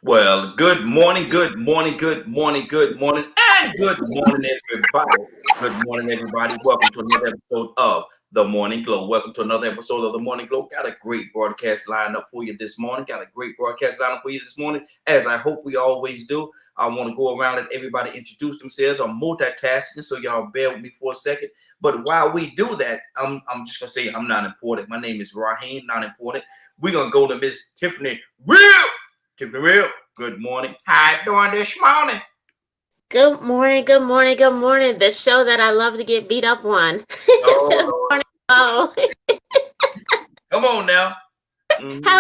Well, good morning, good morning, good morning, good morning, and good morning, everybody. Good morning, everybody. Welcome to another episode of The Morning Glow. Welcome to another episode of The Morning Glow. Got a great broadcast lined up for you this morning. Got a great broadcast lined up for you this morning, as I hope we always do. I want to go around and everybody introduce themselves. I'm multitasking, so y'all bear with me for a second. But while we do that, I'm just gonna say I'm not important. My name is Raheem, not important. We're gonna go to Miss Tiffany Real. Tiffany Real, good morning. How you doing this morning? Good morning, good morning, good morning. The show that I love to get beat up on. Oh, The Lord. morning show. Come on now. Mm-hmm. How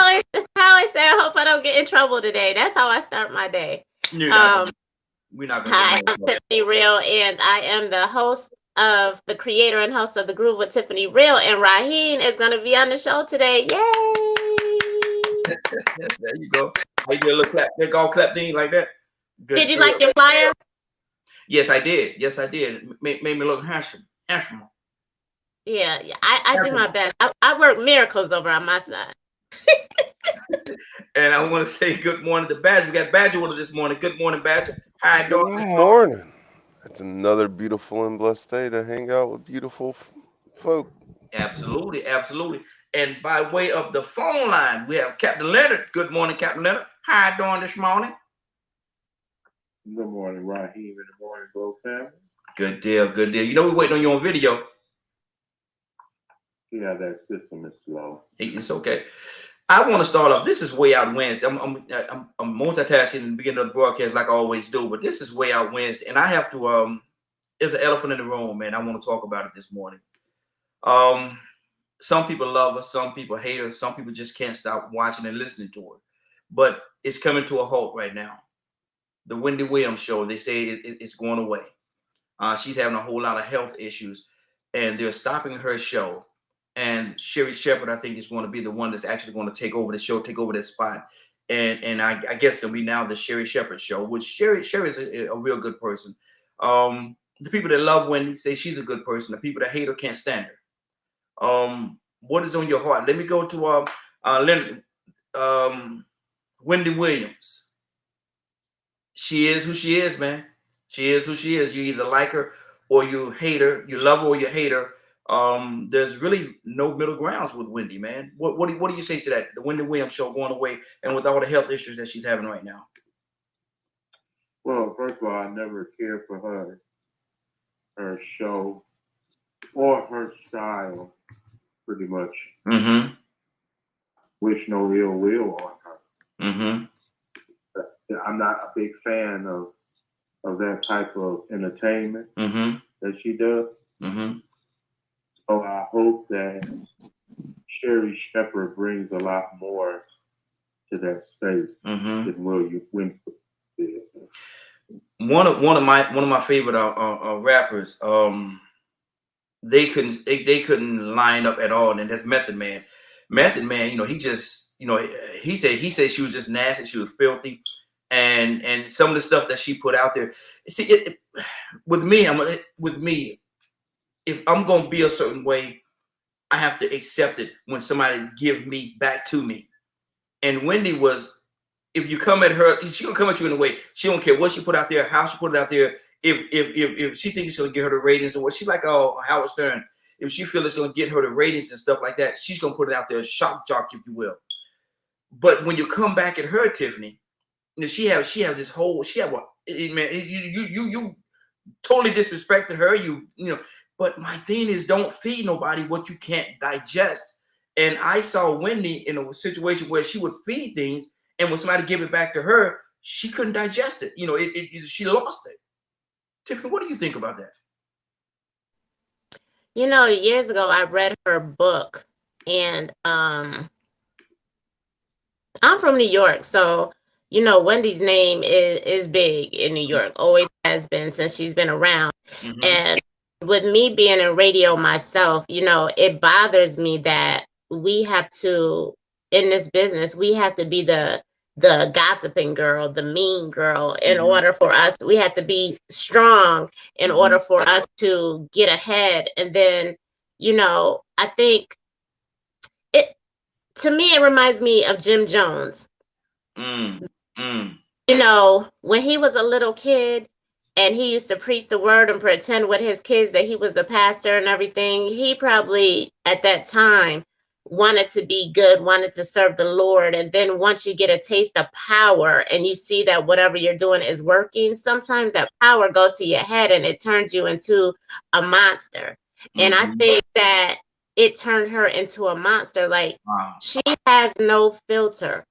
I say, I hope I don't get in trouble today. That's how I start my day. You're not gonna, Um, we're not gonna get Hi, no I'm trouble. Tiffany Real, and I am the host of the creator and host of the Groove with Tiffany Real. And Raheem is going to be on the show today. Yay! There you go. How you did a little clap, big all clap thing like that. Did Good you girl. like your flyer? Yes, I did. Yes, I did. Made me look handsome. Handsome. Yeah, I do Handsome. my best. I work miracles over on my side. And I want to say good morning to Badger. We got Badger with us this morning. Good morning, Badger. How you Good doing this morning. It's another beautiful and blessed day to hang out with beautiful folk. morning? Absolutely, absolutely. And by way of the phone line, we have Captain Leonard. Good morning, Captain Leonard. How you doing this morning? Good morning, Raheem and the Morning Glow family. Good deal, good deal. You know we're waiting on you on video. Yeah, that system is slow. It's okay. I want to start off. This is way out Wednesday. I'm multitasking in the beginning of the broadcast like I always do, but this is way out Wednesday, and I have to. There's an elephant in the room, man. I want to talk about it this morning. Um, some people love her, some people hate her, some people just can't stop watching and listening to her. But it's coming to a halt right now. The Wendy Williams show. They say it's going away. She's having a whole lot of health issues, and they're stopping her show. And Sherry Shepherd, I think, is going to be the one that's actually going to take over the show, take over that spot. And I guess it'll be now the Sherry Shepherd show, which Sherry is a real good person. The people that love Wendy say she's a good person. The people that hate her can't stand her. What is on your heart? Let me go to Leonard, Wendy Williams. She is who she is, man. She is who she is. You either like her or you hate her. You love her or you hate her. There's really no middle grounds with Wendy, man. What do you say to that? The Wendy Williams show going away, and with all the health issues that she's having right now. Well, first of all, I never cared for her show, or her style, pretty much. Mm-hmm. Wish no ill will on her. Mm-hmm. I'm not a big fan of that type of entertainment Mm-hmm. that she does. Mm-hmm. So I hope that Sherry Shepherd brings a lot more to that space Mm-hmm. than William Winston did. One of my favorite rappers. They couldn't line up at all, and that's Method Man. Method Man, he just he said she was just nasty, she was filthy, and some of the stuff that she put out there. See, with me, with me, if I'm gonna be a certain way, I have to accept it when somebody give me back to me. And Wendy was, if you come at her, she gonna come at you in a way. She don't care what she put out there, how she put it out there. If she thinks it's gonna get her the ratings or what, she like Howard Stern. If she feel it's gonna get her the ratings and stuff like that, she's gonna put it out there, shock jock, if you will. But when you come back at her, Tiffany, she have this whole she have what man, you totally disrespected her. But my thing is, don't feed nobody what you can't digest. And I saw Wendy in a situation where she would feed things, and when somebody give it back to her, she couldn't digest it. She lost it. Tiffany, what do you think about that? Years ago I read her book, and I'm from New York, so Wendy's name is big in New York, always has been since she's been around. Mm-hmm. And with me being in radio myself, it bothers me that we have to, in this business, we have to be the gossiping girl, the mean girl, in Mm-hmm. order for us. We have to be strong in Mm-hmm. order for us to get ahead. And then, I think it to me it reminds me of Jim Jones. Mm. Mm. You know, when he was a little kid and he used to preach the word and pretend with his kids that he was the pastor and everything, he probably at that time wanted to be good, wanted to serve the Lord. And then once you get a taste of power and you see that whatever you're doing is working, sometimes that power goes to your head and it turns you into a monster. And I Mm-hmm. think that it turned her into a monster. Like, Wow. she has no filter,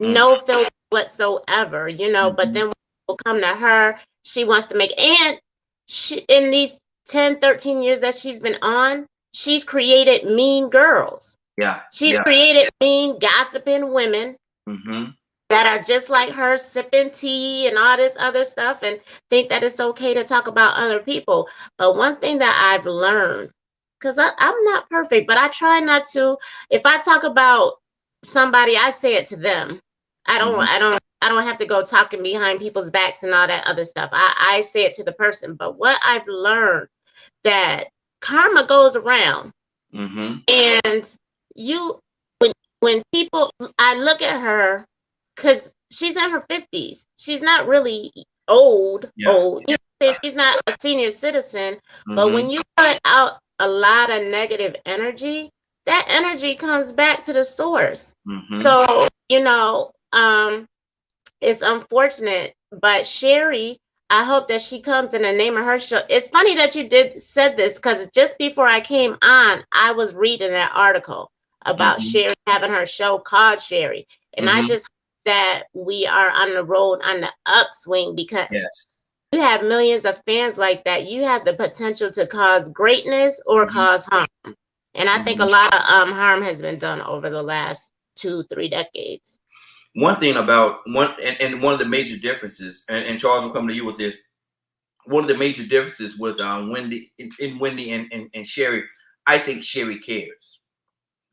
Mm. no filter whatsoever, you know. But Mm-hmm. then when people come to her, she wants to make, and she, in these 10, 13 years that she's been on, she's created mean girls. Yeah. She's Yeah. created mean, gossiping women Mm-hmm. that are just like her, sipping tea and all this other stuff, and think that it's okay to talk about other people. But one thing that I've learned, because I'm not perfect, but I try not to. If I talk about somebody, I say it to them. I don't. Mm-hmm. I don't. I don't have to go talking behind people's backs and all that other stuff. I say it to the person. But what I've learned, that karma goes around, Mm-hmm. and you, when people, I look at her, because she's in her 50s. She's not really old, Yeah. old. You know, she's not a senior citizen. But Mm-hmm. when you put out a lot of negative energy, that energy comes back to the source. Mm-hmm. So, you know, it's unfortunate. But Sherry, I hope that she comes in the name of her show. It's funny that you said this, because just before I came on, I was reading that article about Mm-hmm. Sherry having her show called Sherry. And I Mm-hmm. just hope that we are on the road on the upswing, because Yes. you have millions of fans like that. You have the potential to cause greatness or Mm-hmm. cause harm. And I think Mm-hmm. a lot of harm has been done over the last 2-3 decades. One thing about and one of the major differences, and Charles will come to you with this. One of the major differences with Wendy in Wendy and Sherry, I think Sherry cares.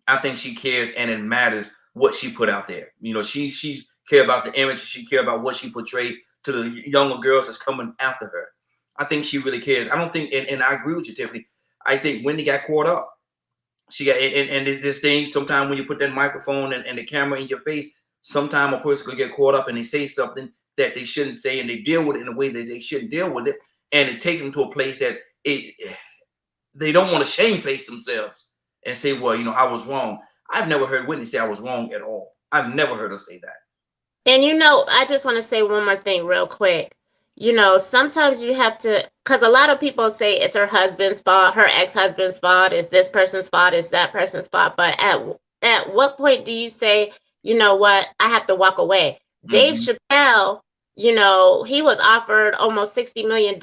I think she cares, and it matters what she put out there. You know, she care about the image. She care about what she portrayed to the younger girls that's coming after her. I think she really cares. I don't think, and I agree with you, Tiffany. I think Wendy got caught up. She got and this thing. Sometimes when you put that microphone and the camera in your face, sometimes a person could get caught up and they say something that they shouldn't say, and they deal with it in a way that they shouldn't deal with it, and it takes them to a place that they don't want to shame face themselves and say, well, you know, I was wrong. I've never heard Whitney say I was wrong at all. I've never heard her say that. And you know, I just want to say one more thing real quick. You know, sometimes you have to, because a lot of people say it's her husband's fault, her ex-husband's fault, it's this person's fault, it's that person's fault. But at what point do you say, you know what, I have to walk away? Dave Mm-hmm. Chappelle, you know, he was offered almost $60 million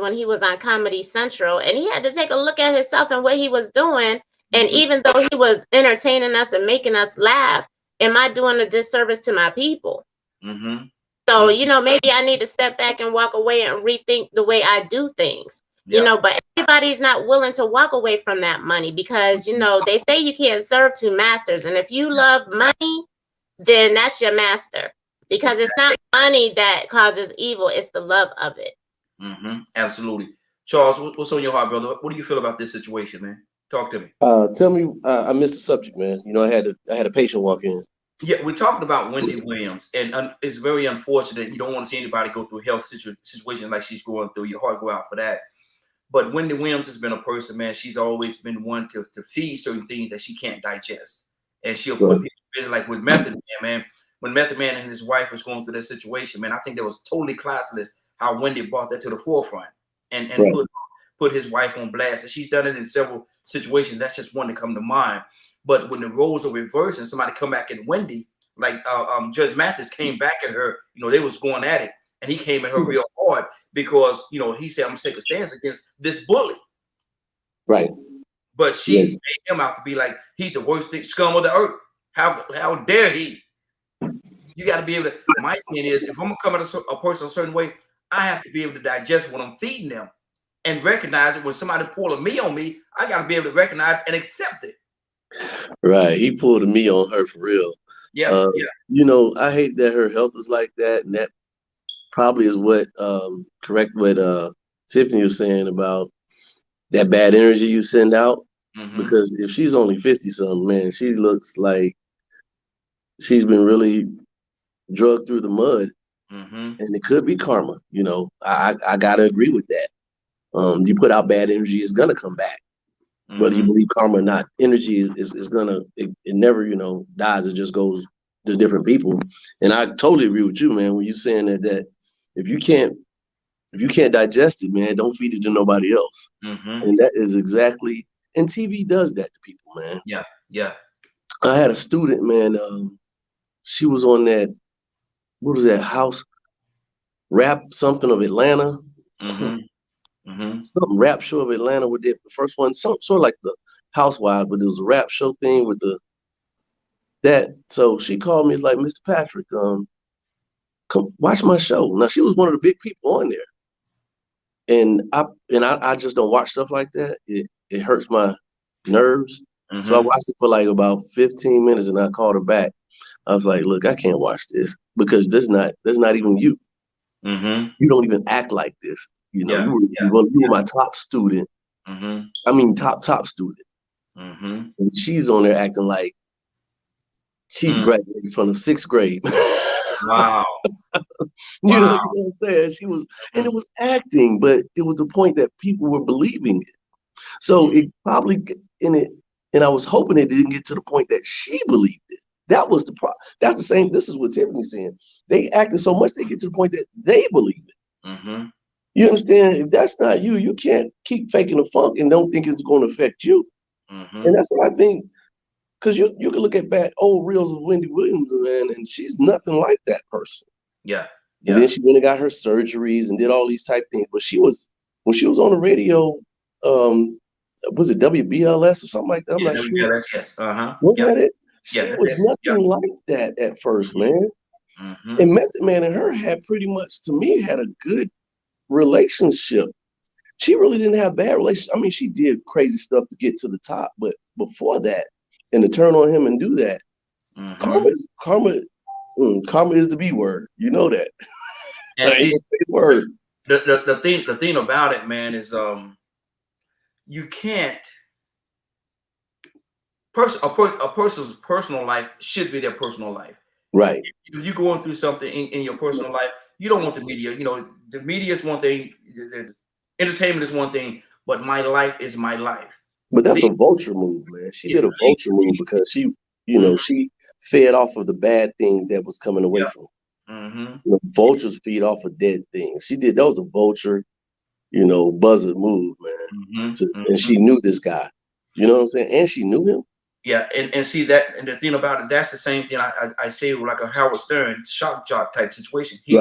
when he was on Comedy Central, and he had to take a look at himself and what he was doing. And Mm-hmm. even though he was entertaining us and making us laugh, am I doing a disservice to my people? Mm-hmm. So, you know, maybe I need to step back and walk away and rethink the way I do things, you Yeah. know, but everybody's not willing to walk away from that money, because, you know, they say you can't serve two masters. And if you love money, then that's your master, because it's not money that causes evil, it's the love of it. Mm-hmm. Absolutely. Charles, what's on your heart, brother? What do you feel about this situation, man? Talk to me. Tell me, I missed the subject, man. You know, I had a patient walk in. Yeah, we're talking about Wendy Williams, and it's very unfortunate. You don't want to see anybody go through health situation like she's going through. Your heart go out for that. But Wendy Williams has been a person, man. She's always been one to feed certain things that she can't digest, and she'll put people in, like with Method Man, man. When Method Man and his wife was going through that situation, man, I think that was totally classless how Wendy brought that to the forefront and Right. put his wife on blast. And she's done it in several situations. That's just one to come to mind. But when the roles are reversed and somebody come back at Wendy, like Judge Mathis came back at her, you know, they was going at it, and he came at her real hard because, you know, he said, I'm gonna take a stance against this bully. Right. But she made him out to be like he's the worst scum of the earth. How dare he? You got to be able to. My opinion is, if I'm gonna come at a person a certain way, I have to be able to digest what I'm feeding them and recognize it. When somebody pull a me on me, I got to be able to recognize and accept it. Right. He pulled a me on her for real. Yeah, yeah. You know, I hate that her health is like that, and that probably is what correct what Tiffany was saying about that bad energy you send out. Mm-hmm. Because if she's only 50 something, man, she looks like she's been really drug through the mud, Mm-hmm. and it could be karma. You know, I gotta agree with that. You put out bad energy, it's gonna come back. Whether you Mm-hmm. believe karma or not, energy is gonna it never, you know, dies. It just goes to different people. And I totally agree with you, man, when you saying that if you can't digest it, man, don't feed it to nobody else. Mm-hmm. And that is exactly, and TV does that to people, man. Yeah. Yeah. I had a student, man. She was on that. What was that house rap something of Atlanta? Mm-hmm. Mm-hmm. Something rap show of Atlanta with the first one, some sort of like the Housewives, but it was a rap show thing with the that. So she called me. It's like, Mr. Patrick, come watch my show. Now she was one of the big people on there, and I just don't watch stuff like that. It hurts my nerves. So I Mm-hmm. watched it for like about 15 minutes, and I called her back. I was like, look, I can't watch this because that's not even you. Mm-hmm. You don't even act like this. You know, Yeah. you were my top student. Mm-hmm. I mean, top student. Mm-hmm. And she's on there acting like she Mm. graduated from the sixth grade. Wow. You Wow. know what I'm saying? She was, and Mm-hmm. it was acting, but it was the point that people were believing it. So it probably in it, and I was hoping it didn't get to the point that she believed it. That was the problem. That's the same. This is what Tiffany's saying. They acted so much they get to the point that they believe it. Mm-hmm. You understand? If that's not you, you can't keep faking the funk and don't think it's going to affect you. Mm-hmm. And that's what I think. Because you can look at back old reels of Wendy Williams, man, and she's nothing like that person. Yeah. And Yeah. then she went and got her surgeries and did all these type things. But she was when she was on the radio, was it WBLS or something like that? I'm Yeah. not No, sure. yeah. That's yes. Uh-huh. Wasn't Yeah. that it? Yeah. She That's was it. Yeah. nothing like that at first, man. Mm-hmm. And Method Man and her had pretty much, to me, had a good relationship. She really didn't have bad relations. I mean, she did crazy stuff to get to the top, but before that, and to turn on him and do that, Mm-hmm. karma is the B word. You know that. And I ain't see, gonna say the word. the thing about it, man, is you can't a person's personal life should be their personal life. Right. If you're going through something in your personal life, you don't want the media. You know, the media is one thing, the entertainment is one thing, but my life is my life. But that's a Leave, vulture move, man. She yeah, did a vulture move because she, you know, she fed off of the bad things that was coming away yeah. from her. Mm-hmm. You know, vultures feed off of dead things. She did that was a vulture, you know, buzzard move, man. Mm-hmm. And Mm-hmm. she knew this guy. You know what I'm saying? And she knew him. Yeah, and see that, and the thing about it, that's the same thing I say with like a Howard Stern shock jock type situation. He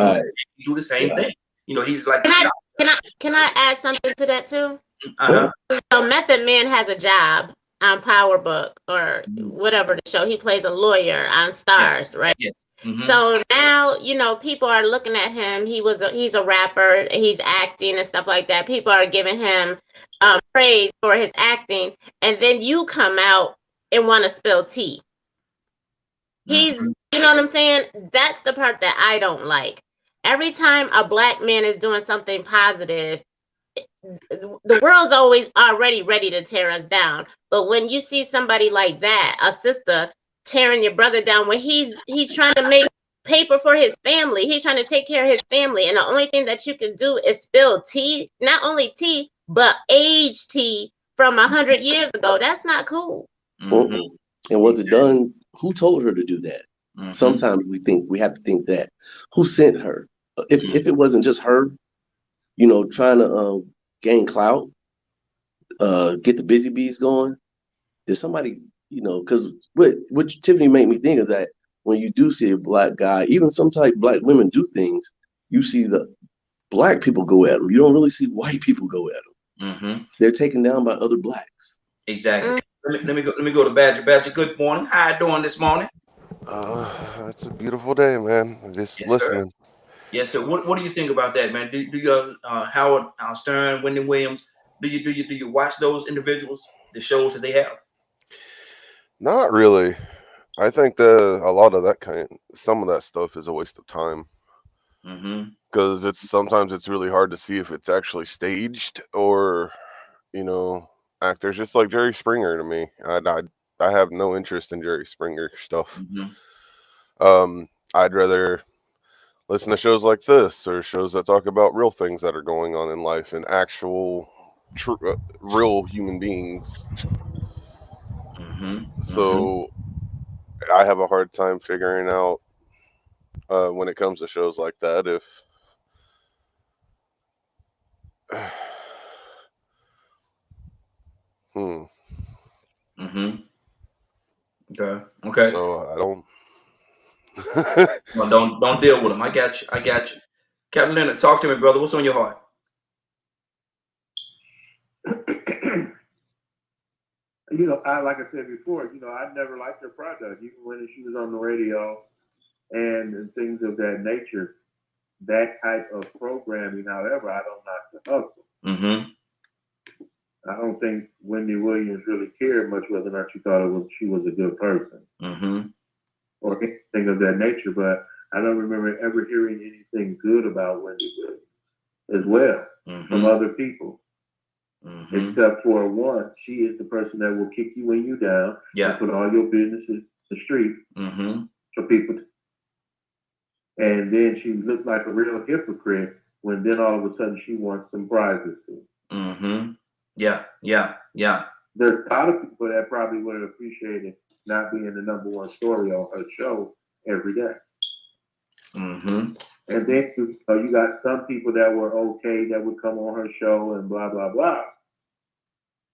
do the same thing. You know, he's like Can I add something to that too? uh-huh. So Method Man has a job on Power Book or whatever the show. He plays a lawyer on Stars, right? Yes. Mm-hmm. So now, you know, people are looking at him. He's a rapper. He's acting and stuff like that. People are giving him praise for his acting, and then you come out and want to spill tea. You know what I'm saying? That's the part that I don't like. Every time a black man is doing something positive, the world's always already ready to tear us down. But when you see somebody like that, a sister tearing your brother down, when he's trying to make paper for his family, he's trying to take care of his family, and the only thing that you can do is spill tea, not only tea, but aged tea from 100 years ago. That's not cool. Mm-hmm. And was it done? Who told her to do that? Mm-hmm. Sometimes we have to think that. Who sent her? If it wasn't just her, you know, trying to gain clout, get the busy bees going, did somebody, you know, because what Tiffany made me think is that when you do see a black guy, even some type black women do things, you see the black people go at them. You don't really see white people go at them. Mm-hmm. They're taken down by other blacks. Exactly. Let me go to Badger. Badger, good morning. How you doing this morning? It's a beautiful day, man. Just Yes, listening. sir. Yes, sir. What do you think about that, man? Do you Howard Stern, Wendy Williams? Do you watch those individuals, the shows that they have? Not really. I think some of that stuff is a waste of time. Mm-hmm. Because sometimes it's really hard to see if it's actually staged or, you know, actors. Just like Jerry Springer to me. I have no interest in Jerry Springer stuff. Mm-hmm. I'd rather listen to shows like this or shows that talk about real things that are going on in life and actual, real human beings. So I have a hard time figuring out when it comes to shows like that if Okay. So I don't. No, don't deal with them. I got you. I got you. Captain Leonard, talk to me, brother. What's on your heart? You know, like I said before, you know, I never liked her product, even when she was on the radio and things of that nature. That type of programming, however, I don't knock the hustle. I don't think Wendy Williams really cared much whether or not she thought she was a good person or anything of that nature. But I don't remember ever hearing anything good about Wendy Williams as well from other people. Except for one, she is the person that will kick you when you down and put all your business in the street for people. And then she looks like a real hypocrite when then all of a sudden she wants some prizes too. Yeah. There's a lot of people that probably would have appreciated not being the #1 story on her show every day. And then you got some people that were okay that would come on her show and blah, blah, blah.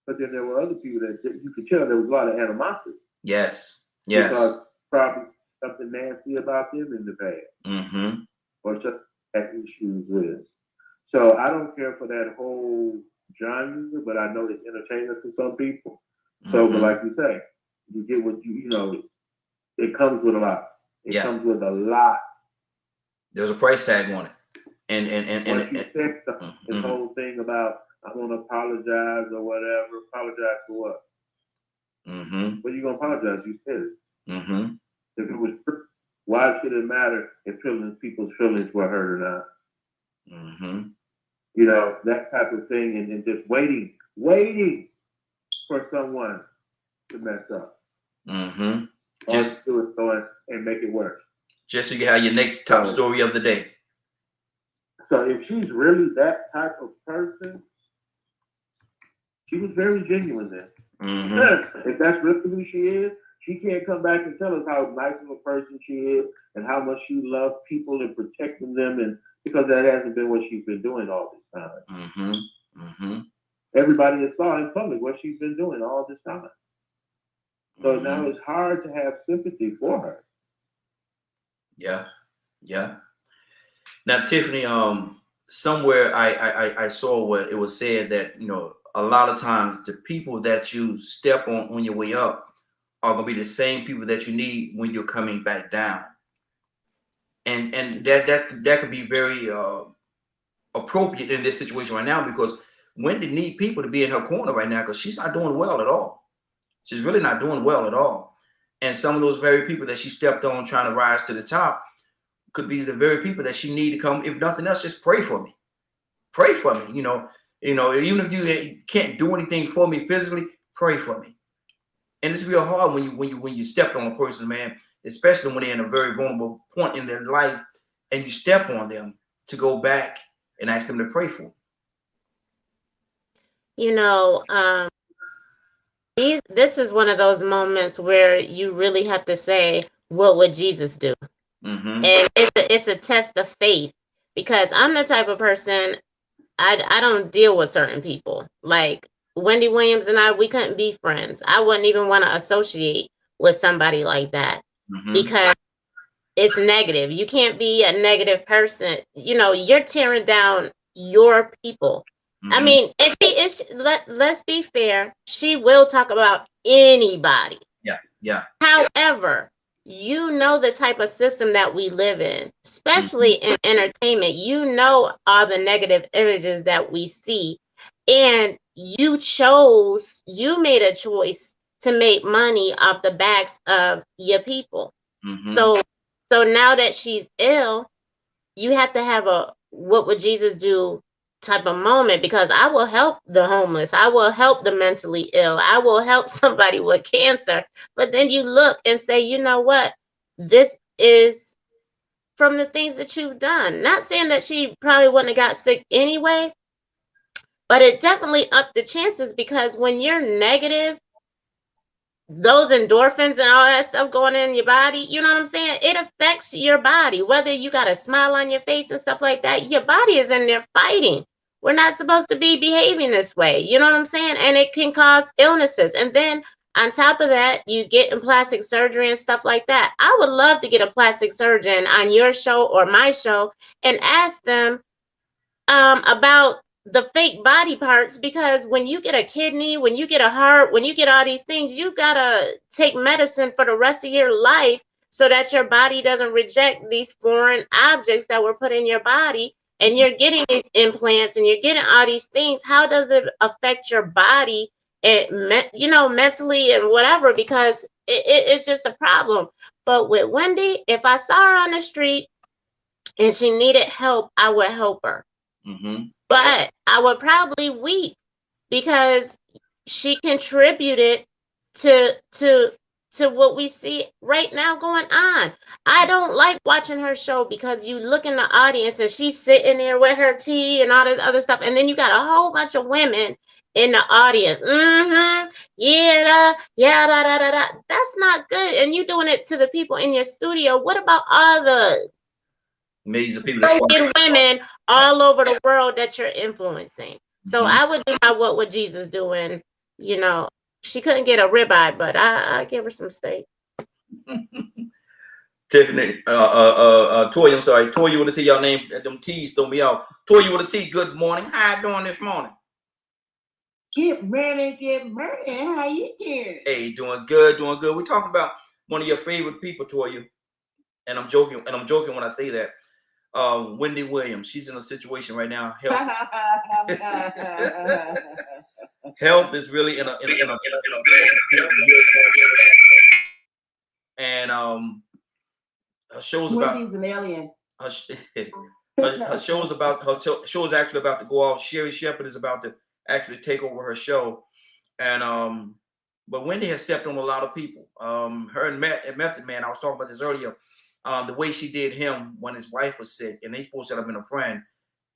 But then there were other people that you could tell there was a lot of animosity. Yes. Because probably something nasty about them in the past. Or just had issues with. So I don't care for that whole genre, but I know it's entertainment for some people. So, but like you say, you get what you know, it comes with a lot. It comes with a lot. There's a price tag on it. And you said this whole thing about I want to apologize or whatever. Apologize for what? What are you gonna apologize? You said it. If it was, why should it matter if people's feelings were hurt or not? You know, that type of thing, and just waiting for someone to mess up. Just do it going and make it work. Just so you have your next top story of the day. So if she's really that type of person, she was very genuine then. If that's really who she is, she can't come back and tell us how nice of a person she is and how much she loves people and protecting them, and because that hasn't been what she's been doing all this time. Everybody has saw in public what she's been doing all this time. So now it's hard to have sympathy for her. Yeah. Now, Tiffany, somewhere I saw where it was said that, you know, a lot of times the people that you step on your way up are gonna be the same people that you need when you're coming back down. And that could be very appropriate in this situation right now, because Wendy needs people to be in her corner right now because she's not doing well at all. She's really not doing well at all. And some of those very people that she stepped on trying to rise to the top could be the very people that she need to come. If nothing else, just pray for me. Pray for me. You know, even if you can't do anything for me physically, pray for me. And it's real hard when you step on a person, man, especially when they're in a very vulnerable point in their life, and you step on them, to go back and ask them to pray for them. You know, this is one of those moments where you really have to say, what would Jesus do? And it's a test of faith, because I'm the type of person, I don't deal with certain people. Like Wendy Williams and I, we couldn't be friends. I wouldn't even want to associate with somebody like that because it's negative. You can't be a negative person. You know, you're tearing down your people. I mean, let's be fair. She will talk about anybody. Yeah. However, you know the type of system that we live in, especially in entertainment. You know all the negative images that we see, and you made a choice to make money off the backs of your people. So now that she's ill, you have to have a what would Jesus do type of moment, because I will help the homeless. I will help the mentally ill. I will help somebody with cancer. But then you look and say, you know what? This is from the things that you've done. Not saying that she probably wouldn't have got sick anyway, but it definitely upped the chances, because when you're negative, those endorphins and all that stuff going in your body, you know what I'm saying? It affects your body, whether you got a smile on your face and stuff like that. Your body is in there fighting. We're not supposed to be behaving this way. You know what I'm saying? And it can cause illnesses. And then on top of that, you get in plastic surgery and stuff like that. I would love to get a plastic surgeon on your show or my show and ask them about the fake body parts, because when you get a kidney, when you get a heart, when you get all these things, you gotta take medicine for the rest of your life so that your body doesn't reject these foreign objects that were put in your body. And you're getting these implants and you're getting all these things. How does it affect your body, mentally and whatever? Because it's just a problem. But with Wendy, if I saw her on the street and she needed help, I would help her. Mm-hmm. But I would probably weep, because she contributed to what we see right now going on. I don't like watching her show, because you look in the audience and she's sitting there with her tea and all this other stuff, and then you got a whole bunch of women in the audience. Yeah, da. That's not good. And you doing it to the people in your studio. What about all the millions of people broken women all over the world that you're influencing? So I would do my what would Jesus do, and she couldn't get a ribeye, but I give her some steak. Tiffany, Toy, I'm sorry, Toy, you want to tell y'all name? Them T's throw me out. Toy, you want to tell? Good morning. How you doing this morning? Get ready. How you doing? Hey, doing good. We're talking about one of your favorite people, Toya, and I'm joking when I say that. Wendy Williams, she's in a situation right now. Health is really in a and her show's about Wendy's an alien. her show is actually about to go off. Sherry Shepherd is about to actually take over her show, and but Wendy has stepped on a lot of people. Her and Method Man, I was talking about this earlier. The way she did him when his wife was sick, and they supposed to have been a friend,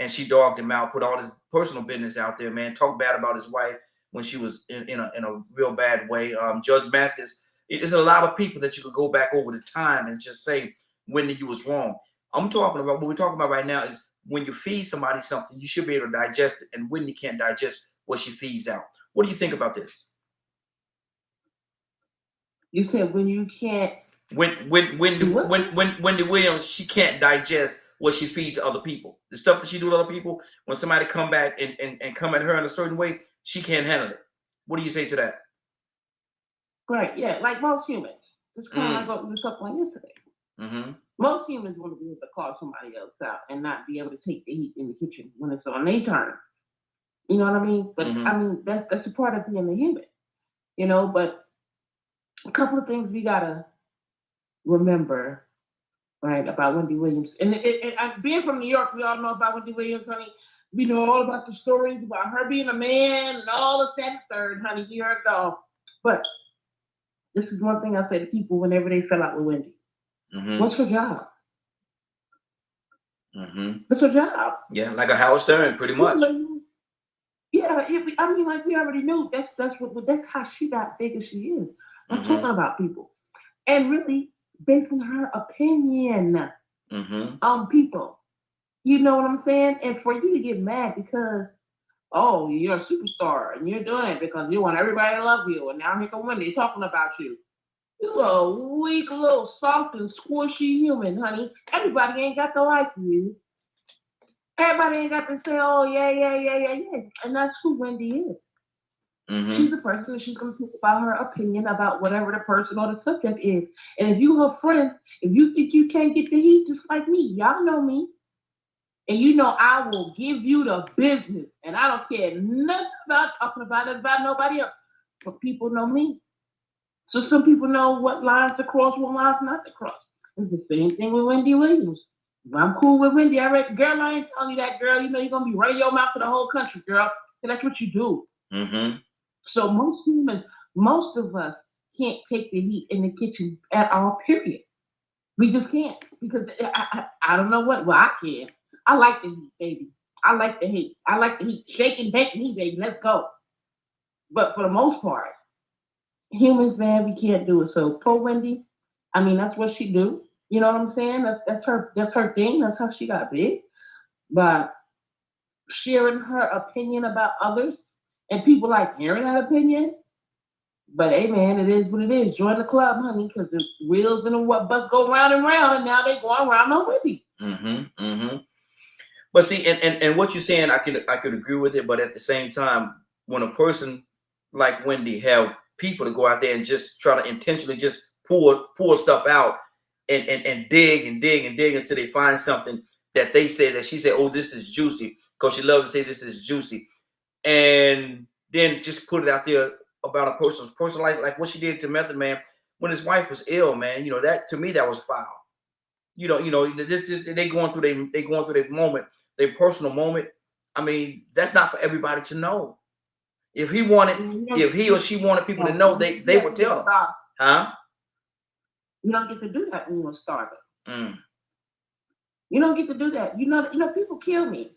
and she dogged him out, put all his personal business out there, man, talked bad about his wife when she was in a real bad way. Judge Mathis, there's a lot of people that you could go back over the time and just say, Wendy, you was wrong. I'm talking about, what we're talking about right now is when you feed somebody something, you should be able to digest it, and Wendy can't digest what she feeds out. What do you think about this? You said when you can't. When Wendy Williams, she can't digest what she feeds to other people. The stuff that she do to other people, when somebody come back and come at her in a certain way, she can't handle it. What do you say to that? Right, yeah, like most humans. It's kind of like what we were talking about yesterday. Mm-hmm. Most humans want to be able to call somebody else out and not be able to take the heat in the kitchen when it's on their turn. You know what I mean? But I mean, that's a part of being a human. But a couple of things we gotta remember, right, about Wendy Williams. And being from New York, we all know about Wendy Williams, honey. We know all about the stories about her being a man and all of that third, honey. You heard it all. But this is one thing I say to people whenever they fell out with Wendy. Mm-hmm. What's her job? Mm-hmm. What's her job? Yeah, like a Howard Stern, pretty much. Yeah, I mean, like we already knew that's how she got big as she is. I'm talking about people, and really basing her opinion on people. You know what I'm saying? And for you to get mad because, oh, you're a superstar and you're doing it because you want everybody to love you, and now here come Wendy talking about you. You're a weak, little, soft and squishy human, honey. Everybody ain't got to like you. Everybody ain't got to say, oh, yeah. And that's who Wendy is. Mm-hmm. She's a person, she's going to talk about her opinion about whatever the person or the subject is. And if you her friend, if you think you can't get the heat just like me, y'all know me. And you know I will give you the business. And I don't care nothing about talking about it, about nobody else. But people know me. So some people know what lines to cross, what lines not to cross. It's the same thing with Wendy Williams. If I'm cool with Wendy, girl, I ain't telling you that, girl. You know you're going to be running your mouth to the whole country, girl. So that's what you do. Mm-hmm. So most humans, most of us can't take the heat in the kitchen at all, period. We just can't because I don't know what. Well, I can. I like the heat, baby. I like the heat. I like the heat. Shake and bake me, baby. Let's go. But for the most part, humans, man, we can't do it. So poor Wendy, I mean, that's what she do. You know what I'm saying? That's her thing. That's how she got big. But sharing her opinion about others and people like hearing that opinion. But hey, man, it is what it is. Join the club, honey, because the wheels and the what bus go round and round, and now they going around on Wendy. But see, and what you're saying, I could agree with it. But at the same time, when a person like Wendy have people to go out there and just try to intentionally just pull stuff out and dig until they find something that they say that she said, oh, this is juicy, because she loves to say this is juicy, and then just put it out there about a person's personal life, like what she did to Method Man when his wife was ill, man. You know, that to me, that was foul. You know, this they going through their moment, their personal moment. I mean, that's not for everybody to know. If he or she wanted people to know, they would tell them. Huh? You don't get to do that when you're a star. You don't get to do that. You know, people kill me.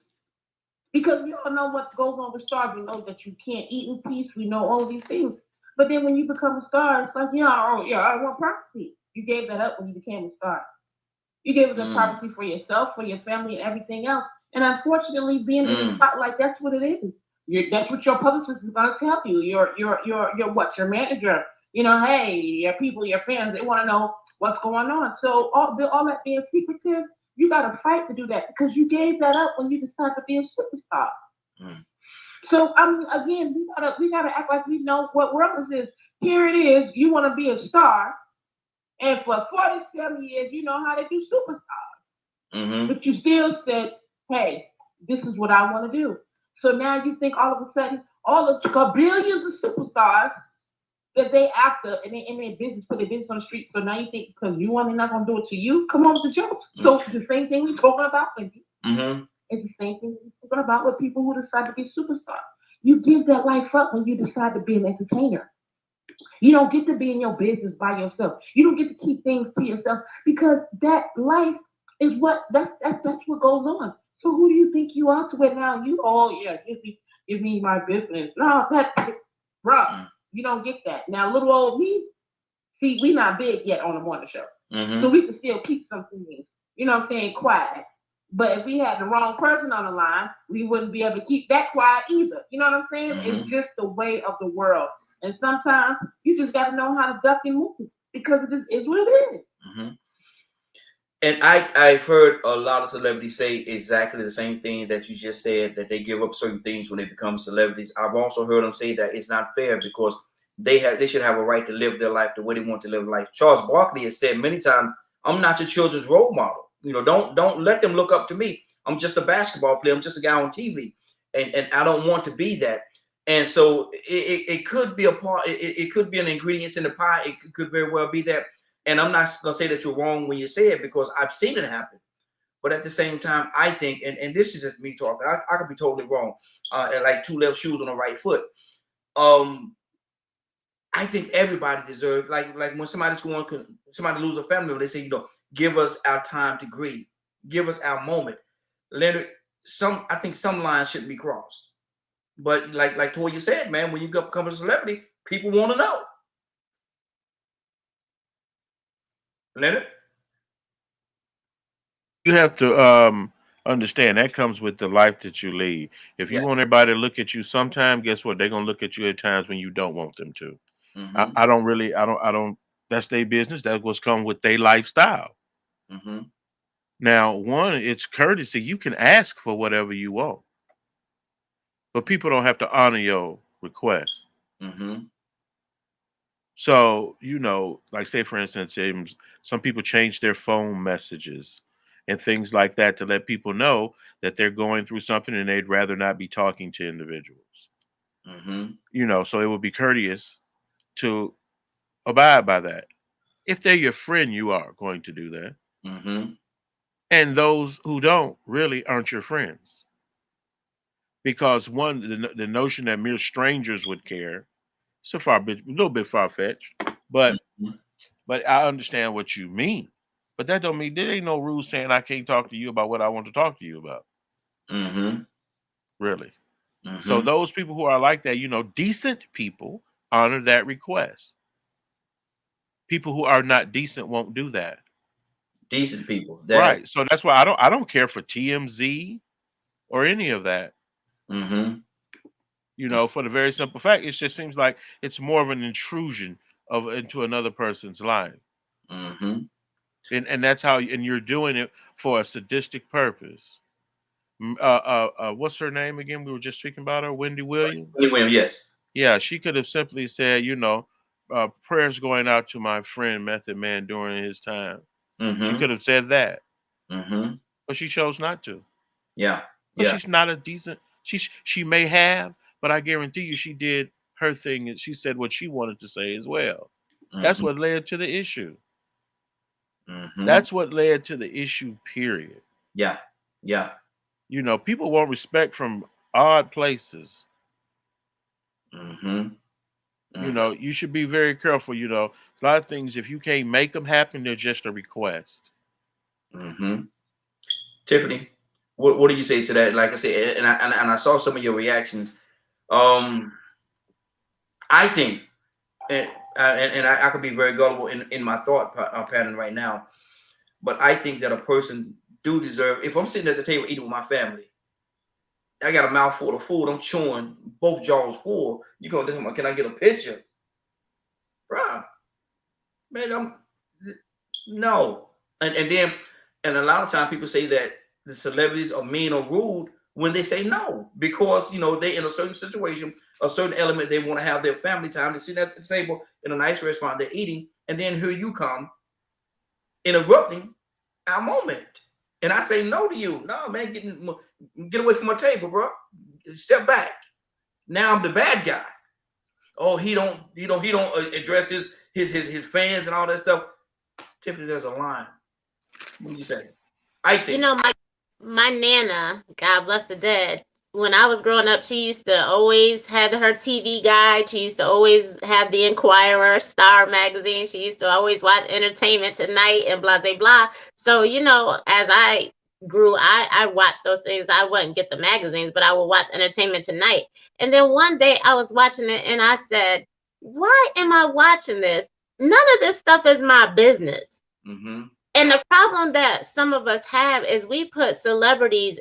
Because we all know what goes on with stars. We know that you can't eat in peace. We know all these things. But then when you become a star, it's like, I want privacy. You gave that up when you became a star. You gave us privacy for yourself, for your family, and everything else. And unfortunately, being in the spotlight, that's what it is. That's what your publicist is going to tell you. Your manager. You know, hey, your people, your fans, they want to know what's going on. So all that being secretive, you got to fight to do that because you gave that up when you decided to be a superstar. So again, we gotta act like we know what world this is. Here it is. You want to be a star, and for 47 years, you know how to do superstars. But you still said, "Hey, this is what I want to do." So now you think all of a sudden, all of the billions of superstars that they after and they in their business, put their business on the street. So now you think because you want, they're not gonna do it to you. Come on with the jokes. So the same thing we're talking about, Wendy. It's the same thing we're talking about with people who decide to be superstars. You give that life up when you decide to be an entertainer. You don't get to be in your business by yourself. You don't get to keep things to yourself because that life is that's what goes on. So who do you think you are to it now? Give me my business. No, bruh. You don't get that. Now, little old me, see, we not big yet on the morning show. So we can still keep something, you know what I'm saying, quiet. But if we had the wrong person on the line, we wouldn't be able to keep that quiet either. You know what I'm saying? It's just the way of the world. And sometimes you just got to know how to duck and move because it just is what it is. And I've heard a lot of celebrities say exactly the same thing that you just said, that they give up certain things when they become celebrities. I've also heard them say that it's not fair because they should have a right to live their life the way they want to live life. Charles Barkley has said many times, I'm not your children's role model. You know, don't let them look up to me. I'm just a basketball player. I'm just a guy on TV. And I don't want to be that. And so it could be a part, it could be an ingredient in the pie. It could very well be that. And I'm not going to say that you're wrong when you say it because I've seen it happen. But at the same time, I think, and this is just me talking, I could be totally wrong, like two left shoes on the right foot. I think everybody deserves, like when somebody lose a family member, they say, give us our time to grieve. Give us our moment. Leonard, I think some lines shouldn't be crossed. But like Toya said, man, when you become a celebrity, people want to know. Leonard? You have to understand that comes with the life that you lead. If you want everybody to look at you sometime, guess what? They're gonna look at you at times when you don't want them to. I don't that's their business. That's what's come with their lifestyle. Now, one, it's courtesy. You can ask for whatever you want, but people don't have to honor your request. So, like say for instance, some people change their phone messages and things like that to let people know that they're going through something and they'd rather not be talking to individuals. So it would be courteous to abide by that. If they're your friend, you are going to do that. And those who don't really aren't your friends. Because one, the notion that mere strangers would care, it's a little bit far-fetched, but I understand what you mean. But that don't mean there ain't no rule saying I can't talk to you about what I want to talk to you about. Mm-hmm. Really. Mm-hmm. So those people who are like that, decent people honor that request. People who are not decent won't do that. Decent people. Right. So that's why I don't care for TMZ or any of that. Mm-hmm. For the very simple fact, it just seems like it's more of an intrusion into another person's life. Mm-hmm. And that's how, and you're doing it for a sadistic purpose. What's her name again? We were just speaking about her, Wendy Williams. Wendy Williams, yes. Yeah, she could have simply said, prayers going out to my friend Method Man during his time. Mm-hmm. She could have said that. Mm-hmm. But she chose not to. Yeah. But she's not a decent. She may have, but I guarantee you, she did her thing and she said what she wanted to say as well. Mm-hmm. That's what led to the issue. Mm-hmm. That's what led to the issue. Period. Yeah. Yeah. People want respect from odd places. Mm-hmm. Mm-hmm. You should be very careful. A lot of things, if you can't make them happen, they're just a request. Mm-hmm. Tiffany, what do you say to that? Like I said, and I saw some of your reactions. I think, and I could be very gullible in my thought pattern right now, but I think that a person do deserve. If I'm sitting at the table eating with my family, I got a mouthful of food, I'm chewing, both jaws full. You go, can I get a picture, bruh? Man, no, and then. And a lot of times people say that the celebrities are mean or rude when they say no, because they're in a certain situation, a certain element, they want to have their family time. They're sitting at the table in a nice restaurant, they're eating, and then here you come interrupting our moment. And I say no to you. No, man, get away from my table, bro. Step back. Now I'm the bad guy. Oh, he don't address his fans and all that stuff. Tiffany, there's a line. What do you say? I think. My Nana, God bless the dead, when I was growing up, she used to always have her TV guide. She used to always have the Inquirer, Star magazine. She used to always watch Entertainment Tonight and blah, blah, blah. So, as I grew, I watched those things. I wouldn't get the magazines, but I would watch Entertainment Tonight. And then one day I was watching it and I said, why am I watching this? None of this stuff is my business. Mm-hmm. And the problem that some of us have is we put celebrities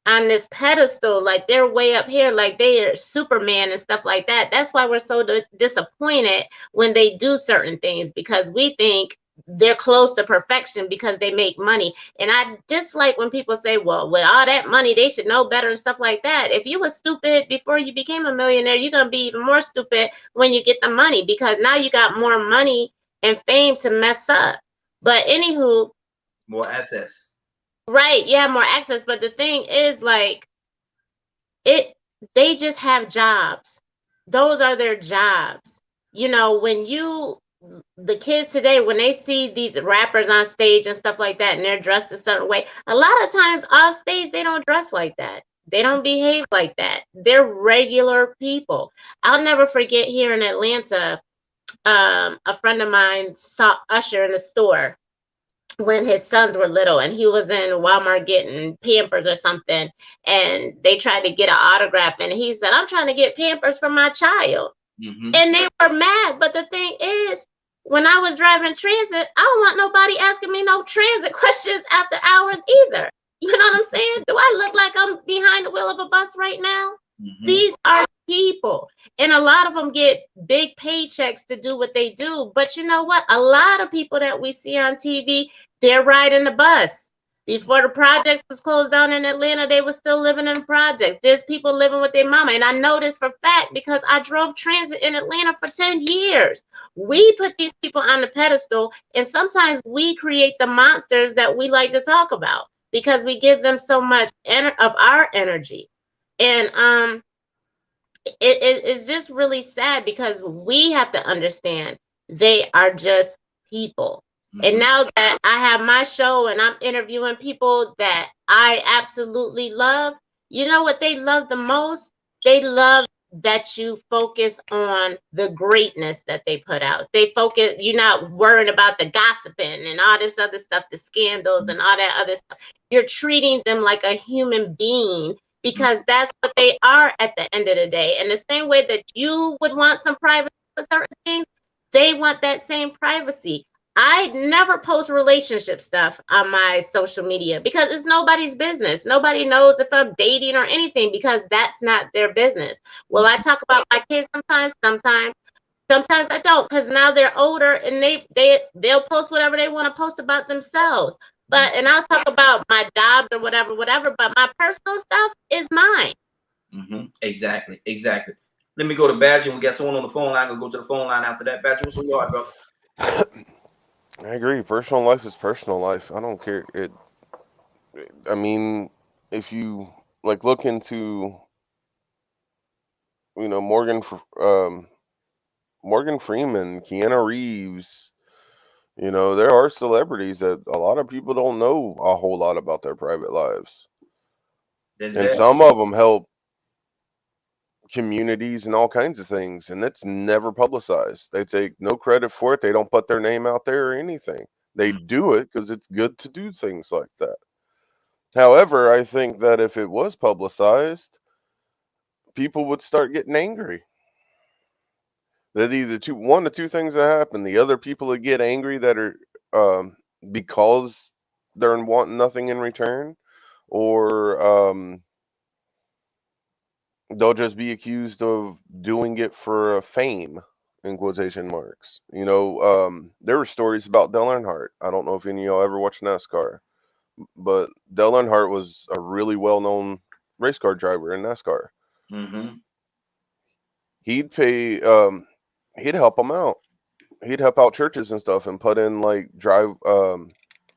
on this pedestal, like they're way up here, like they are Superman and stuff like that. That's why we're so disappointed when they do certain things, because we think they're close to perfection because they make money. And I dislike when people say, well, with all that money, they should know better and stuff like that. If you were stupid before you became a millionaire, you're going to be even more stupid when you get the money, because now you got more money and fame to mess up. But anywho, more access. Right, yeah, more access. But the thing is, like, they just have jobs. Those are their jobs. When the kids today, when they see these rappers on stage and stuff like that, and they're dressed a certain way, a lot of times off stage, they don't dress like that. They don't behave like that. They're regular people. I'll never forget here in Atlanta, a friend of mine saw Usher in the store when his sons were little, and he was in Walmart getting Pampers or something, and they tried to get an autograph, and he said, I'm trying to get Pampers for my child. Mm-hmm. And they were mad. But the thing is, when I was driving transit, I don't want nobody asking me no transit questions after hours either. You know what I'm saying? Do I look like I'm behind the wheel of a bus right now? Mm-hmm. These are people, and a lot of them get big paychecks to do what they do. But you know what? A lot of people that we see on TV, they're riding the bus. Before the projects was closed down in Atlanta, they were still living in the projects. There's people living with their mama. And I know this for fact because I drove transit in Atlanta for 10 years. We put these people on the pedestal, and sometimes we create the monsters that we like to talk about because we give them so much of our energy. And it's just really sad because we have to understand they are just people. Mm-hmm. And now that I have my show and I'm interviewing people that I absolutely love, you know what they love the most? They love that you focus on the greatness that they put out. They focus, you're not worrying about the gossiping and all this other stuff, the scandals and all that other stuff. You're treating them like a human being, because that's what they are at the end of the day. And the same way that you would want some privacy for certain things, they want that same privacy. I never post relationship stuff on my social media because it's nobody's business. Nobody knows if I'm dating or anything because that's not their business. Will I talk about my kids sometimes? Sometimes I don't, because now they're older and they'll post whatever they want to post about themselves. But and I'll talk about my jobs or whatever, but my personal stuff is mine. Exactly. Let me go to Badger. We got someone on the phone line. I'll go to the phone line after that. Badger, what's on your heart, brother? I agree. Personal life is personal life. I don't care. I mean, if you like look into, Morgan Freeman, Keanu Reeves, there are celebrities that a lot of people don't know a whole lot about their private lives. And some of them help communities and all kinds of things, and it's never publicized. They take no credit for it. They don't put their name out there or anything. They do it because it's good to do things like that. However, I think that if it was publicized, people would start getting angry. That either one of two things that happen. The other people that get angry that are because they're wanting nothing in return, or they'll just be accused of doing it for fame, in quotation marks. There were stories about Dale Earnhardt. I don't know if any of y'all ever watched NASCAR, but Dale Earnhardt was a really well-known race car driver in NASCAR. He'd help them out. He'd help out churches and stuff and put in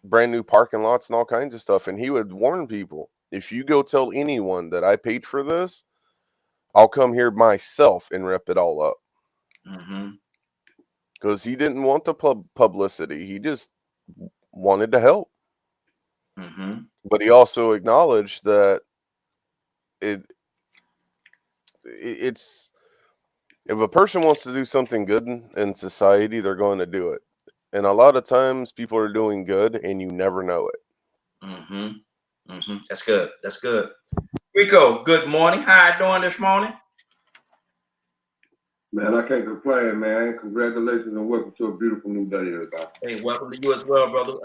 brand new parking lots and all kinds of stuff. And he would warn people, if you go tell anyone that I paid for this, I'll come here myself and rip it all up. Because he didn't want the publicity. He just wanted to help. But he also acknowledged that it's if a person wants to do something good in society, they're going to do it. And a lot of times people are doing good and you never know it. That's good. Rico, good morning. How you doing this morning? Man, I can't complain, man. Congratulations and welcome to a beautiful new day, everybody. Hey, welcome to you as well, brother.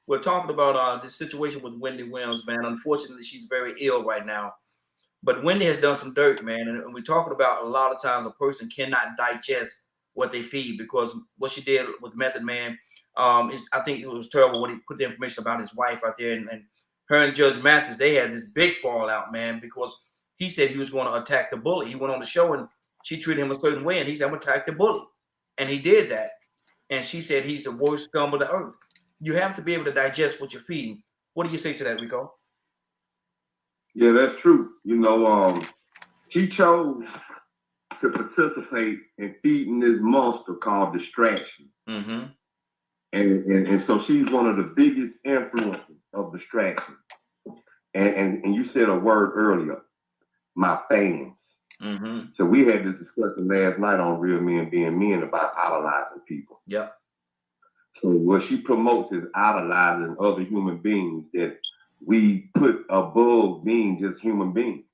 We're talking about this situation with Wendy Williams, man. Unfortunately, she's very ill right now. But Wendy has done some dirt, man. And we're talking about a lot of times a person cannot digest what they feed, because what she did with Method Man, I think it was terrible when he put the information about his wife out there. And her and Judge Mathis, they had this big fallout, man, because he said he was going to attack the bully. He went on the show and she treated him a certain way. And he said, I'm going to attack the bully. And he did that. And she said he's the worst scum of the earth. You have to be able to digest what you're feeding. What do you say to that, Rico? Yeah, that's true. She chose to participate in feeding this monster called distraction. And so she's one of the biggest influences of distraction. And you said a word earlier, my fans. So we had this discussion last night on Real Men Being Men about idolizing people. Yep. So what she promotes is idolizing other human beings that we put above being just human beings.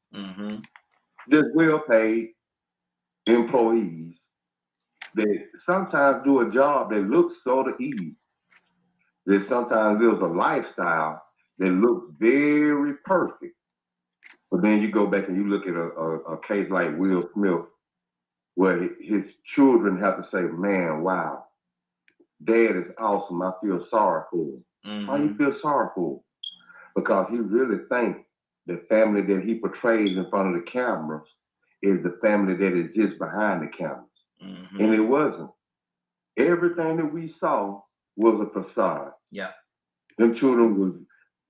Just well-paid employees that sometimes do a job that looks sort of easy. That sometimes there's a lifestyle that looks very perfect. But then you go back and you look at a case like Will Smith, where his children have to say, man, wow, Dad is awesome. I feel sorry for him. Why do you feel sorry for him? Because he really thinks the family that he portrays in front of the cameras is the family that is just behind the cameras. And it wasn't. Everything that we saw was a facade. Yeah. Them children was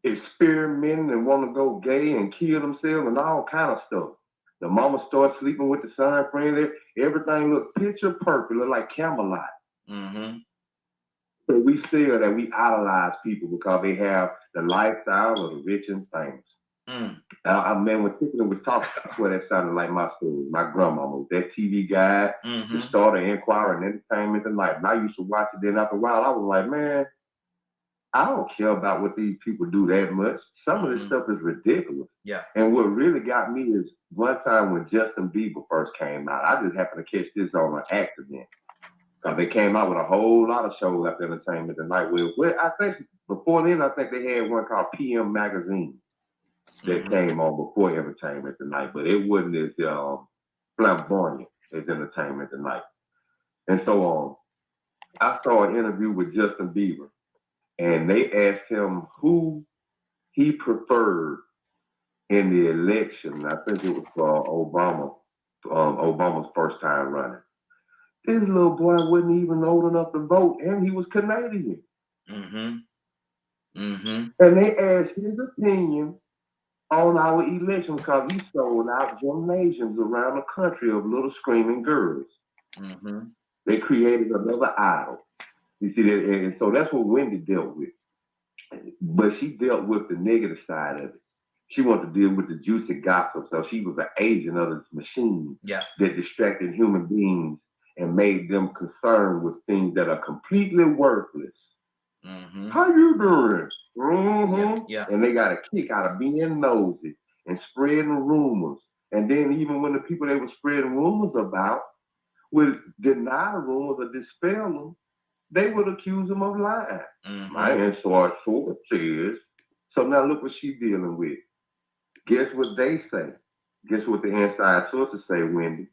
experimenting and want to go gay and kill themselves and all kind of stuff. The mama started sleeping with the son friend. Everything looked picture perfect, looked like Camelot. So we feel that we idolize people because they have the lifestyle of the rich and famous. I man, when Tiffany was talking before, that sounded like my story. My grandmama, that TV guide, the start of Inquirer and Entertainment Tonight. And I used to watch it. Then after a while, I was like, man, I don't care about what these people do that much. Some of this stuff is ridiculous. Yeah. And what really got me is one time when Justin Bieber first came out, I just happened to catch this on an accident. Because they came out with a whole lot of shows after Entertainment Tonight. Well, I think before then, I think they had one called PM Magazine that came on before Entertainment Tonight, but it wasn't as flamboyant as Entertainment Tonight. And so I saw an interview with Justin Bieber, and they asked him who he preferred in the election. I think it was for Obama's first time running. This little boy wasn't even old enough to vote, and he was Canadian. And they asked his opinion on our election because he sold out gymnasiums around the country of little screaming girls. They created another idol. You see that, and so that's what Wendy dealt with. But she dealt with the negative side of it. She wanted to deal with the juicy gossip. So she was an agent of this machine that distracted human beings and made them concerned with things that are completely worthless. How you doing? And they got a kick out of being nosy and spreading rumors. And then even when the people they were spreading rumors about would deny the rumors or dispel them, they would accuse them of lying. And so our source says, so now look what she's dealing with. Guess what they say? Guess what the inside sources say, Wendy?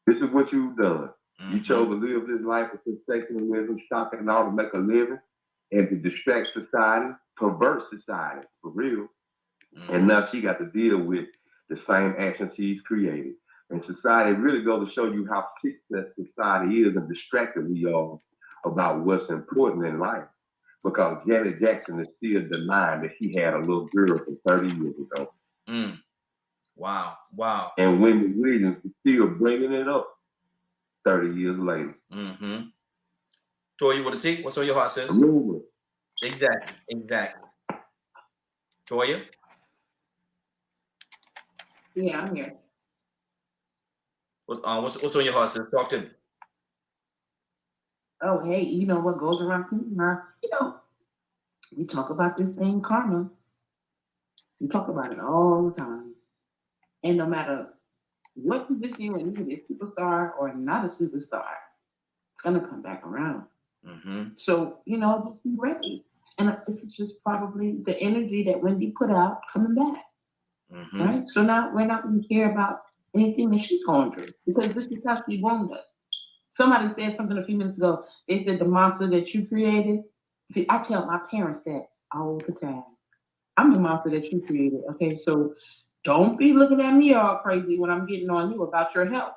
This is what you've done. You chose to live this life of sensationalism, shocking and all to make a living and to distract society, pervert society, for real. And now she got to deal with the same action she's created. And society really goes to show you how sick that society is and distracted we are about what's important in life. Because Janet Jackson is still denying that she had a little girl from 30 years ago. Wow. And Wendy Williams is still bringing it up 30 years later. Toya, with a T, what's on your heart, sis? Rumor. Exactly. Toya? Yeah, I'm here. What's on your heart, sis? Talk to me. Oh, hey, you know what goes around? We talk about this thing, karma. We talk about it all the time. And no matter what position you're in, either a superstar or not a superstar, it's going to come back around. So, just be ready. And this is just probably the energy that Wendy put out coming back. Right? So now we're not going to care about anything that she's going through because this is how she wound us. Somebody said something a few minutes ago. They said the monster that you created. See, I tell my parents that all the time. I'm the monster that you created. Okay, so don't be looking at me all crazy when I'm getting on you about your health.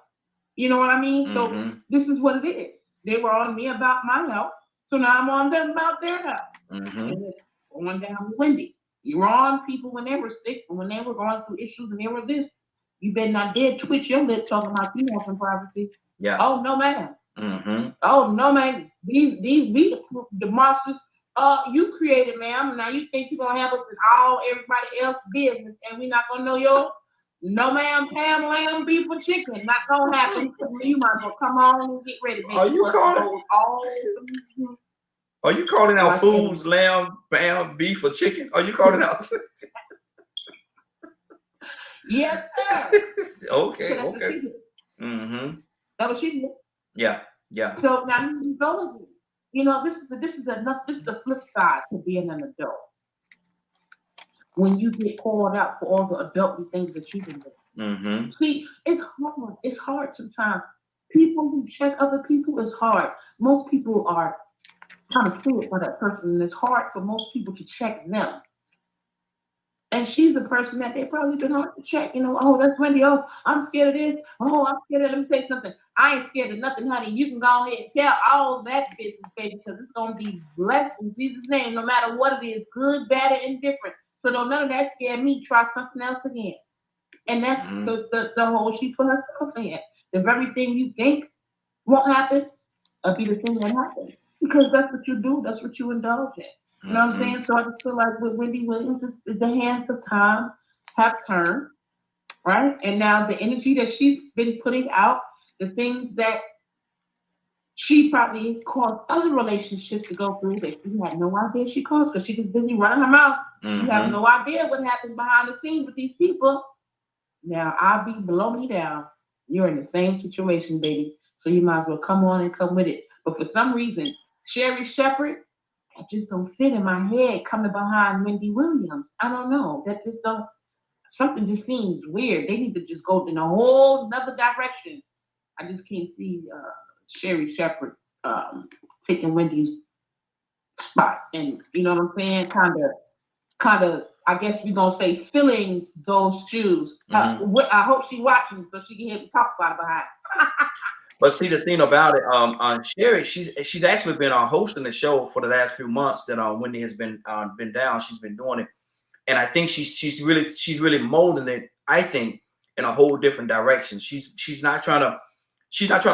You know what I mean? So this is what it is. They were on me about my health, so now I'm on them about their health. And it's going down with Wendy. You were on people when they were sick and when they were going through issues and they were this. You better not dare twitch your lips talking about you have some privacy. Yeah. Oh no, ma'am. Oh no, man. These the monsters. You created, ma'am. Now you think you're gonna have us in all everybody else's business, and we're not gonna know yours? No, ma'am. Ham, lamb, beef, or chicken. Not gonna happen. You might as well come on and get ready. Are you calling out foods, lamb, bam, beef, or chicken? Are you calling out? Yes, sir. Okay. That was she did. Yeah. So now you go. This is the flip side to being an adult. When you get called out for all the adult things that you can do. See, it's hard. It's hard sometimes. People who check other people is hard. Most people are kind of fooled by that person, and it's hard for most people to check them. And she's the person that they probably been hard to check. Oh, that's Wendy. Oh, I'm scared of this. Oh, I'm scared of. Let me say something. I ain't scared of nothing, honey. You can go ahead and tell all that business, baby, because it's gonna be blessed in Jesus' name, no matter what it is, good, bad, or indifferent. So don't none of that scare me. Try something else again. And that's the hole she put herself in. The very thing you think won't happen will be the thing that happens. Because that's what you do. That's what you indulge in. You know what I'm saying? So I just feel like with Wendy Williams, the hands of time have turned, right? And now the energy that she's been putting out, the things that she probably caused other relationships to go through that she had no idea she caused because she was busy running her mouth. You have no idea what happens behind the scenes with these people. Now, I'll be below me down. You're in the same situation, baby. So you might as well come on and come with it. But for some reason, Sherry Shepherd, that just don't fit in my head coming behind Wendy Williams. I don't know. That just don't, something just seems weird. They need to just go in a whole other direction. I just can't see Sherry Shepherd taking Wendy's spot. And you know what I'm saying? Kind of, I guess we're going to say filling those shoes. I hope she's watching so she can hear me talk about it behind. But see, the thing about it, on Sherry, she's actually been hosting the show for the last few months that Wendy has been down. She's been doing it, and I think she's really molding it. I think in a whole different direction. She's not trying to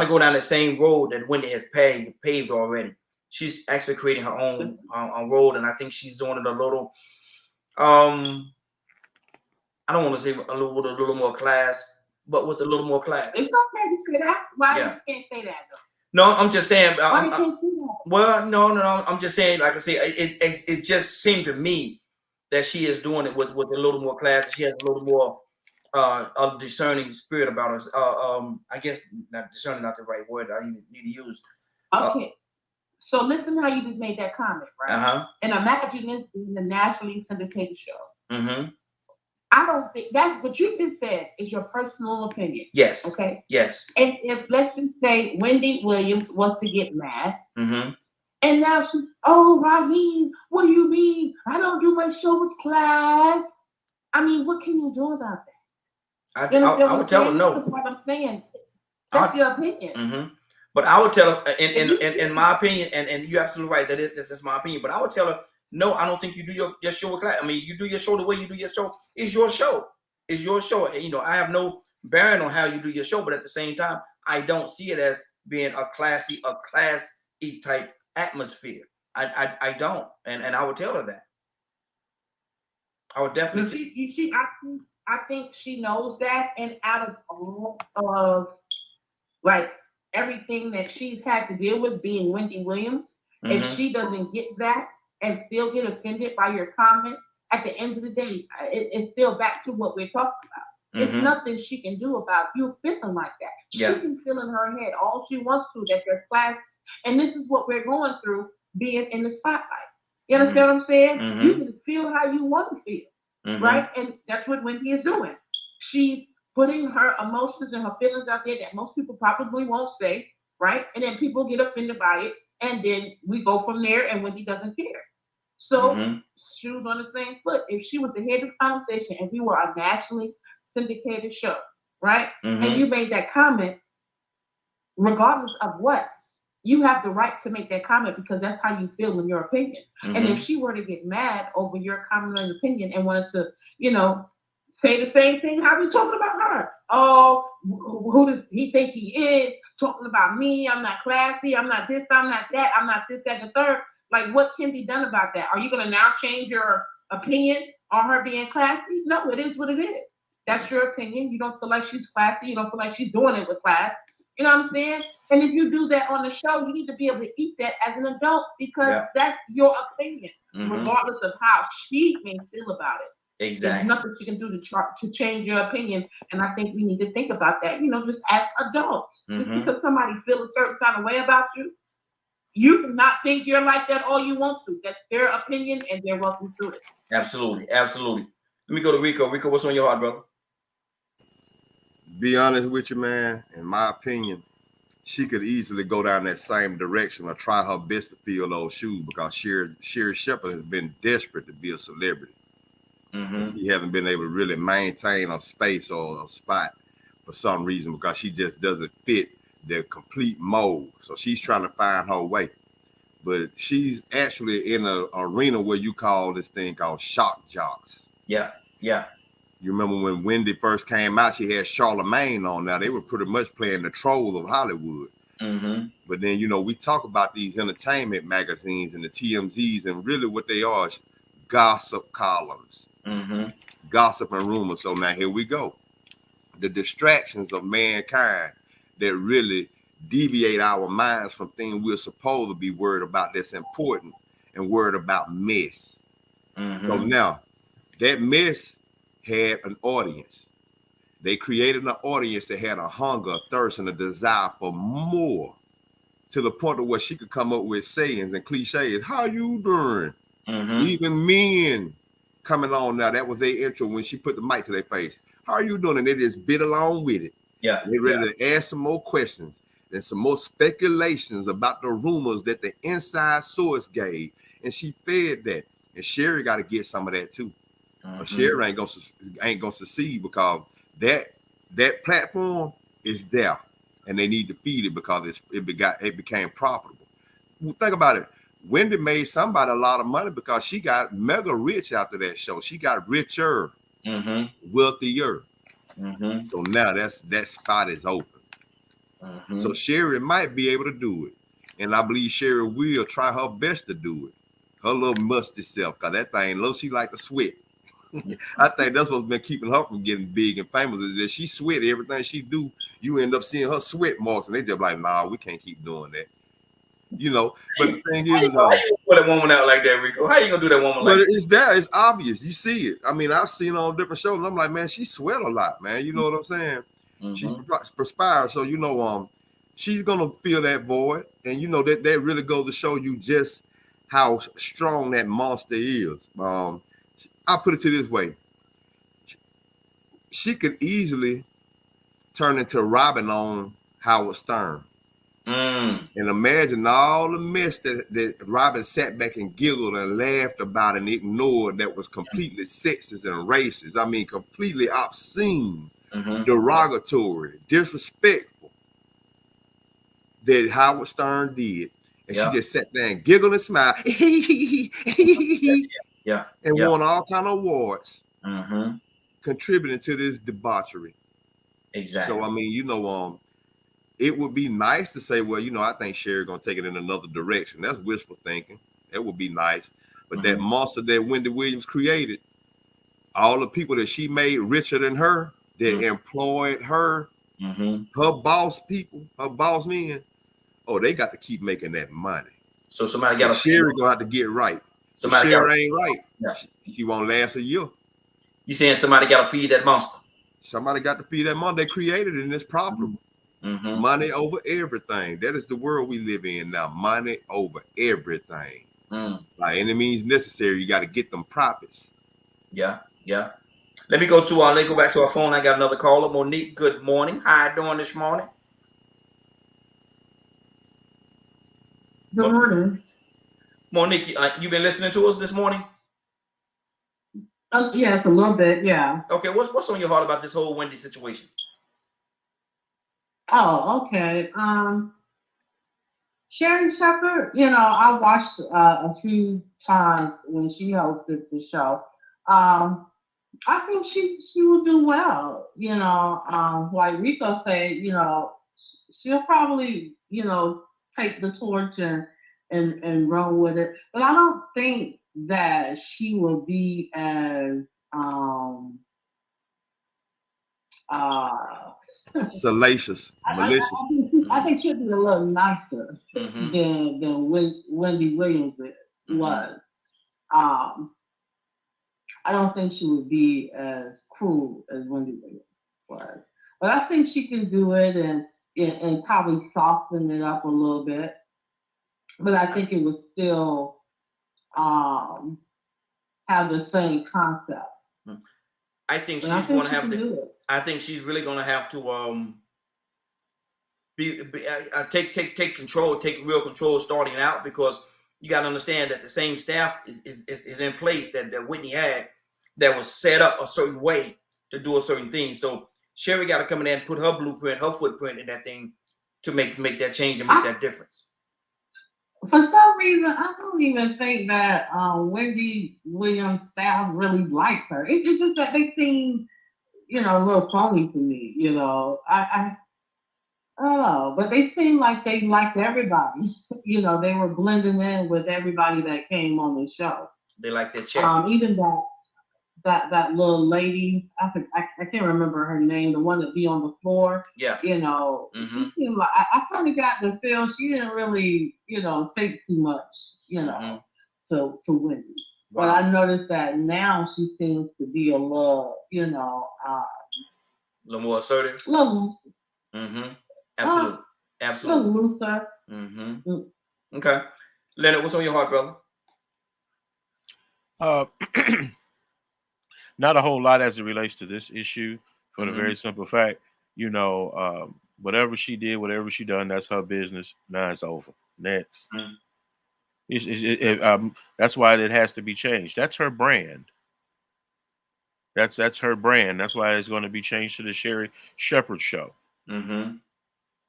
go down the same road that Wendy has paved already. She's actually creating her own road, and I think she's doing it a little. I don't want to say a little more class, but with a little more class. It's okay to say that. Why you can't say that though? No, I'm just saying. Why you can't say that? Well, no. I'm just saying. Like I say, it just seemed to me that she is doing it with a little more class. She has a little more a discerning spirit about us. I guess not discerning, not the right word I need to use. Okay. So listen how you just made that comment, right? And imagine this is a nationally syndicated show. I don't think that's what you just said is your personal opinion. Yes. Okay. Yes. And if let's just say Wendy Williams wants to get mad, and now she's, oh, Raheem, what do you mean? I don't do my show with class. I mean, what can you do about that? I would tell her no. That's what I'm saying. That's your opinion. But I would tell her, in my opinion, and you're absolutely right, that's just my opinion. But I would tell her, no, I don't think you do your show with class. I mean, you do your show the way you do your show. It's your show. It's your show. And, you know, I have no bearing on how you do your show, but at the same time, I don't see it as being a class E type atmosphere. I don't, and I would tell her that. I would definitely. I think she knows that, and out of all of like everything that she's had to deal with being Wendy Williams, if she doesn't get that and still get offended by your comment, at the end of the day, it's still back to what we're talking about. It's nothing she can do about you feeling like that. She can feel in her head all she wants to that there's class, and this is what we're going through being in the spotlight. You understand what I'm saying? You can feel how you want to feel, right? And that's what Wendy is doing. She's putting her emotions and her feelings out there that most people probably won't say, right? And then people get offended by it, and then we go from there, and Wendy doesn't care. So she was on the same foot. If she was to hear this conversation and we were a nationally syndicated show, right? And you made that comment, regardless of what, you have the right to make that comment because that's how you feel in your opinion. And if she were to get mad over your comment and opinion and wanted to, you know, say the same thing, how we talking about her? Oh, who does he think he is? Talking about me, I'm not classy, I'm not this, I'm not that, I'm not this, that, and the third. Like, what can be done about that? Are you going to now change your opinion on her being classy? No, it is what it is. That's your opinion. You don't feel like she's classy. You don't feel like she's doing it with class. You know what I'm saying? And if you do that on the show, you need to be able to eat that as an adult because that's your opinion, regardless of how she may feel about it. Exactly. There's nothing she can do to change your opinion. And I think we need to think about that, you know, just as adults. Just because somebody feels a certain kind of way about you, you cannot think you're like that all you want to. That's their opinion, and they're welcome to it. Absolutely, absolutely. Let me go to Rico. Rico, what's on your heart, brother? Be honest with you, man. In my opinion, she could easily go down that same direction or try her best to fill those shoes because Sherry Shepherd has been desperate to be a celebrity. She hasn't been able to really maintain a space or a spot for some reason because she just doesn't fit the complete mold. So she's trying to find her way. But she's actually in an arena where you call this thing called shock jocks. Yeah. You remember when Wendy first came out, she had Charlemagne on. Now they were pretty much playing the troll of Hollywood. But then, you know, we talk about these entertainment magazines and the TMZs, and really what they are is gossip columns, gossip and rumors. So now here we go. The distractions of mankind that really deviate our minds from things we're supposed to be worried about that's important and worried about mess. So now that mess had an audience. They created an audience that had a hunger, a thirst, and a desire for more, to the point of where she could come up with sayings and cliches. How you doing? Even men coming on now. That was their intro when she put the mic to their face. How are you doing? And they just bit along with it. Yeah. They ready to ask some more questions and some more speculations about the rumors that the inside source gave. And she fed that. And Sherry got to get some of that too. Sherry ain't gonna succeed because that platform is there, and they need to feed it because it became profitable. Think about it. Wendy made somebody a lot of money because she got mega rich after that show. She got richer, wealthier. So now that spot is open. So Sherry might be able to do it, and I believe Sherry will try her best to do it. Her little musty self, because that thing, she like to sweat. I think that's what's been keeping her from getting big and famous, is that she sweat everything she do. You end up seeing her sweat marks, and they just like, nah, we can't keep doing that. You know, but the thing is, how you gonna put that woman out like that, Rico? How you gonna do that woman like that? It's there, it's obvious. You see it. I mean, I've seen her on different shows, and I'm like, man, she sweat a lot, man. You know what I'm saying? She perspires, so you know, she's gonna feel that void, and you know that really goes to show you just how strong that monster is. I'll put it to this way. She could easily turn into Robin on Howard Stern. And imagine all the mess that Robin sat back and giggled and laughed about and ignored, that was completely sexist and racist. I mean, completely obscene, derogatory, disrespectful, that Howard Stern did. And she just sat there and giggled and smiled. And won all kind of awards, contributing to this debauchery. Exactly. So I mean, you know, it would be nice to say, well, you know, I think Sherry gonna take it in another direction. That's wishful thinking. That would be nice. But that monster that Wendy Williams created, all the people that she made richer than her, that employed her, her boss people, her boss men, they got to keep making that money. So somebody got to Sherry gonna have to get right. Somebody Sherry ain't right. Yeah. She won't last a year. You saying somebody got to feed that monster? Somebody got to feed that monster. They created it, and it's profitable. Money over everything. That is the world we live in now. Money over everything. By any means necessary, you got to get them profits. Yeah. Let me go back to our phone. I got another caller. Monique, good morning. How you doing this morning? Good morning. Monique, you been listening to us this morning? Yes, a little bit, yeah. Okay, what's on your heart about this whole Wendy situation? Oh, okay. Sherry Shepherd, you know, I watched a few times when she hosted the show. I think she will do well, you know. Like Rico said, you know, she'll probably, you know, take the torch and run with it. But I don't think that she will be as salacious, malicious. I think she'll be a little nicer than Wendy Williams was. I don't think she would be as cruel as Wendy Williams was. But I think she can do it and probably soften it up a little bit. But I think it would still have the same concept. I think she's going to have to. I think she's really going to have to take control, take real control starting out, because you got to understand that the same staff is in place that Whitney had, that was set up a certain way to do a certain thing. So Sherry got to come in there and put her blueprint, her footprint in that thing to make that change and make that difference. For some reason, I don't even think that Wendy Williams' staff really likes her. It's just that they seem, you know, a little phony to me. You know, I Oh, but they seemed like they liked everybody. You know, they were blending in with everybody that came on the show. They like their check. Even that little lady, I can't remember her name, the one that be on the floor. Yeah. You know, she seemed like I kind of got the feel she didn't really, you know, take too much, you know, to Wendy. Wow. But I noticed that now she seems to be a little, you know, a little more assertive. Little. Absolutely. Absolutely. Little looser. Okay. Leonard, what's on your heart, brother? Not a whole lot as it relates to this issue, for the very simple fact, you know, whatever she did, whatever she done, that's her business. Now it's over. Next. That's why it has to be changed. That's her brand. That's her brand. That's why it's going to be changed to the Sherri Shepherd Show.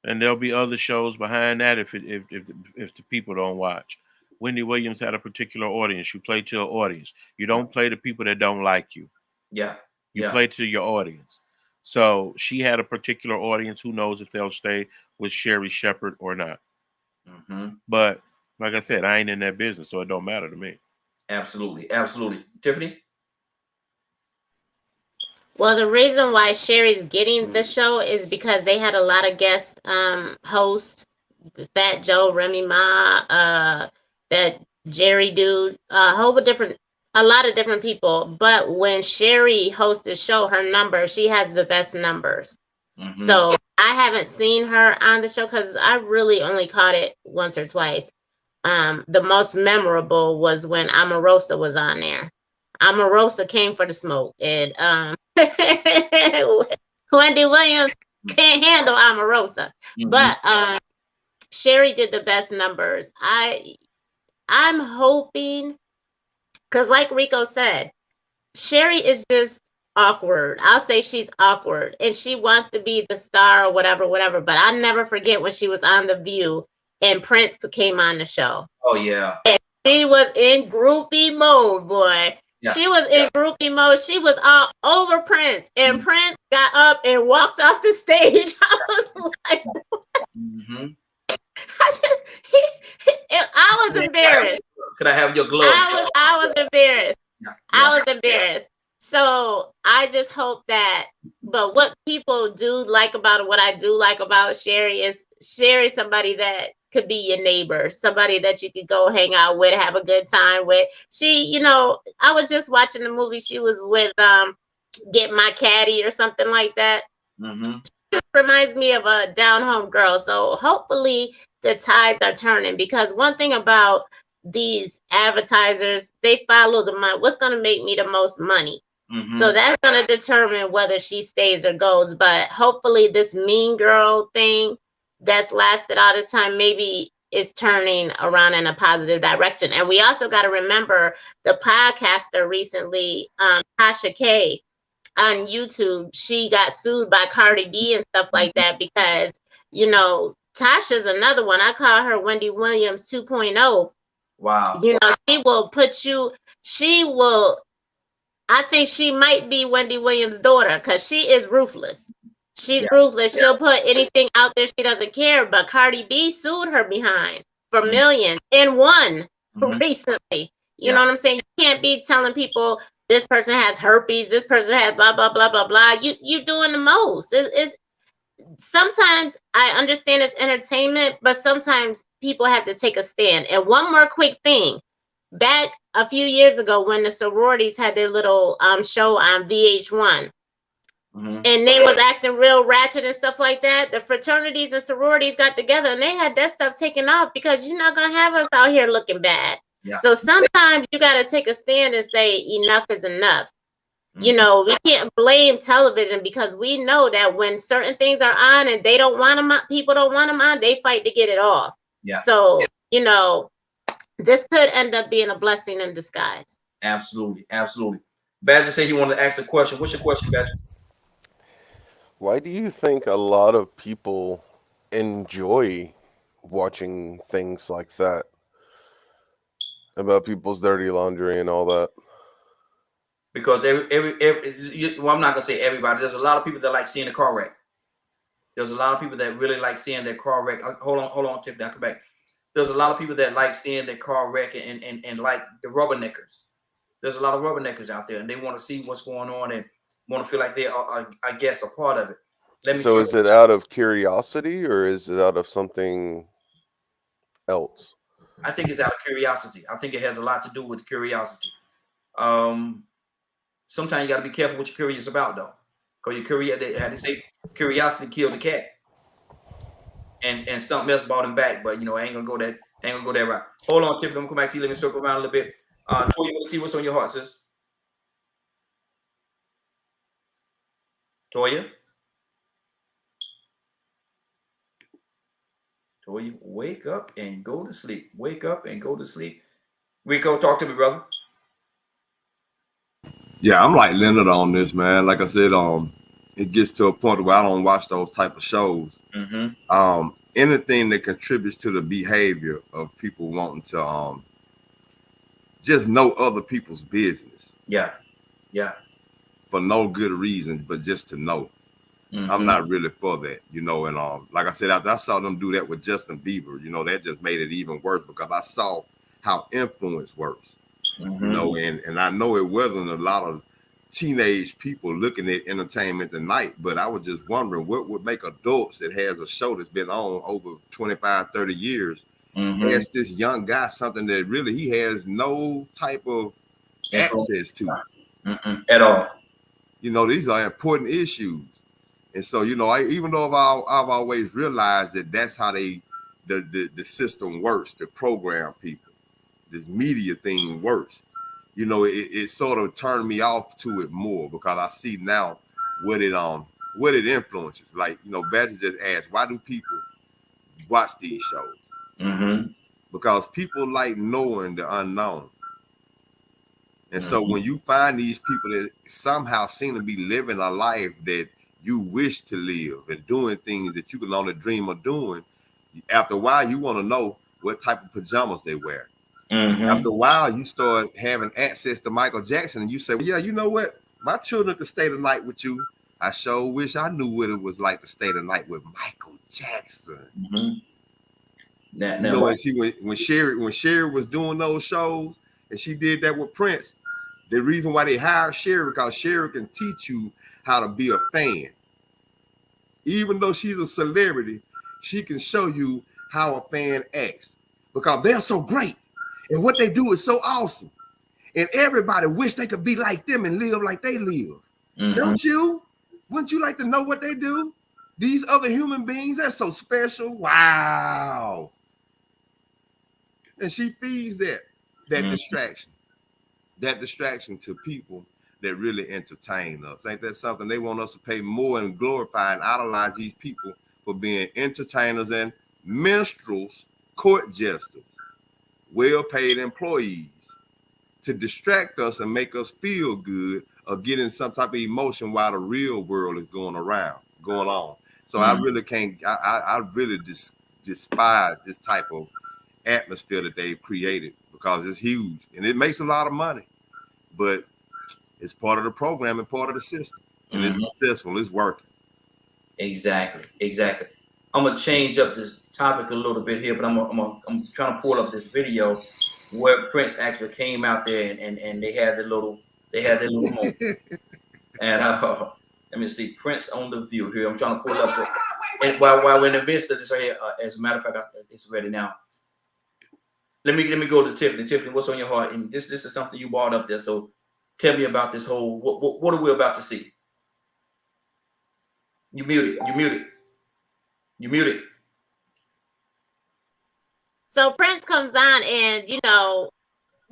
And there'll be other shows behind that if the people don't watch. Wendy Williams had a particular audience. You play to an audience. You don't play to people that don't like you. Yeah. You play to your audience. So she had a particular audience. Who knows if they'll stay with Sherri Shepherd or not. But like I said, I ain't in that business, so it don't matter to me. Absolutely. Absolutely. Tiffany? Well, the reason why Sherri's getting the show is because they had a lot of guest hosts, Fat Joe, Remy Ma, that Jerry dude, a lot of different people. But when Sherri hosts the show, her number, she has the best numbers. So I haven't seen her on the show because I really only caught it once or twice. The most memorable was when Omarosa was on there. Omarosa came for the smoke, and Wendy Williams can't handle Omarosa. But Sherri did the best numbers. I'm hoping, because like Rico said, Sherri is just awkward. I'll say she's awkward, and she wants to be the star or whatever. But I never forget when she was on The View and Prince came on the show. Oh yeah. And she was in groupie mode, boy. Yeah. She was in groupie mode. She was all over Prince, and Prince got up and walked off the stage. I was like, I was embarrassed. Could I have your gloves? I was embarrassed. Yeah. I was embarrassed. So I just hope that, but what people do like about it, what I do like about Sherri is Sherri's somebody that could be your neighbor, somebody that you could go hang out with, have a good time with. She, you know, I was just watching the movie. She was with Get My Caddy or something like that. She reminds me of a down home girl. So hopefully the tides are turning, because one thing about these advertisers, they follow the money. What's going to make me the most money? So that's going to determine whether she stays or goes. But hopefully this mean girl thing that's lasted all this time maybe is turning around in a positive direction. And we also got to remember the podcaster recently, Tasha K on YouTube, she got sued by Cardi B and stuff like that because, you know, Tasha's another one. I call her Wendy Williams 2.0. Wow. You know, I think she might be Wendy Williams' daughter because she is ruthless. She's ruthless. She'll put anything out there. She doesn't care. But Cardi B sued her behind for millions and won recently. You know what I'm saying? You can't be telling people this person has herpes, this person has blah, blah, blah, blah, blah. You doing the most. It's sometimes I understand it's entertainment, but sometimes people have to take a stand. And one more quick thing. Back a few years ago when the sororities had their little show on VH1, and they was acting real ratchet and stuff like that, the fraternities and sororities got together and they had that stuff taken off because you're not going to have us out here looking bad. So sometimes you got to take a stand and say enough is enough. You know, we can't blame television because we know that when certain things are on and they don't want them on, people don't want them on, they fight to get it off. So, you know, this could end up being a blessing in disguise. Absolutely. Absolutely. Badger said he wanted to ask a question. What's your question, Badger? Why do you think a lot of people enjoy watching things like that? About people's dirty laundry and all that? Because well, I'm not going to say everybody. There's a lot of people that like seeing a car wreck. There's a lot of people that really like seeing their car wreck. Hold on, Tiffany, I'll come back. There's a lot of people that like seeing their car wreck and like the rubberneckers. There's a lot of rubberneckers out there, and they want to see what's going on and want to feel like they are, I guess, a part of it. Let me So show is it out of curiosity or is it out of something else? I think it's out of curiosity. I think it has a lot to do with curiosity. Sometimes you got to be careful what you're curious about, though, because you're curious. How they say, curiosity killed the cat, and something else brought him back. But I ain't gonna go that route. Hold on, Tiffany. I'm gonna come back to you. Let me circle around a little bit. Toya, let's see what's on your heart, sis. Toya, wake up and go to sleep. Wake up and go to sleep. Rico, talk to me, brother. Yeah, I'm like Leonard on this, man. Like I said, it gets to a point where I don't watch those type of shows. Mm-hmm. Anything that contributes to the behavior of people wanting to just know other people's business. Yeah. For no good reason, but just to know. Mm-hmm. I'm not really for that, and like I said, after I saw them do that with Justin Bieber, that just made it even worse because I saw how influence works. Mm-hmm. And I know it wasn't a lot of teenage people looking at entertainment tonight, but I was just wondering what would make adults that has a show that's been on over 25, 30 years, ask this young guy something that really he has no type of access to. At all. These are important issues. And so, even though I've always realized that that's how the system works to program people, this media thing works, it sort of turned me off to it more because I see now what it influences. Like, Badger just asked, why do people watch these shows? Mm-hmm. Because people like knowing the unknown. And so when you find these people that somehow seem to be living a life that you wish to live and doing things that you can only dream of doing, after a while, you want to know what type of pajamas they wear. After a while, you start having access to Michael Jackson and you say, well, yeah, you know what? My children could stay the night with you. I sure wish I knew what it was like to stay the night with Michael Jackson. And see, when Sherry was doing those shows and she did that with Prince, the reason why they hired Sherry because Sherry can teach you how to be a fan. Even though she's a celebrity, she can show you how a fan acts because they're so great and what they do is so awesome. And everybody wish they could be like them and live like they live. Don't you? Wouldn't you like to know what they do? These other human beings, that's so special. Wow. And she feeds that distraction. That distraction to people that really entertain us. Ain't that something? They want us to pay more and glorify and idolize these people for being entertainers and minstrels, court jesters, well-paid employees to distract us and make us feel good or getting some type of emotion while the real world is going on. So I really can't, I really despise this type of atmosphere that they've created because it's huge and it makes a lot of money, but it's part of the program and part of the system, and it's successful. It's working. Exactly. I'm gonna change up this topic a little bit here, but I'm trying to pull up this video where Prince actually came out there and they had their little moment. And let me see, Prince on the View here. I'm trying to pull up and while we're in the midst of this right here, as a matter of fact, it's ready now. Let me go to Tiffany. Tiffany, what's on your heart? And this is something you brought up there. So tell me about this whole what are we about to see? You muted. So Prince comes on and,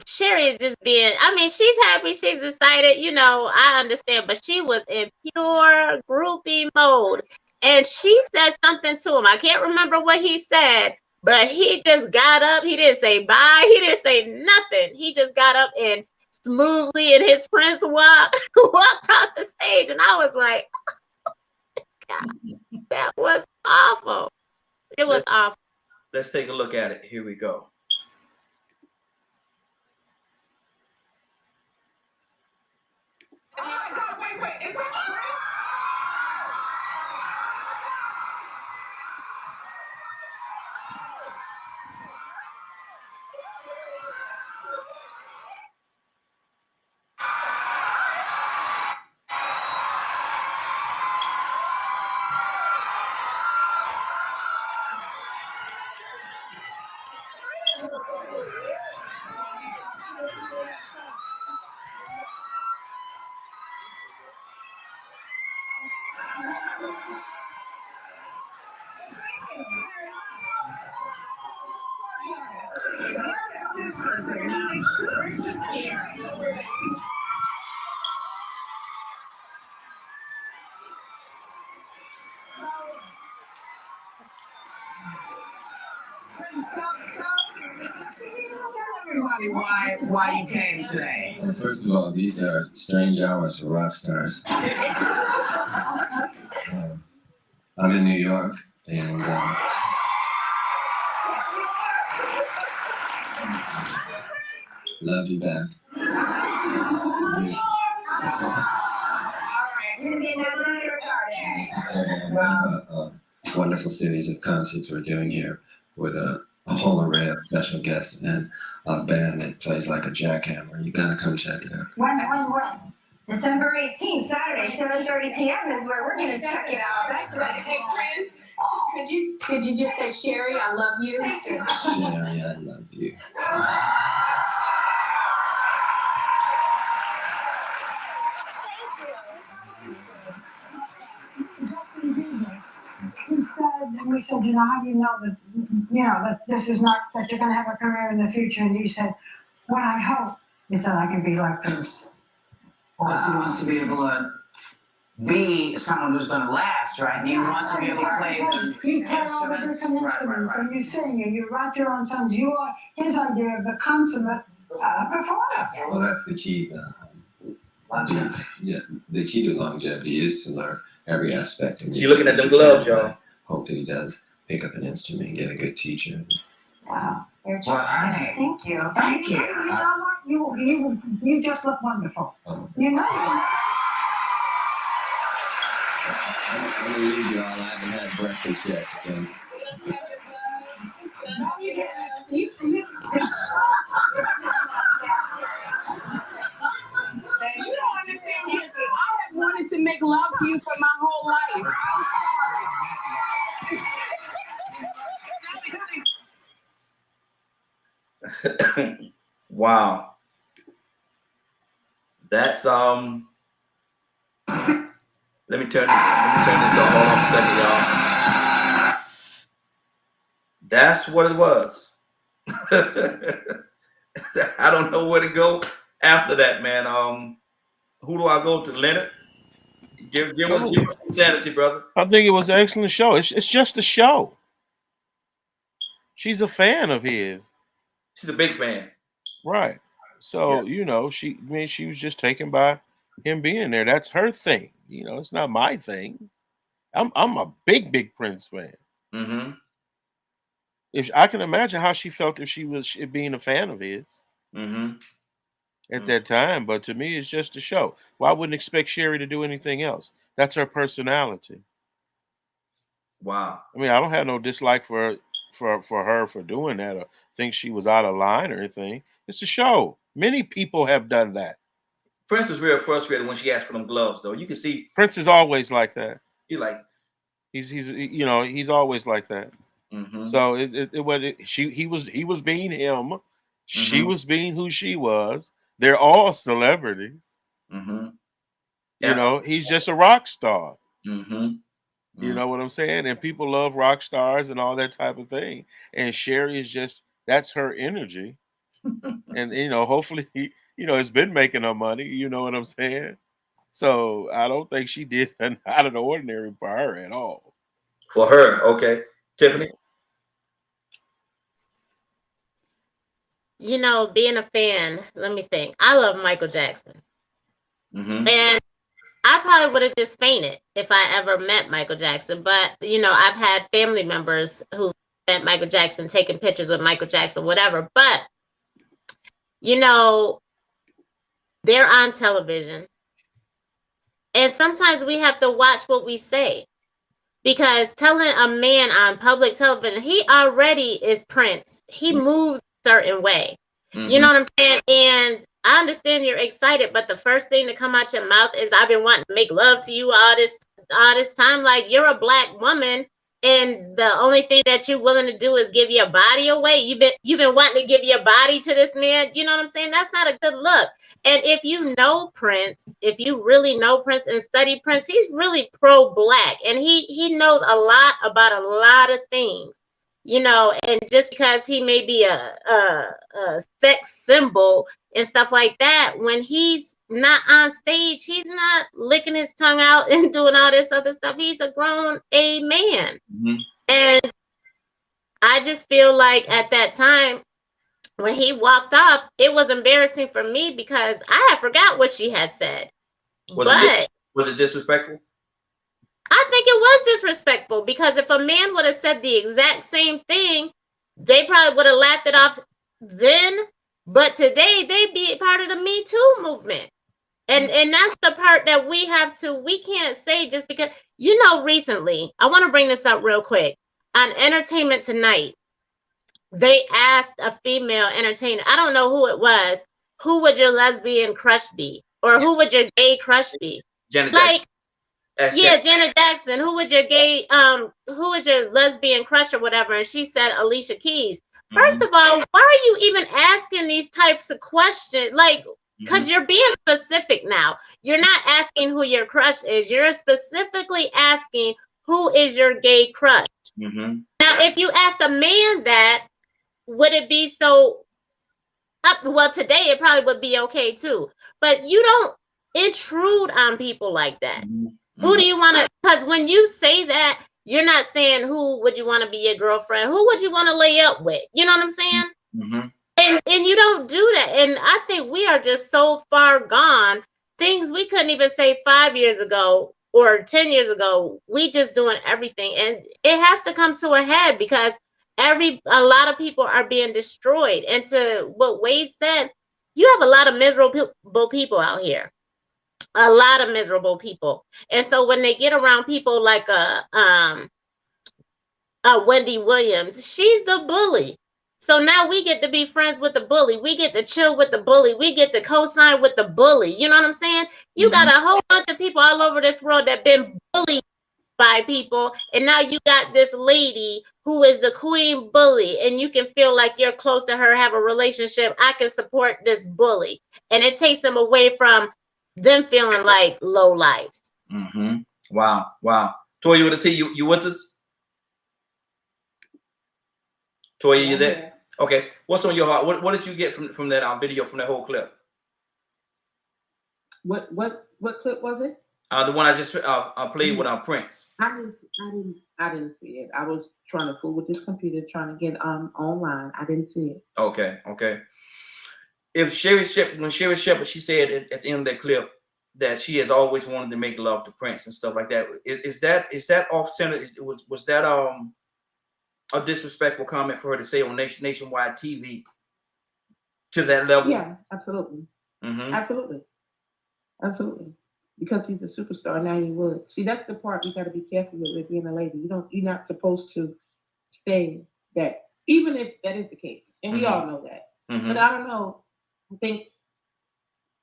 Sherry is just being, she's happy, she's excited, I understand, but she was in pure groupie mode. And she said something to him. I can't remember what he said, but he just got up. He didn't say bye. He didn't say nothing. He just got up and smoothly in his Prince walked off the stage. And I was like, oh, God, that was awful. It was awful. Let's take a look at it. Here we go. Wait, is that Prince? Tell everybody why you came today. Well, first of all, these are strange hours for rock stars. I'm in New York, and love you back. Wonderful series of concerts we're doing here with a whole array of special guests and a band that plays like a jackhammer. You gotta come check it out. When? December 18th, Saturday, 7:30 p.m. is where we're gonna check it out. That's right. Hey, Prince, could you just say, Sherry, I love you? Sherry, I love you. He said, and we said, how do you know that this is not, that you're going to have a career in the future? And he said, well, I hope. He said, I can be like Prince. Also, he wants to be able to be someone who's going to last, right? He wants to be able to play the you play all the different instruments and you sing and you write your own songs. You are his idea of the consummate performer. Well, that's the key. The key to longevity is to learn every aspect. She's looking at them gloves, y'all. Hope that he does pick up an instrument and get a good teacher. Wow. Well, honey. Thank you. Thank you. You know what? You just look wonderful. You know. I'm gonna leave you all. I haven't had breakfast yet, so. You don't understand. I have wanted to make love to you for my whole life. Wow. That's let me turn this off. Hold on a second, y'all. That's what it was. I don't know where to go after that, man. Who do I go to? Leonard? Give us some sanity, brother. I think it was an excellent show. It's just a show. She's a fan of his. She's a big fan. Right. So, she was just taken by him being there. That's her thing. It's not my thing. I'm a big Prince fan. Mm-hmm. If I can imagine how she felt if she was being a fan of his at that time. But to me, it's just a show. Well, I wouldn't expect Sherry to do anything else. That's her personality. Wow. I mean, I don't have no dislike for her for doing that or think she was out of line or anything. It's a show. Many people have done that. Prince was real frustrated when she asked for them gloves, though. You can see Prince is always like that. He's always like that. Mm-hmm. So he was being him. She was being who she was. They're all celebrities. Mm-hmm. He's just a rock star. Mm-hmm. You know what I'm saying? And people love rock stars and all that type of thing. And Sherry is that's her energy. And hopefully it's been making her money. You know what I'm saying? So I don't think she did out of the ordinary for her at all. For her, okay. Tiffany? Being a fan, let me think. I love Michael Jackson. Mm-hmm. And I probably would have just fainted if I ever met Michael Jackson. But, I've had family members who met Michael Jackson, taking pictures with Michael Jackson, whatever. But, they're on television. And sometimes we have to watch what we say. Because telling a man on public television, he already is Prince. He moves a certain way. Mm-hmm. You know what I'm saying? And I understand you're excited, but the first thing to come out your mouth is, I've been wanting to make love to you all this time. Like, you're a black woman and the only thing that you're willing to do is give your body away. You've been wanting to give your body to this man. You know what I'm saying? That's not a good look. And if you know Prince, if you really know Prince and study Prince, he's really pro-black, and he knows a lot about a lot of things, you know. And just because he may be a sex symbol and stuff like that, when he's not on stage, he's not licking his tongue out and doing all this other stuff. He's a grown man. And I just feel like at that time, when he walked off, it was embarrassing for me because I had forgot what she had said. Was it disrespectful? I think it was disrespectful, because if a man would have said the exact same thing, they probably would have laughed it off then. But today, they'd be part of the Me Too movement. And that's the part that we can't say just because, you know, recently, I want to bring this up real quick. On Entertainment Tonight, they asked a female entertainer, I don't know who it was, who would your lesbian crush be? Or who would your gay crush be? Janet Jackson. Jackson. Janet Jackson. Who was your lesbian crush or whatever? And she said Alicia Keys. First of all, why are you even asking these types of questions? Like, because you're being specific now. You're not asking who your crush is. You're specifically asking who is your gay crush. Now, if you asked a man that, would it be so well, today it probably would be okay too. But you don't intrude on people like that. Who do you want to, because when you say that, you're not saying who would you want to be your girlfriend, who would you want to lay up with, you know what I'm saying? And you don't do that. And I think we are just so far gone, things we couldn't even say 5 years ago or 10 years ago, we just doing everything. And it has to come to a head, because a lot of people are being destroyed. And to what Wade said, you have a lot of miserable people out here. A lot of miserable people. And so when they get around people like Wendy Williams, she's the bully. So now we get to be friends with the bully. We get to chill with the bully. We get to co-sign with the bully. You know what I'm saying? You got a whole bunch of people all over this world that been bullied by people, and now you got this lady who is the queen bully, and you can feel like you're close to her, have a relationship. I can support this bully, and it takes them away from them feeling like low lives. Wow. Toya with a T, you with us? Toya, you there? Okay. What's on your heart? What did you get from that video, from that whole clip? What clip was it? The one I just played with Prince. I didn't see it. I was trying to fool with this computer, trying to get online. I didn't see it. Okay. If when Sherry Shepherd, she said at the end of that clip that she has always wanted to make love to Prince and stuff like that. Is that off center? Was that a disrespectful comment for her to say on nationwide TV to that level? Yeah, absolutely. Absolutely. Because he's a superstar, now you would. See, that's the part you got to be careful with being a lady. You're not supposed to say that, even if that is the case, and we all know that. But I don't know. I think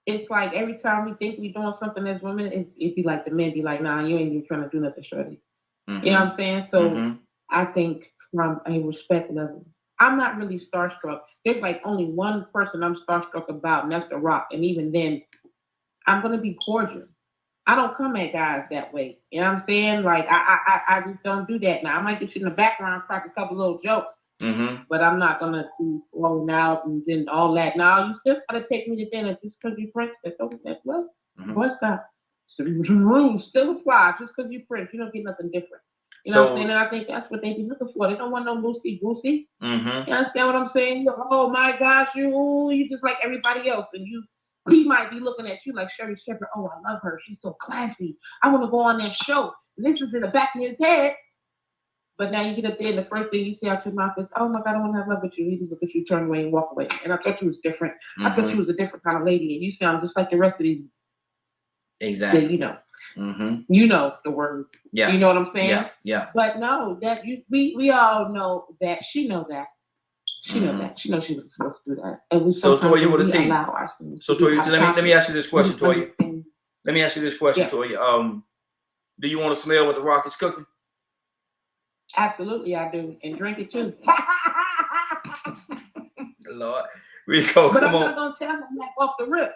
it's like every time we think we're doing something as women, it'd be like the men be like, nah, you ain't even trying to do nothing, shorty. You know what I'm saying? So I think from a respect level, I'm not really starstruck. There's like only one person I'm starstruck about, and that's The Rock. And even then, I'm going to be cordial. I don't come at guys that way. You know what I'm saying? Like, I just don't do that now. I might just sit in the background, crack a couple little jokes, but I'm not going to be flowing out and then all that. Now, you still got to take me to dinner just because you French. That's okay. That's what? What's that? So the rules still apply just because you French. You don't get nothing different. You know what I'm saying? And I think that's what they be looking for. They don't want no loosey-goosey. You understand what I'm saying? Oh, my gosh, you just like everybody else. And he might be looking at you like Sherry Shepherd. Oh, I love her. She's so classy. I want to go on that show. And this is in the back of his head. But now you get up there and the first thing you say out your mouth is, oh my God, I want to have love with you. He just look at you, turn away and walk away. And I thought you was different. I thought you was a different kind of lady. And you sound just like the rest of these. Exactly. You know the word. Yeah. You know what I'm saying? Yeah. But no, that we all know that she knows that. She knows that. She knows she was supposed to do that. And so Toya with a T. So Toya, let me ask you this question, Toya. Let me ask you this question, Toya. Do you want to smell what The Rock is cooking? Absolutely, I do, and drink it too. Lord, Rico, But come I'm on. not gonna tell them that off the rip.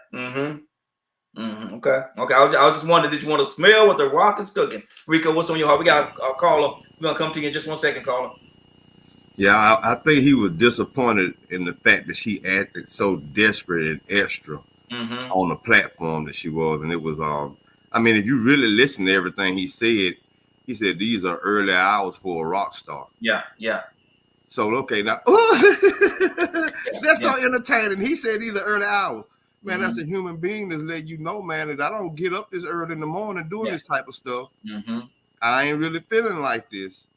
Okay. I was just wondering, did you want to smell what the rock is cooking? Rico, what's on your heart? We got a caller. We're gonna come to you in just 1 second, caller. Yeah, I think he was disappointed in the fact that she acted so desperate and extra on the platform that she was, and it was I mean, if you really listen to everything he said these are early hours for a rock star. Yeah. So okay, now that's so entertaining. He said these are early hours. Man, that's a human being that's letting you know, man, that I don't get up this early in the morning doing this type of stuff. I ain't really feeling like this.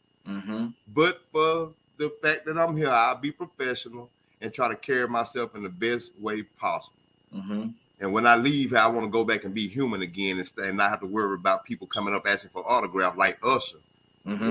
But for the fact that I'm here, I'll be professional and try to carry myself in the best way possible. And when I leave, I want to go back and be human again and not have to worry about people coming up asking for autograph like Usher.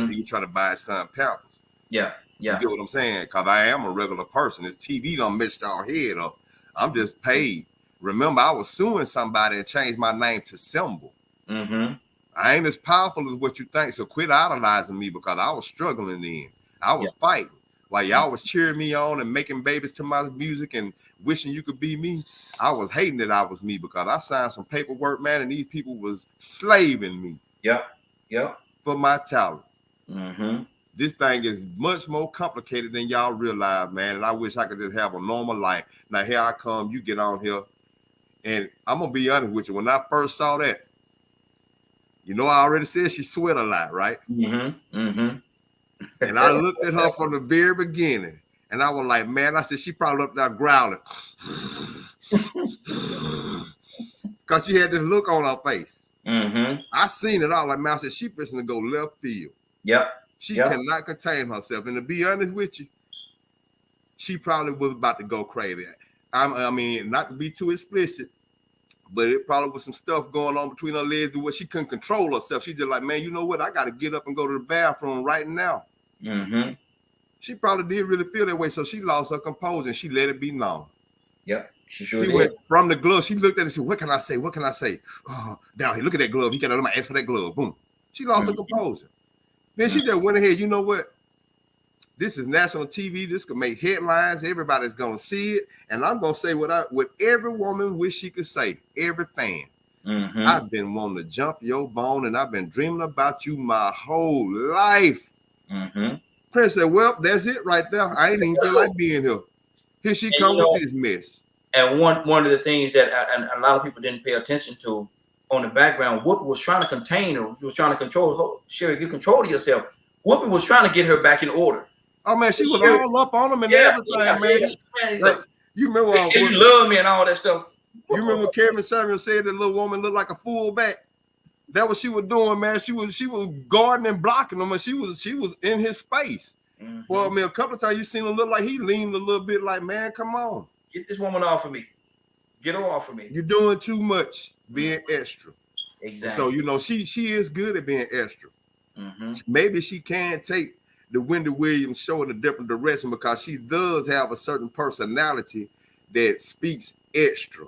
He's trying to buy his son Pampers. Yeah. You get what I'm saying? Because I am a regular person. This TV don't mess y'all head up. I'm just paid. Remember, I was suing somebody and changed my name to Symbol. I ain't as powerful as what you think, so quit idolizing me because I was struggling then. I was fighting. While y'all was cheering me on and making babies to my music and wishing you could be me, I was hating that I was me because I signed some paperwork, man, and these people was slaving me. For my talent. This thing is much more complicated than y'all realize, man, and I wish I could just have a normal life. Now, here I come, you get on here, and I'm going to be honest with you. When I first saw that, you know, I already said she sweat a lot, right? And I looked at her from the very beginning, and I was like, man, I said, she probably up there growling. Because she had this look on her face. I seen it all. Like, man, I said, she fixing to go left field. She cannot contain herself. And to be honest with you, she probably was about to go crazy. I mean, not to be too explicit, but it probably was some stuff going on between her legs where she couldn't control herself. She just like, man, you know what? I got to get up and go to the bathroom right now. She probably did really feel that way. So she lost her composure and she let it be known. She sure did. Went from the glove. She looked at it and said, what can I say? What can I say? Oh, down here, look at that glove. He got to ask for that glove. Boom. She lost her composure. Then she just went ahead. You know what? This is national TV. This could make headlines. Everybody's gonna see it, and I'm gonna say what every woman wish she could say. Every fan. I've been wanting to jump your bone, and I've been dreaming about you my whole life. Prince said, "Well, that's it right there. I ain't even feel like being here. Here she come with this mess." And one of the things that a lot of people didn't pay attention to on the background, Whoopi was trying to contain her. She was trying to control her. Sherry, get control of yourself. Whoopi was trying to get her back in order. Oh man, she was all up on him and everything, man. Like, you remember they say you love me and all that stuff. You remember Kevin Samuel said that little woman looked like a fullback? That what she was doing, man. She was guarding and blocking him, and she was in his space. Well, I mean, a couple of times you seen him look like he leaned a little bit like, man, come on. Get this woman off of me. Get her off of me. You're doing too much being extra. Exactly. So, you know, she is good at being extra. Maybe she can take the Wendy Williams show in a different direction because she does have a certain personality that speaks extra.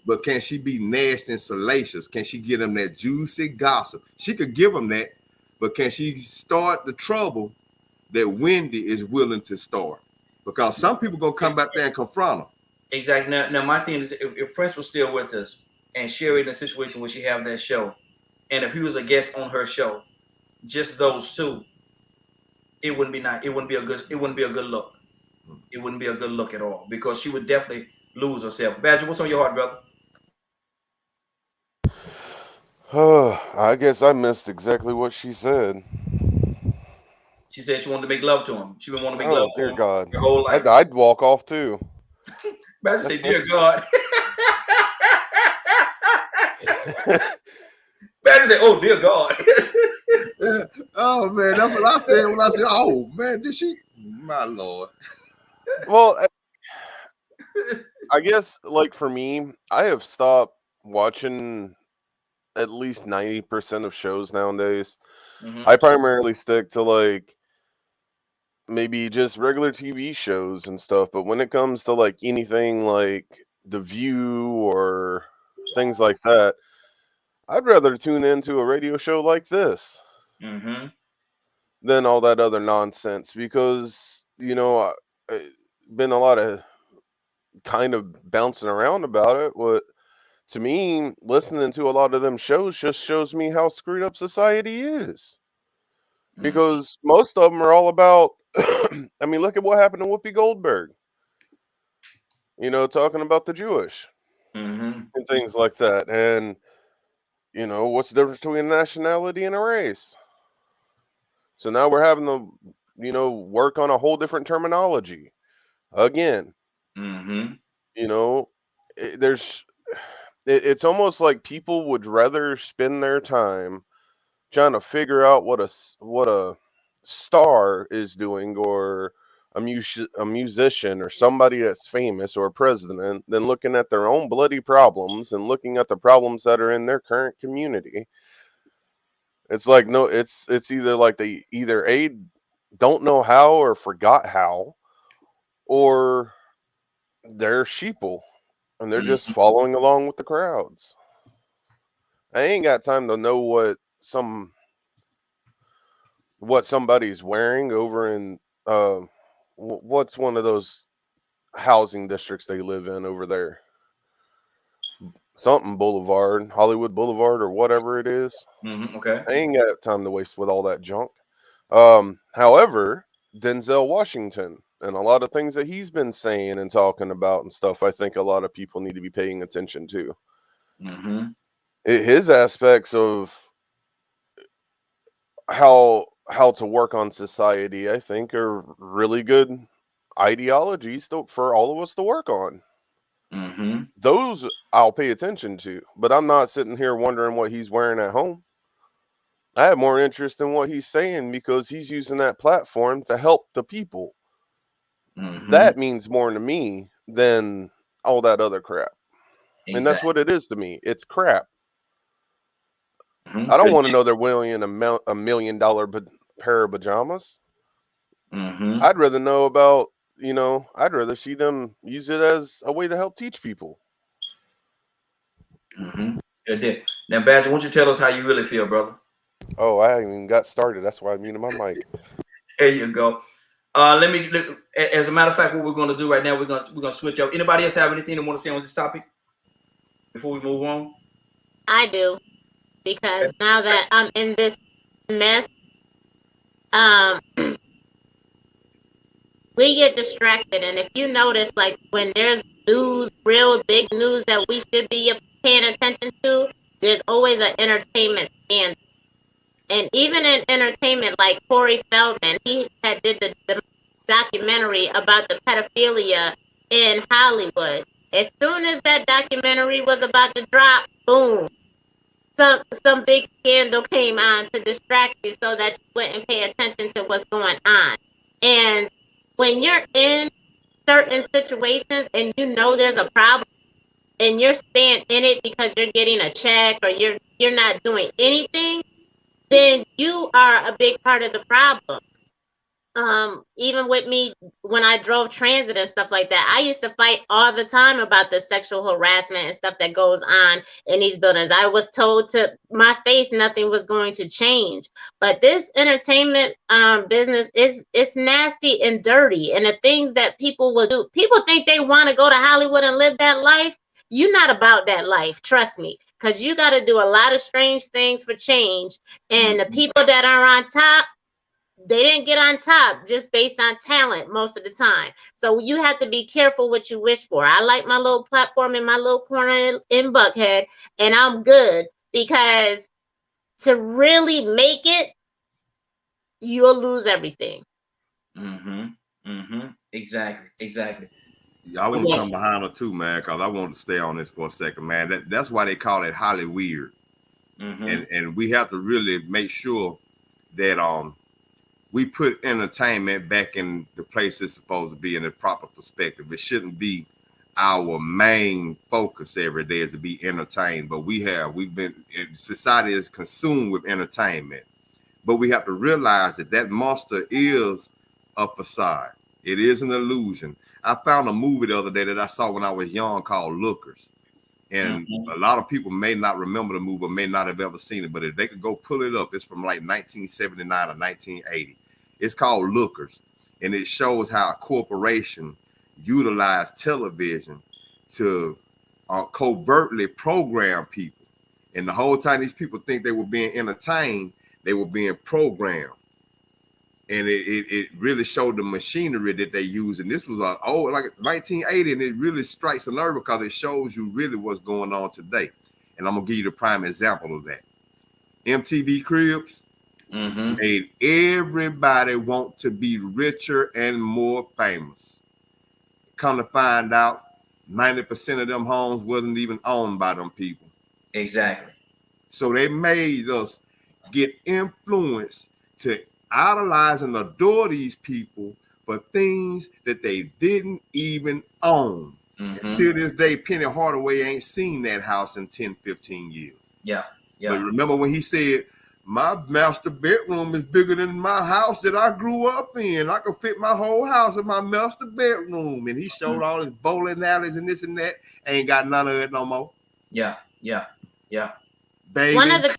But can she be nasty and salacious? Can she give them that juicy gossip? She could give them that, but can she start the trouble that Wendy is willing to start? Because some people gonna come back there and confront her. Exactly. Now my thing is, if Prince was still with us and Sherry in a situation where she have that show, and if he was a guest on her show, just those two, it wouldn't be nice. It wouldn't be a good look. It wouldn't be a good look at all because she would definitely lose herself. Badger, what's on your heart, brother? I guess I missed exactly what she said. She said she wanted to make love to him. She didn't want to make love to him God. her whole life. I'd walk off too. Badger say, "Dear God." Badger say, "Oh, dear God." Oh man, that's what I said when I said, "Oh man, did she?" My Lord. Well, I guess like for me, I have stopped watching at least 90% of shows nowadays. I primarily stick to like maybe just regular TV shows and stuff, but when it comes to like anything like The View or things like that, I'd rather tune into a radio show like this. than all that other nonsense, because been a lot of kind of bouncing around about it. What to me, listening to a lot of them shows just shows me how screwed up society is. Because most of them are all about. I mean, look at what happened to Whoopi Goldberg. Talking about the Jewish and things like that, and what's the difference between nationality and a race? So now we're having to, work on a whole different terminology again. It's almost like people would rather spend their time trying to figure out what a star is doing, or a musician, or somebody that's famous, or a president, than looking at their own bloody problems and looking at the problems that are in their current community. It's like, no, it's either like they either don't know how or forgot how, or they're sheeple and they're just following along with the crowds. I ain't got time to know what somebody's wearing over in what's one of those housing districts they live in over there. Something Boulevard, Hollywood Boulevard, or whatever it is. Okay. I ain't got time to waste with all that junk. However, Denzel Washington and a lot of things that he's been saying and talking about and stuff, I think a lot of people need to be paying attention to. His aspects of how to work on society, I think, are really good ideologies for all of us to work on. Those I'll pay attention to, but I'm not sitting here wondering what he's wearing at home. I have more interest in what he's saying, because he's using that platform to help the people. That means more to me than all that other crap. Exactly. And that's what it is to me. It's crap. I don't want to know they're wearing a $1 million pair of pajamas. I'd rather know about, I'd rather see them use it as a way to help teach people. Now, Badger, why don't you tell us how you really feel, brother? Oh, I haven't even got started. That's why I muted my mic. There you go. As a matter of fact, what we're going to do right now, we're going to switch up. Anybody else have anything they want to say on this topic before we move on? I do, because now that I'm in this mess, we get distracted. And if you notice, like when there's news, real big news that we should be paying attention to, there's always an entertainment scandal. And even in entertainment, like Corey Feldman, he had did the documentary about the pedophilia in Hollywood. As soon as that documentary was about to drop, boom, some big scandal came on to distract you so that you wouldn't pay attention to what's going on. And when you're in certain situations and you know there's a problem and you're staying in it because you're getting a check or you're not doing anything, then you are a big part of the problem. Even with me, when I drove transit and stuff like that, I used to fight all the time about the sexual harassment and stuff that goes on in these buildings. I was told to my face nothing was going to change. But this entertainment business it's nasty and dirty. And the things that people will do, people think they want to go to Hollywood and live that life. You're not about that life, trust me, because you got to do a lot of strange things for change. And the people that are on top, they didn't get on top just based on talent most of the time. So you have to be careful what you wish for. I like my little platform in my little corner in Buckhead, and I'm good, because to really make it, you'll lose everything. Exactly. I want to come behind her too, man, because I want to stay on this for a second, man. That's why they call it Hollyweird. And we have to really make sure that we put entertainment back in the place it's supposed to be in a proper perspective. It shouldn't be our main focus every day is to be entertained, but society is consumed with entertainment. But we have to realize that monster is a facade. It is an illusion. I found a movie the other day that I saw when I was young called Lookers. And a lot of people may not remember the movie or may not have ever seen it, but if they could go pull it up, it's from like 1979 or 1980. It's called Lookers, and it shows how a corporation utilized television to covertly program people. And the whole time these people think they were being entertained, they were being programmed. And it really showed the machinery that they use. And this was like 1980, and it really strikes a nerve because it shows you really what's going on today. And I'm gonna give you the prime example of that. MTV Cribs made everybody want to be richer and more famous. Come to find out, 90% of them homes wasn't even owned by them people. Exactly. So they made us get influenced to idolize and adore these people for things that they didn't even own. Until this day, Penny Hardaway ain't seen that house in 10, 15 years. Yeah. But remember when he said, my master bedroom is bigger than my house that I grew up in. I could fit my whole house in my master bedroom. And he showed all his bowling alleys and this and that. Ain't got none of it no more. Yeah. Baby. One of the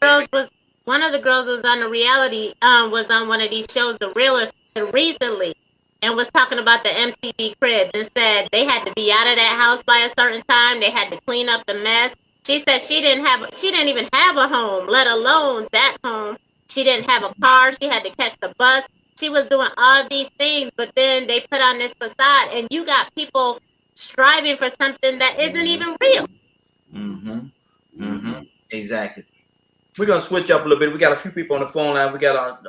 girls was on a reality, was on one of these shows, The Realers, recently, and was talking about the MTV Cribs and said they had to be out of that house by a certain time. They had to clean up the mess. She said she didn't even have a home, let alone that home. She didn't have a car. She had to catch the bus. She was doing all these things, but then they put on this facade, and you got people striving for something that isn't even real. Exactly. We're gonna switch up a little bit. We got a few people on the phone line. We got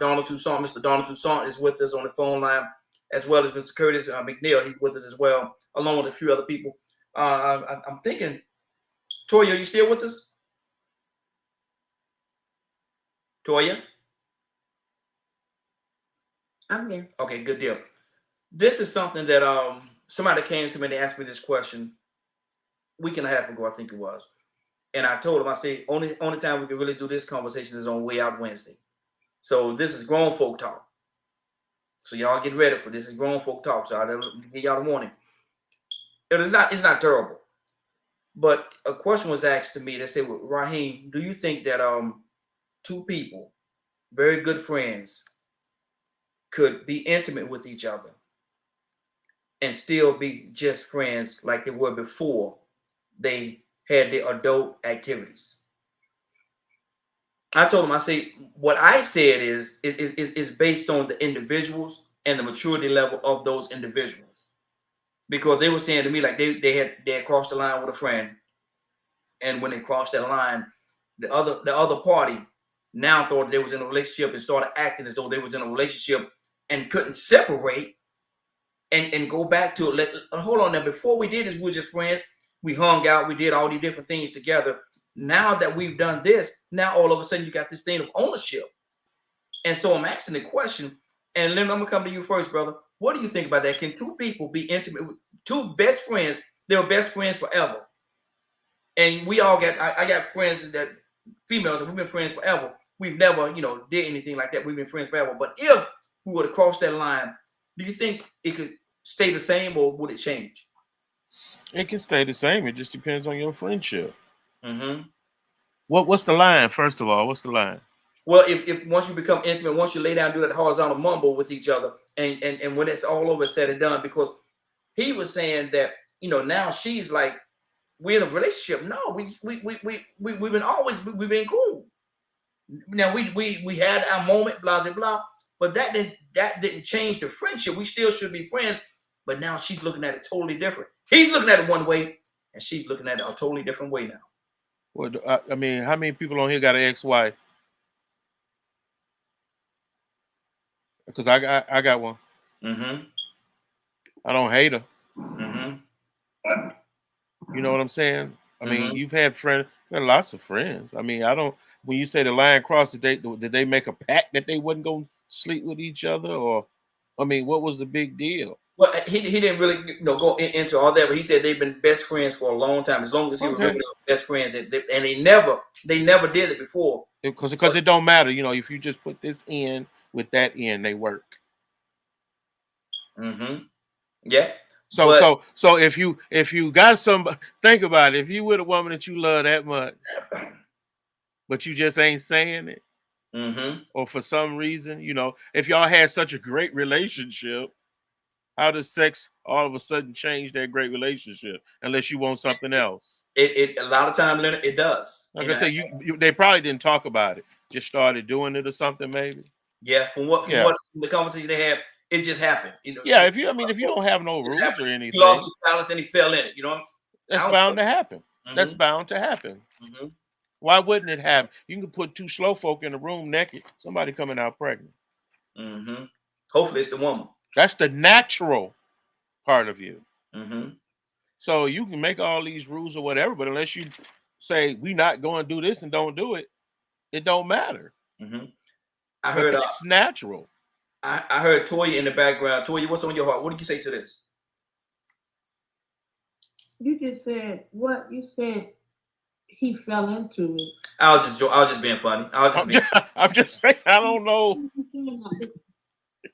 Donald Toussaint. Mr. Donald Toussaint is with us on the phone line, as well as Mr. Curtis McNeil. He's with us as well, along with a few other people. I'm thinking, Toya, you still with us? Toya? I'm here. Okay, good deal. This is something that somebody came to me and they asked me this question a week and a half ago, I think it was. And I told them, I said, only time we can really do this conversation is on Way Out Wednesday. So this is grown folk talk. So y'all get ready for this. Is grown folk talk. So I'll give y'all a warning. It's not terrible. But a question was asked to me that said, well, Raheem, do you think that two people, very good friends, could be intimate with each other and still be just friends like they were before they had their adult activities? I told him, I say, what I said is based on the individuals and the maturity level of those individuals. Because they were saying to me like they had crossed the line with a friend, and when they crossed that line, the other party now thought they was in a relationship and started acting as though they was in a relationship and couldn't separate and go back to it. Hold on now, before we did this, we were just friends. We hung out, we did all these different things together. Now that we've done this, now all of a sudden you got this thing of ownership. And so I'm asking the question, and Lynn, I'm gonna come to you first, brother. What do you think about that? Can two people be intimate with two best friends? They're best friends forever. And we all I got friends that females that we've been friends forever. We've never, did anything like that. We've been friends forever. But if we were to cross that line, do you think it could stay the same or would it change? It can stay the same. It just depends on your friendship. What's the line? First of all, what's the line? Well, if once you become intimate, once you lay down, do that horizontal mumble with each other, and when it's all over, said and done, because he was saying that now she's like, we're in a relationship. No, we've been cool. Now we had our moment, blah blah blah, but that didn't change the friendship. We still should be friends, but now she's looking at it totally different. He's looking at it one way, and she's looking at it a totally different way now. Well, I mean, how many people on here got an ex-wife? Because I got one. I don't hate her. You know what I'm saying? I mean, you've had friends, got lots of friends. I mean, when you say the line crossed, did they make a pact that they wouldn't go sleep with each other? Or, I mean, what was the big deal? Well, he didn't really go into all that, but he said they've been best friends for a long time, as long as he was really best friends, and they never did it before. Because it don't matter, if you just put this in with that in, they work. Yeah. So if you got somebody, think about it. If you with a woman that you love that much, but you just ain't saying it, or for some reason, if y'all had such a great relationship, how does sex all of a sudden change that great relationship? Unless you want something else. It a lot of times, Leonard, it does. Like I say, they probably didn't talk about it. Just started doing it or something, maybe. Yeah, from the conversation they had, it just happened. Yeah, if you don't have no rules happened. or anything, He lost his balance and he fell in it. That's bound to happen. That's bound to happen. Why wouldn't it happen? You can put two slow folk in a room naked, somebody coming out pregnant. Hopefully it's the woman. That's the natural part of you. So you can make all these rules or whatever, but unless you say we're not going to do this and don't do it, it don't matter. I heard it's natural. I heard Toya in the background. Toya, what's on your heart? What did you say to this? You just said what? You said he fell into it. I was just being funny. I'm just saying, I don't know.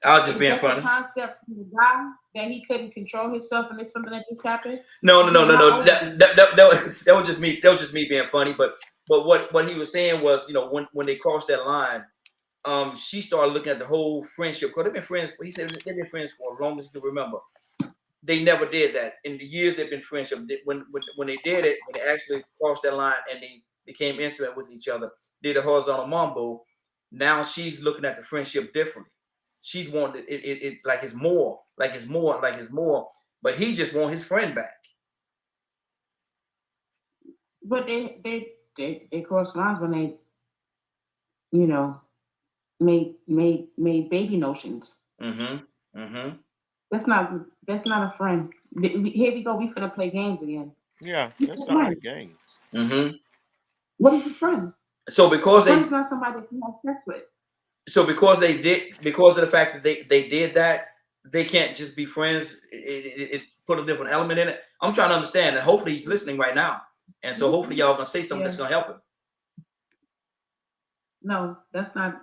I was just being funny. The concept from the guy that he couldn't control himself, and it's something that just happened. No. That was just me. That was just me being funny. But what he was saying was, when they crossed that line, she started looking at the whole friendship. Because they've been friends. He said they've been friends for as long as he can remember. They never did that in the years they've been friendship. When they did it, when they actually crossed that line and they became intimate with each other, did a horizontal mambo. Now she's looking at the friendship differently. She's wanted it like it's more. But he just want his friend back. But they crossed lines when they, made baby notions. That's not a friend. Here we go. We finna play games again. Yeah, that's not like games. What is a friend? So because friend's not somebody that you have sex with. So because of the fact that they did that, they can't just be friends. It put a different element in it. I'm trying to understand, and hopefully he's listening right now. And so hopefully y'all gonna say something that's gonna help him. No, that's not.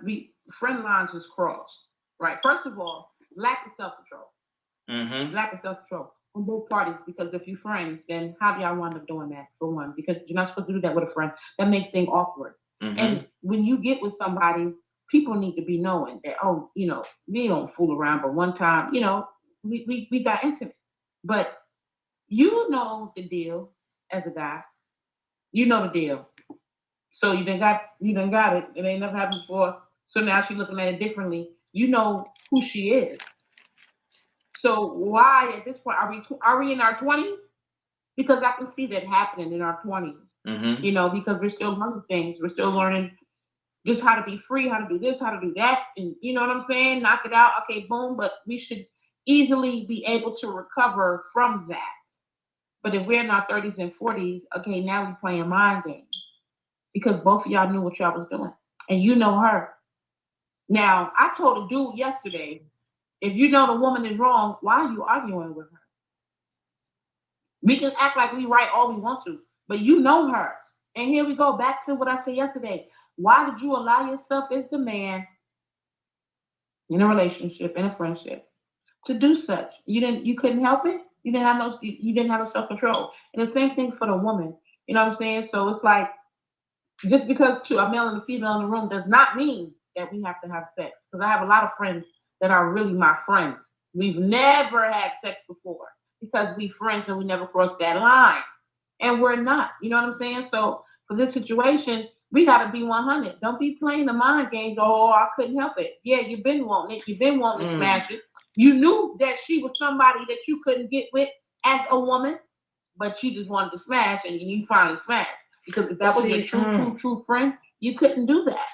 Friend lines is crossed, right? First of all, lack of self-control. Lack of self-control on both parties. Because if you're friends, then how do y'all wind up doing that? For one, because you're not supposed to do that with a friend. That makes things awkward. And when you get with somebody, people need to be knowing that, we don't fool around, but one time, we got intimate. But you know the deal as a guy. You know the deal. So you done got it. It ain't never happened before. So now she's looking at it differently. You know who she is. So why at this point are we in our 20s? Because I can see that happening in our 20s. Because we're still learning things. We're still learning just how to be free, how to do this, how to do that, and you know what I'm saying? Knock it out, okay, boom. But we should easily be able to recover from that. But if we're in our 30s and 40s, okay, now we're playing mind games because both of y'all knew what y'all was doing, and you know her. Now, I told a dude yesterday, if you know the woman is wrong, why are you arguing with her? We can act like we right all we want to, but you know her. And here we go back to what I said yesterday. Why did you allow yourself as the man in a relationship, in a friendship, to do such? You couldn't help it? You didn't have no self-control. And the same thing for the woman. You know what I'm saying? So it's like, just because a male and a female in the room does not mean that we have to have sex. Because I have a lot of friends that are really my friends. We've never had sex before because we friends and we never crossed that line. And we're not. You know what I'm saying? So for this situation, we got to be 100. Don't be playing the mind games. Oh, I couldn't help it. Yeah, you've been wanting it. You've been wanting to smash it. You knew that she was somebody that you couldn't get with as a woman, but you just wanted to smash, and you finally smashed. Because if that was your true friend, you couldn't do that.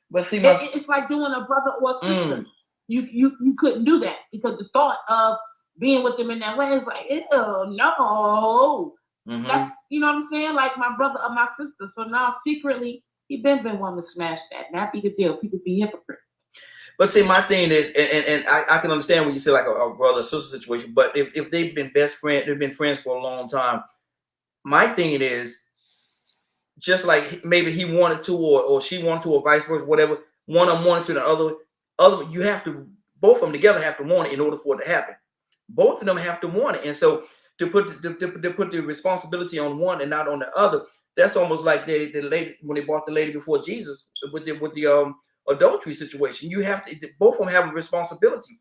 But see, it's like doing a brother or a sister. You couldn't do that because the thought of being with them in that way is like, ew, no. That's, you know what I'm saying? Like my brother or my sister. So now secretly, he been wanting to smash that. And that be the deal. People be hypocrites. But see, my thing is, and I can understand when you say like a brother sister situation. But if they've been best friends, they've been friends for a long time. My thing is, just like maybe he wanted to, or she wanted to, or vice versa, whatever. One of them wanted to, the other. You have to, both of them together have to want it in order for it to happen. both of them have to want it. And so to put the responsibility on one and not on the other, that's almost like the lady when they brought the lady before Jesus with the adultery situation. You have to, both of them have a responsibility.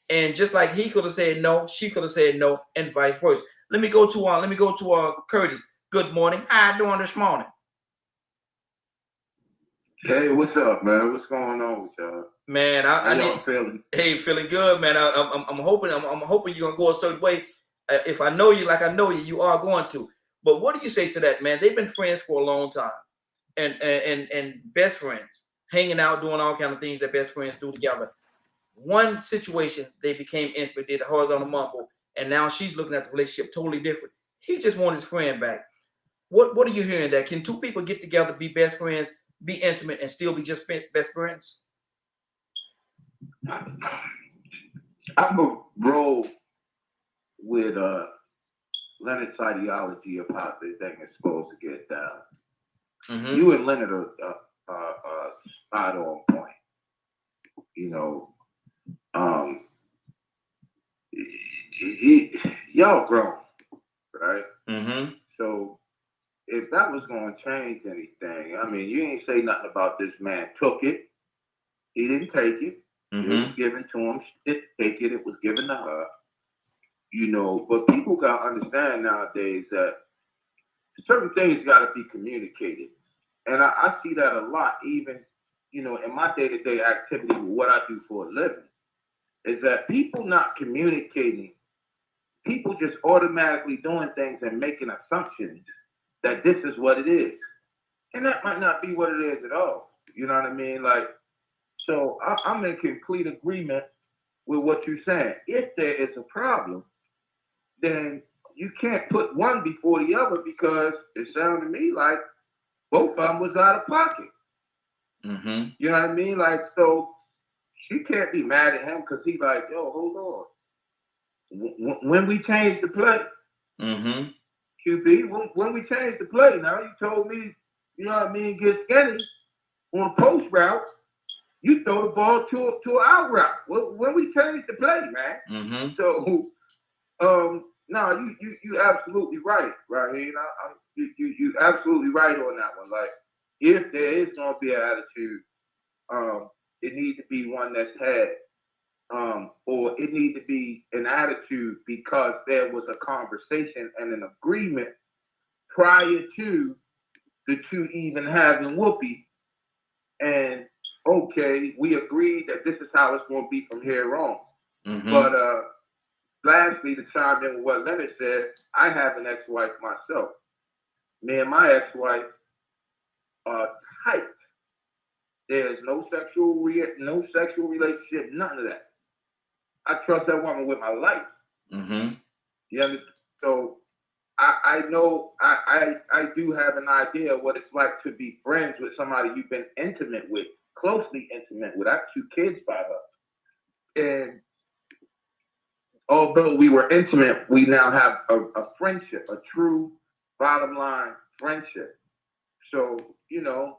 And just like he could have said no, she could have said no, and vice versa. Let me go to Curtis. Good morning. How you doing this morning? Hey, what's up, man? What's going on with y'all? Man, How y'all feeling? Hey, feeling good, man. I'm hoping you're gonna go a certain way. If I know you like I know you, you are going to. But what do you say to that, man? They've been friends for a long time, and best friends, hanging out, doing all kind of things that best friends do together. One situation, they became intimate, did a horizontal mumble, and now she's looking at the relationship totally different. He just wants his friend back. What are you hearing? That can two people get together, be best friends, be intimate, and still be just best friends? I'm gonna roll with Leonard's ideology of how this thing is supposed to get down. Mm-hmm. You and Leonard are spot on point. You know, y'all grown, right? Mm-hmm. So if that was going to change anything, I mean, you ain't say nothing about this man took it. He didn't take it. Mm-hmm. It was given to him. She didn't take it. It was given to her. You know, but people got to understand nowadays that certain things got to be communicated. And I see that a lot, even, you know, in my day-to-day activity with what I do for a living, is that people not communicating, people just automatically doing things and making assumptions that this is what it is. And that might not be what it is at all. You know what I mean? Like, so I'm in complete agreement with what you're saying. If there is a problem, then you can't put one before the other, because it sounded to me like both of them was out of pocket. Mm-hmm. You know what I mean? Like, so she can't be mad at him because he's like, yo, hold on. When we changed the play, mm-hmm. QB, when we changed the play, now you told me, you know what I mean, get skinny on a post route, you throw the ball to an out route. When we changed the play, man. Mm-hmm. So, no, you absolutely right, Raheem. You absolutely right on that one. Like, if there is gonna be an attitude, it needs to be one that's had, or it needs to be an attitude because there was a conversation and an agreement prior to the two even having whoopee, and okay, we agreed that this is how it's going to be from here on. Mm-hmm. But lastly, to chime in with what Leonard said, I have an ex-wife myself. Me and my ex-wife are tight. There's no sexual relationship, none of that. I trust that woman with my life. Mm-hmm. You understand? So I know I do have an idea of what it's like to be friends with somebody you've been intimate with, closely intimate with. I have 2 kids by her. And although we were intimate, we now have a friendship, a true bottom line friendship. So, you know,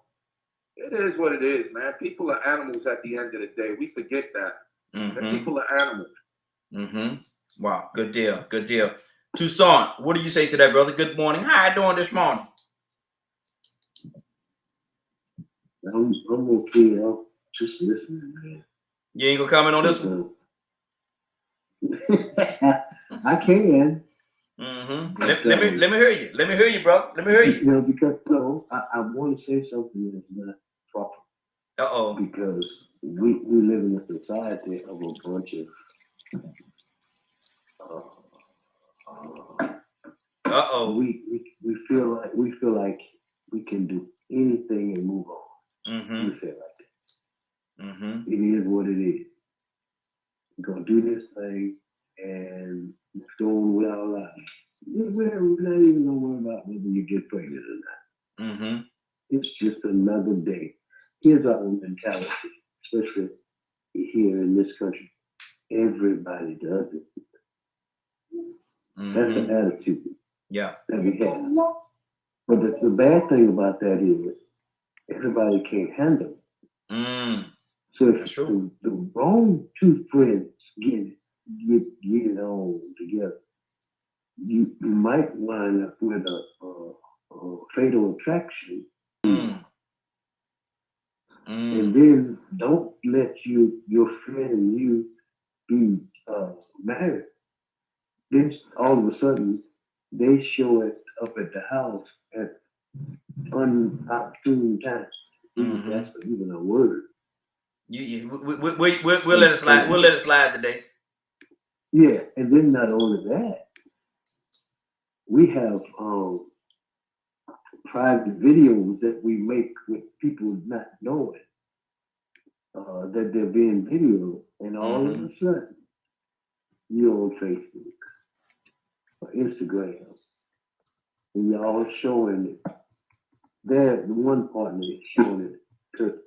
it is what it is, man. People are animals at the end of the day. We forget that. Mm-hmm. People are animals. Mm-hmm. Wow, good deal, good deal. Toussaint, what do you say to that, brother? Good morning. How you doing this morning? I'm okay. I'm just listening, man. You ain't gonna comment on this one? I can. Mm-hmm. Let me hear you. Let me hear you, brother. Let me hear you. You know, because I want to say something that's not proper. Uh-oh. Because we live in a society of a bunch of we feel like we can do anything and move on. Mm-hmm. We feel like that. Mm-hmm. It is what it is. We're gonna do this thing and it's going with our lives. We're not even gonna worry about whether you get pregnant or not. Mm-hmm. It's just another day. Here's our mentality, especially here in this country. Everybody does it. Mm-hmm. That's the attitude. Yeah. That we have. But the bad thing about that is everybody can't handle it. Mm. So if the wrong 2 friends get it, get it on together, you might wind up with a fatal attraction. And then don't let your friend and you be married. Then all of a sudden they show it up at the house at unopportune times. That's even a word. We'll let it slide. We'll let it slide today. Yeah, and then not only that, we have private videos that we make with people not knowing that they're being videoed, and all of a sudden you're on Facebook or Instagram, and you're all showing it. The one partner is showing it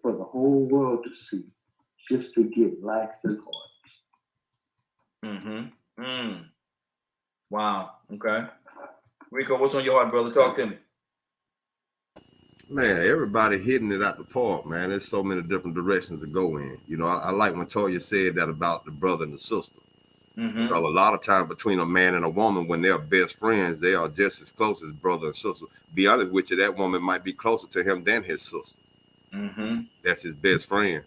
for the whole world to see, just to get likes and hearts. Wow. Okay. Rico, what's on your heart, brother? Talk to me. Man, everybody hitting it out the park, man. There's so many different directions to go in. You know, I like when Toya said that about the brother and the sister. Because a lot of times between a man and a woman, when they're best friends, they are just as close as brother and sister. Be honest with you, that woman might be closer to him than his sister. That's his best friend.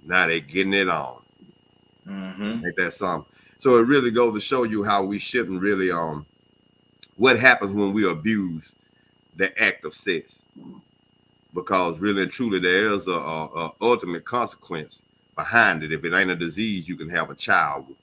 Now they getting it on. Ain't that something? So it really goes to show you how we shouldn't really what happens when we abuse the act of sex, because really and truly there is a ultimate consequence behind it. If it ain't a disease, you can have a child with.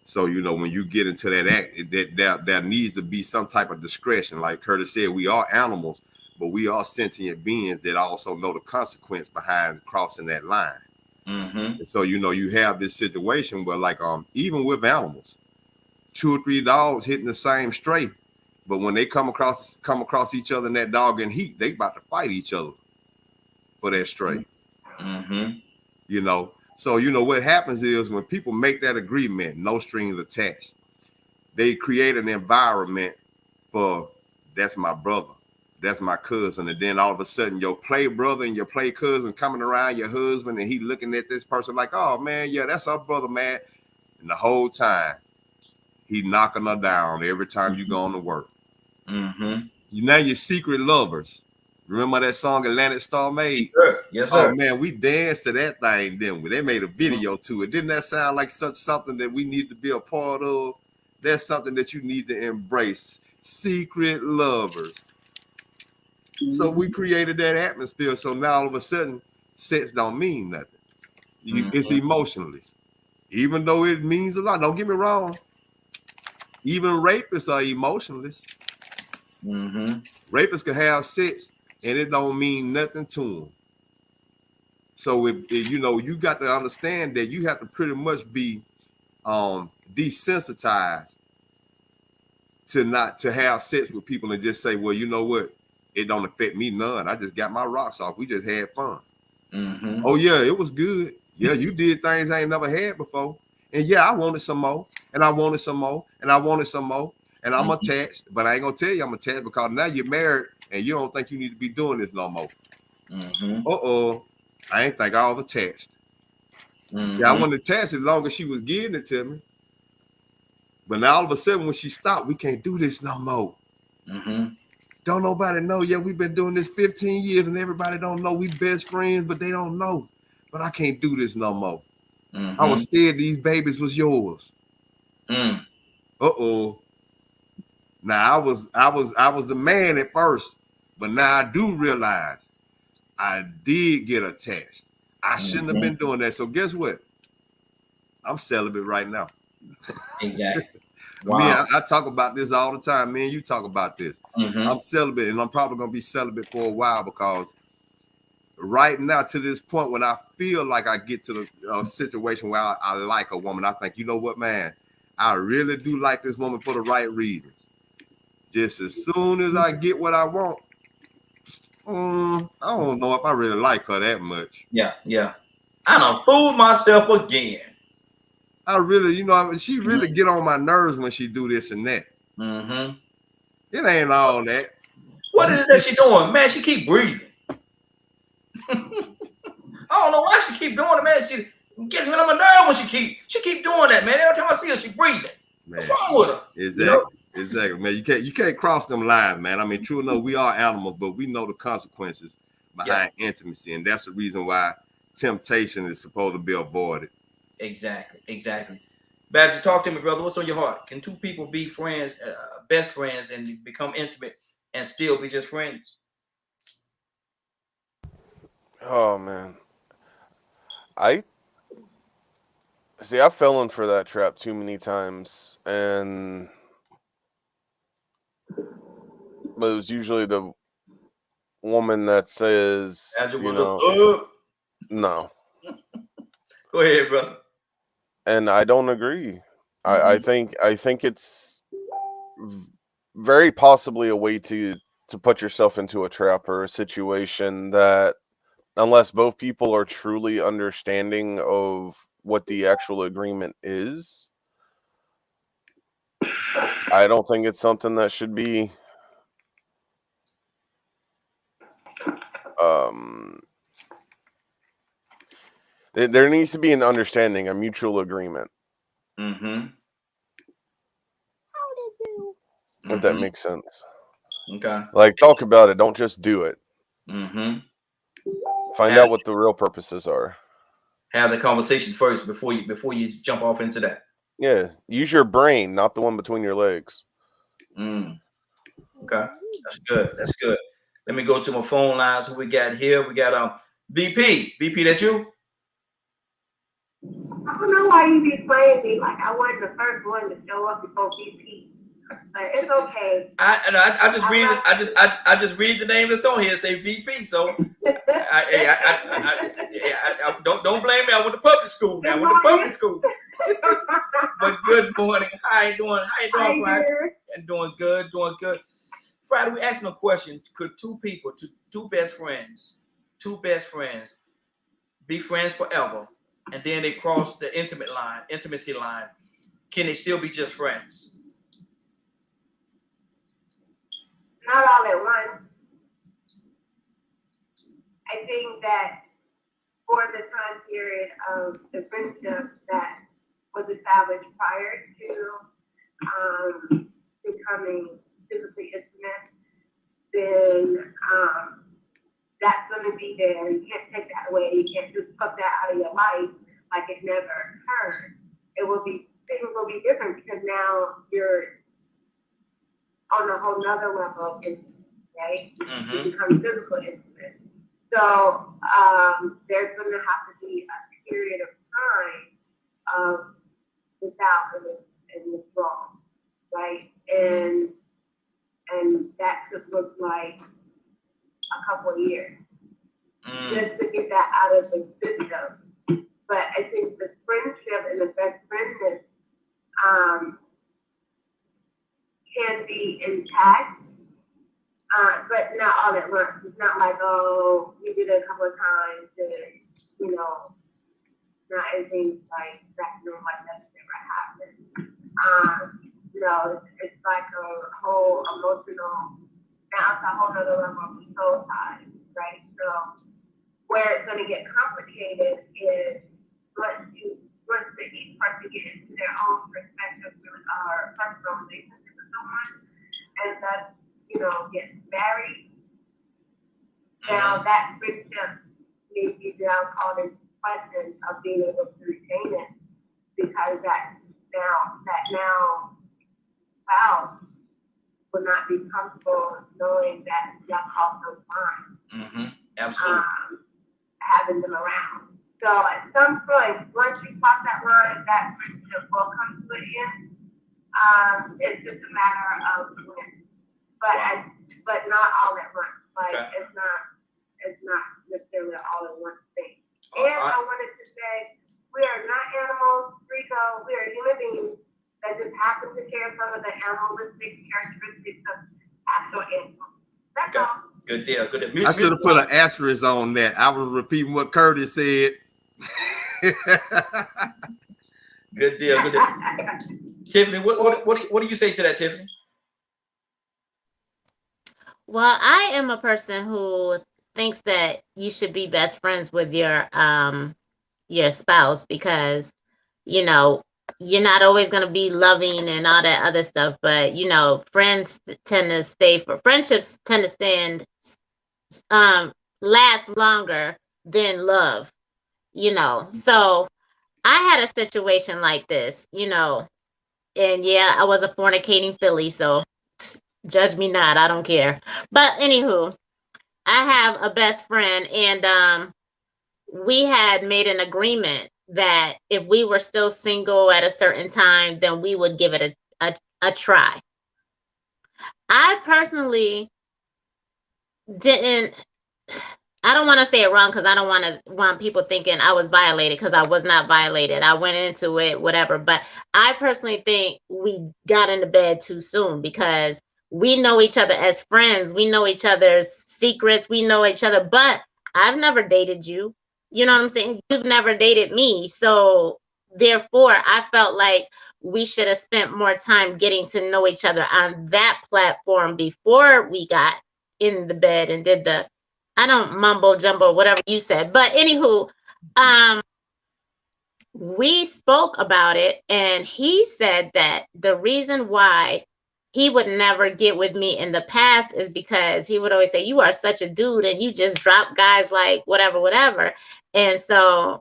So you know, when you get into that act, there needs to be some type of discretion. Like Curtis said, we are animals, but we are sentient beings that also know the consequence behind crossing that line. And so you know, you have this situation where, like, even with animals, 2 or 3 dogs hitting the same stray, but when they come across each other in that dog and heat, they about to fight each other for that stray. You know, so you know what happens is when people make that agreement, no strings attached, they create an environment for, that's my brother, that's my cousin, and then all of a sudden your play brother and your play cousin coming around your husband, and he looking at this person like, oh man, yeah, that's our brother, man. And the whole time he knocking her down every time you go on to work. You know, you're secret lovers. Remember that song Atlantic Star made? Yes, sir. Oh man, we danced to that thing, didn't we? They made a video to it. Didn't that sound like something that we need to be a part of? That's something that you need to embrace. Secret lovers. So we created that atmosphere. So now all of a sudden, sex don't mean nothing. It's emotionless. Even though it means a lot. Don't get me wrong. Even rapists are emotionless. Rapists can have sex and it don't mean nothing to them. So if you know, you got to understand that you have to pretty much be desensitized to not to have sex with people and just say, well, you know what, it don't affect me none. I just got my rocks off. We just had fun. Oh yeah, it was good. Yeah, you did things I ain't never had before. And yeah, I wanted some more, and I wanted some more, and I wanted some more. And I'm attached, but I ain't gonna tell you I'm attached because now you're married and you don't think you need to be doing this no more. I ain't think I was attached. See, I wasn't attached as long as she was giving it to me. But now all of a sudden when she stopped, we can't do this no more. Don't nobody know. Yeah, we've been doing this 15 years and everybody don't know we best friends, but they don't know. But I can't do this no more. I was scared these babies was yours. Now I was the man at first, but now I do realize I did get attached. I shouldn't have been doing that. So guess what? I'm celibate right now. Exactly. Wow. I talk about this all the time. Me and you talk about this. I'm celibate, and I'm probably gonna be celibate for a while because right now, to this point, when I feel like I get to the situation where I like a woman, I think, you know what, man, I really do like this woman for the right reasons. Just as soon as I get what I want, I don't know if I really like her that much. Yeah. I done fooled myself again. I really, you know, she really get on my nerves when she do this and that. It ain't all that. What is it that she doing? Man, she keep breathing. I don't know why she keep doing it, man. Gets me on my nerve when she keep doing that, man. Every time I see her, she breathing. Man. What's wrong with her? Exactly, man. You can't cross them lines, man. I mean, true enough, we are animals, but we know the consequences behind intimacy, and that's the reason why temptation is supposed to be avoided. Exactly. Badger, talk to me, brother. What's on your heart? Can two people be friends, best friends, and become intimate and still be just friends? Oh man, I fell in for that trap too many times, and but it was usually the woman that says, Badger you was know, no. Go ahead, brother. And I don't agree. I think it's very possibly a way to put yourself into a trap or a situation that, unless both people are truly understanding of what the actual agreement is, I don't think it's something that should be there needs to be an understanding, a mutual agreement. If that makes sense. Okay. Like, talk about it, don't just do it. Find out what the real purposes are. Have the conversation first before you jump off into that. Yeah, use your brain, not the one between your legs. Okay, that's good. Let me go to my phone lines. Who we got here? We got VP. VP, that you? I don't know why you be playing me like I wasn't the first one to show up before VP. But it's okay. I just read the name that's on here and say VP. So don't blame me. I went to public school now. But good morning. How you doing? Friday? And doing good. Friday, we asking a question. Could two best friends, be friends forever, and then they cross the intimacy line? Can they still be just friends? Not all at once. I think that for the time period of the friendship that was established prior to becoming physically intimate, then that's going to be there. You can't take that away. You can't just cut that out of your life like it never occurred. Things will be different because now you're on a whole nother level of intimacy, right? You become physical intimate. So there's going to have to be a period of time without and withdrawal, right? And that could look like a couple of years just to get that out of the system. But I think the friendship and the best friendness can be intact, but not all at once. It's not like, oh, we did it a couple of times and, not everything's like back normal, like that never happened. It's like a whole emotional, now it's a whole other level of soul ties, right? So where it's going to get complicated is once each person gets into their own perspective or personal relationship with someone, and that's, gets married. Now that friendship may be now called into question of being able to retain it, because that now spouse will not be comfortable knowing that y'all crossed those lines. Absolutely. Having them around. So at some point, once you cross that line, that friendship will come to an end. It's just a matter of when. But not all at once. Like it's not necessarily all in one thing. And I wanted to say, we are not animals, Rico. We are human beings that just happen to share some of the animalistic characteristics of actual animals. That's all. Good deal. I should have put an asterisk on that. I was repeating what Curtis said. Good deal. Tiffany, what do you say to that, Tiffany? Well, I am a person who thinks that you should be best friends with your your spouse, because, you know, you're not always going to be loving and all that other stuff, but, you know, friendships tend to stand, last longer than love, you know. So I had a situation like this, you know, and yeah, I was a fornicating filly, so judge me not, I don't care. But anywho, I have a best friend, and we had made an agreement that if we were still single at a certain time, then we would give it a try. I personally didn't, I don't want to say it wrong, because I don't want people thinking I was violated, because I was not violated. I went into it, whatever. But I personally think we got into bed too soon, because we know each other as friends. We know each other's secrets. We know each other. But I've never dated you. You know what I'm saying? You've never dated me. So therefore, I felt like we should have spent more time getting to know each other on that platform before we got in the bed and did the, I don't mumbo jumbo, whatever you said. But anywho, we spoke about it, and he said that the reason why he would never get with me in the past is because he would always say, you are such a dude and you just drop guys like whatever, whatever. And so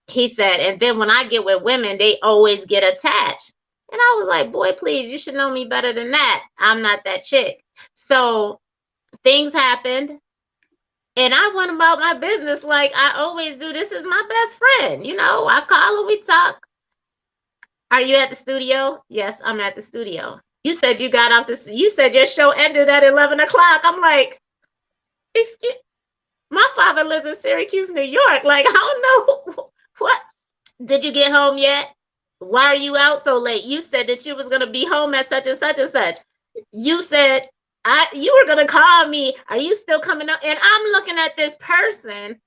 he said, and then when I get with women, they always get attached. And I was like, boy, please, you should know me better than that. I'm not that chick. So things happened. And I went about my business like I always do. This is my best friend. You know, I call and we talk. Are you at the studio? Yes, I'm at the studio. You said you got off this. You said your show ended at 11 o'clock. I'm like, excuse, my father lives in Syracuse, New York. Like, I don't know. What? Did you get home yet? Why are you out so late? You said that you was going to be home at such and such and such. You said you were going to call me. Are you still coming up? And I'm looking at this person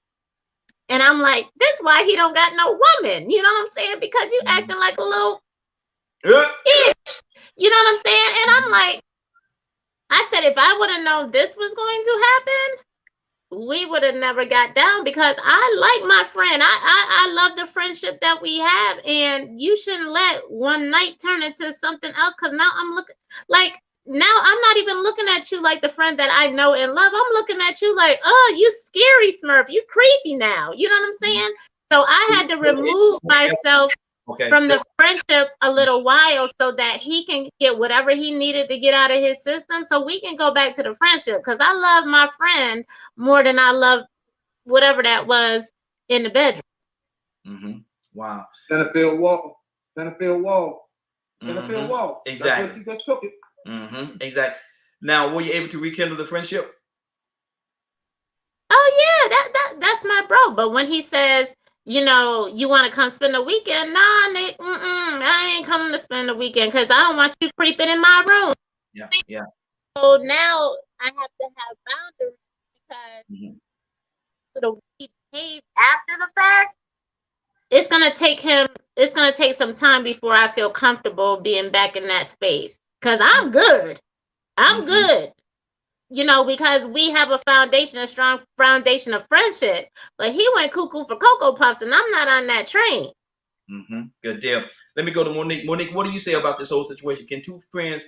and I'm like, this why he don't got no woman. You know what I'm saying? Because you acting like a little itch. You know what I'm saying? And I'm like, I said, if I would have known this was going to happen, we would have never got down, because I like my friend. I love the friendship that we have, and you shouldn't let one night turn into something else. Because now I'm looking like, now I'm not even looking at you like the friend that I know and love. I'm looking at you like, oh, you scary Smurf. You creepy now. You know what I'm saying? So I had to remove myself from the friendship a little while so that he can get whatever he needed to get out of his system, so we can go back to the friendship. Because I love my friend more than I love whatever that was in the bedroom. Mm-hmm. Wow. Centerfield Wall. Centerfield Wall. Centerfield Wall. Exactly. That's what you just took it. Mm-hmm. Exactly. Now, were you able to rekindle the friendship? Oh yeah, that's my bro. But when he says, you know, you want to come spend the weekend, nah, Nick, I ain't coming to spend the weekend, because I don't want you creeping in my room. Yeah, yeah. So now I have to have boundaries, because the way he behaved after the fact, it's gonna take some time before I feel comfortable being back in that space. Because I'm good. I'm good. You know, because we have a foundation, a strong foundation of friendship. But he went cuckoo for Cocoa Puffs, and I'm not on that train. Good deal. Let me go to Monique. Monique, what do you say about this whole situation? Can two friends,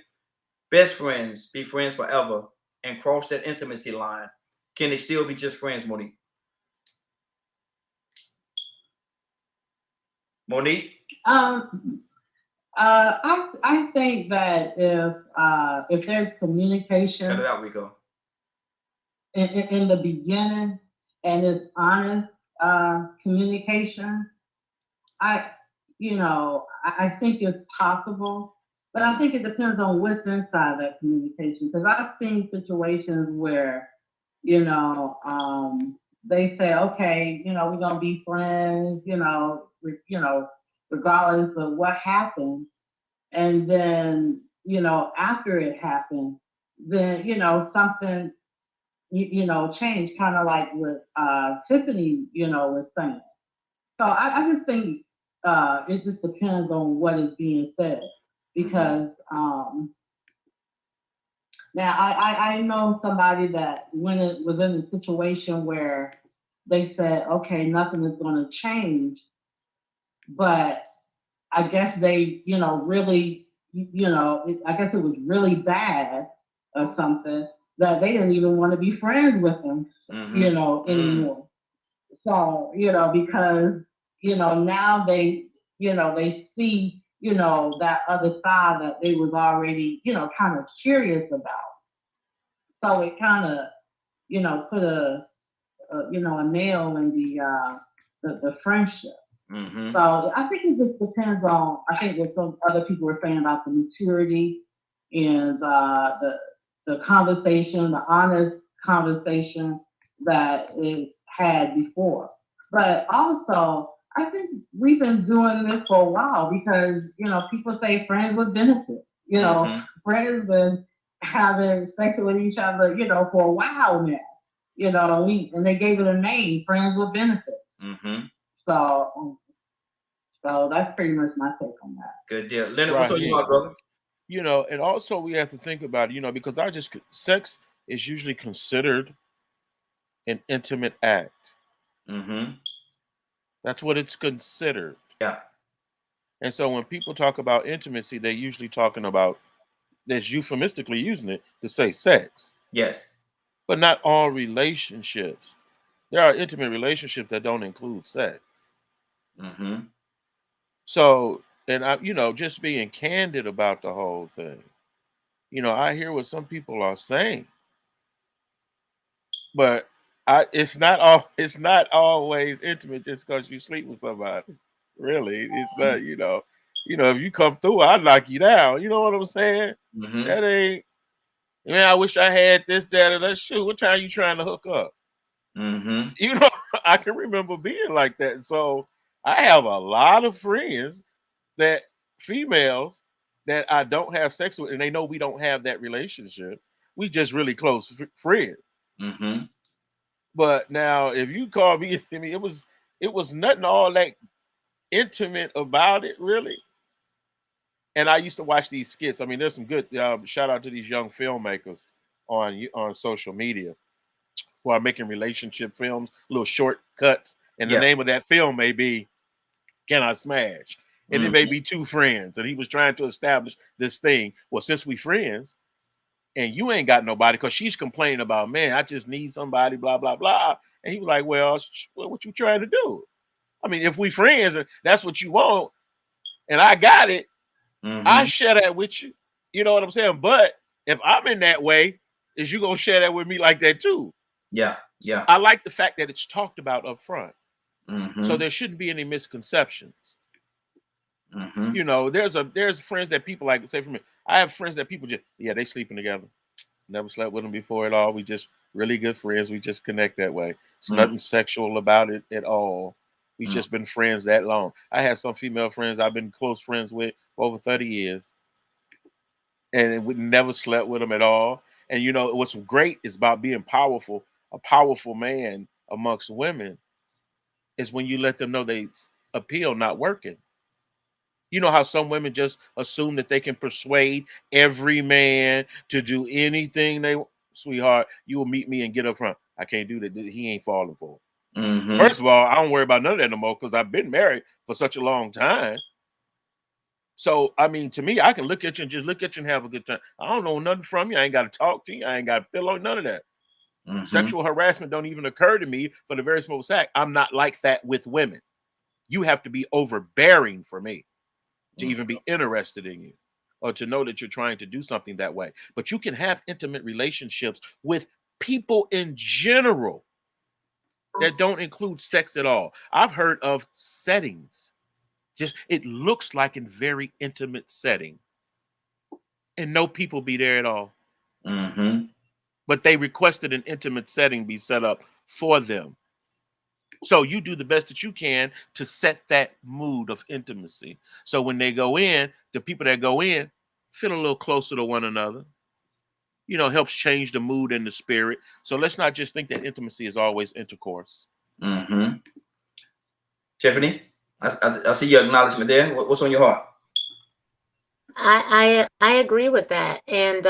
best friends, be friends forever and cross that intimacy line? Can they still be just friends, Monique? Monique? I think that if there's communication, Cut it out, Rico. in the beginning, and it's honest communication, I think it's possible, but I think it depends on what's inside that communication. Because I've seen situations where, they say, okay, we're gonna be friends, regardless of what happened. And then, after it happened, then, something, changed, kind of like what Tiffany, was saying. So I just think it just depends on what is being said. Because now I know somebody that when it was in a situation where they said, okay, nothing is going to change, but I guess they, really, I guess it was really bad or something that they didn't even want to be friends with him, anymore. So, because, now they see, that other side that they was already, kind of curious about. So it kind of, put a nail in the friendship. So I think it just depends on, I think what some other people were saying about the maturity and the conversation, the honest conversation that is had before. But also, I think we've been doing this for a while because, people say friends with benefits. Friends been having sex with each other, for a while now. And they gave it a name, friends with benefits. So that's pretty much my take on that. Good deal. Leonard, what's on your heart, brother? And also we have to think about it, because sex is usually considered an intimate act. That's what it's considered. Yeah. And so when people talk about intimacy, they're usually talking about, there's euphemistically using it to say sex. Yes. But not all relationships. There are intimate relationships that don't include sex. So, and I, just being candid about the whole thing, I hear what some people are saying, but it's not always intimate just because you sleep with somebody. Really, it's not. If you come through, I'll knock you down. You know what I'm saying? That ain't. Man, I wish I had this, that, or that. Shoot, what time you trying to hook up? I can remember being like that. So I have a lot of friends females that I don't have sex with, and they know we don't have that relationship. We just really close friends. But now, if you call me, it was nothing all that intimate about it, really. And I used to watch these skits. I mean, there's some good shout out to these young filmmakers on social media who are making relationship films, little short cuts. And the name of that film may be Can I Smash? And it may be two friends. And he was trying to establish this thing. Well, since we friends and you ain't got nobody, because she's complaining about, man, I just need somebody, blah, blah, blah. And he was like, well, what you trying to do? I mean, if we friends and that's what you want, and I got it, I share that with you. You know what I'm saying? But if I'm in that way, is you gonna share that with me like that too? Yeah, yeah. I like the fact that it's talked about up front. So there shouldn't be any misconceptions. There's friends that people like, say for me, I have friends that people they sleeping together. Never slept with them before at all. We just really good friends. We just connect that way. It's nothing sexual about it at all. We've just been friends that long. I have some female friends I've been close friends with for over 30 years. And we never slept with them at all. And what's great is about being powerful, a powerful man amongst women, is when you let them know they appeal not working. You know how some women just assume that they can persuade every man to do anything they want. Sweetheart, you will meet me and get up front. I can't do that. He ain't falling for it. First of all, I don't worry about none of that no more because I've been married for such a long time. So, I mean, to me, I can look at you and just look at you and have a good time. I don't know nothing from you. I ain't got to talk to you. I ain't got to feel on none of that. Sexual harassment don't even occur to me for the very simple fact I'm not like that with women. You have to be overbearing for me to even be interested in you or to know that you're trying to do something that way. But you can have intimate relationships with people in general that don't include sex at all. I've heard of settings. Just it looks like a very intimate setting. And no people be there at all. But they requested an intimate setting be set up for them. So you do the best that you can to set that mood of intimacy. So when they go in, the people that go in feel a little closer to one another. Helps change the mood and the spirit. So let's not just think that intimacy is always intercourse. Tiffany, I see your acknowledgement there. What's on your heart? I agree with that. And,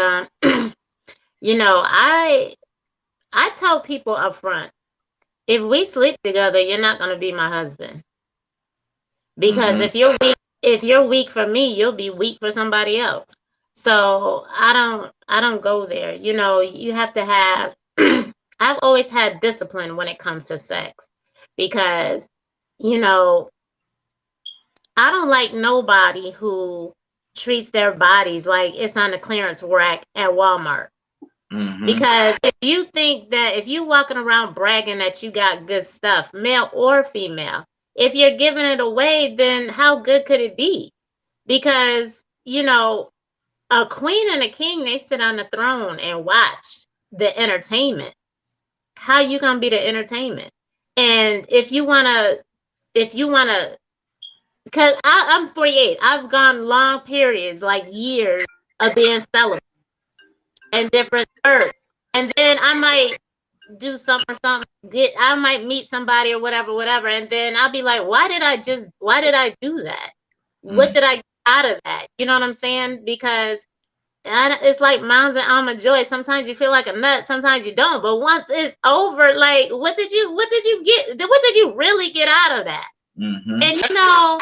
I tell people up front, if we sleep together, you're not going to be my husband. because if you're weak for me, you'll be weak for somebody else. So I don't go there. You know, you have to have I've always had discipline when it comes to sex, because, you know, I don't like nobody who treats their bodies like it's on the clearance rack at Walmart. Because if you think that, if you walking around bragging that you got good stuff, male or female, if you're giving it away, then how good could it be? Because, you know, a queen and a king, they sit on the throne and watch the entertainment. How you gonna be the entertainment? And if you wanna, because I'm 48, I've gone long periods, like years of being celibate and different thirds. And then I might do something, I might meet somebody or whatever, and then I'll be like, why did I do that? What did I get out of that? You know what I'm saying? Because it's like Mounds and Almond Joy. Sometimes you feel like a nut, sometimes you don't. But once it's over, like, what did you really get out of that? And you know,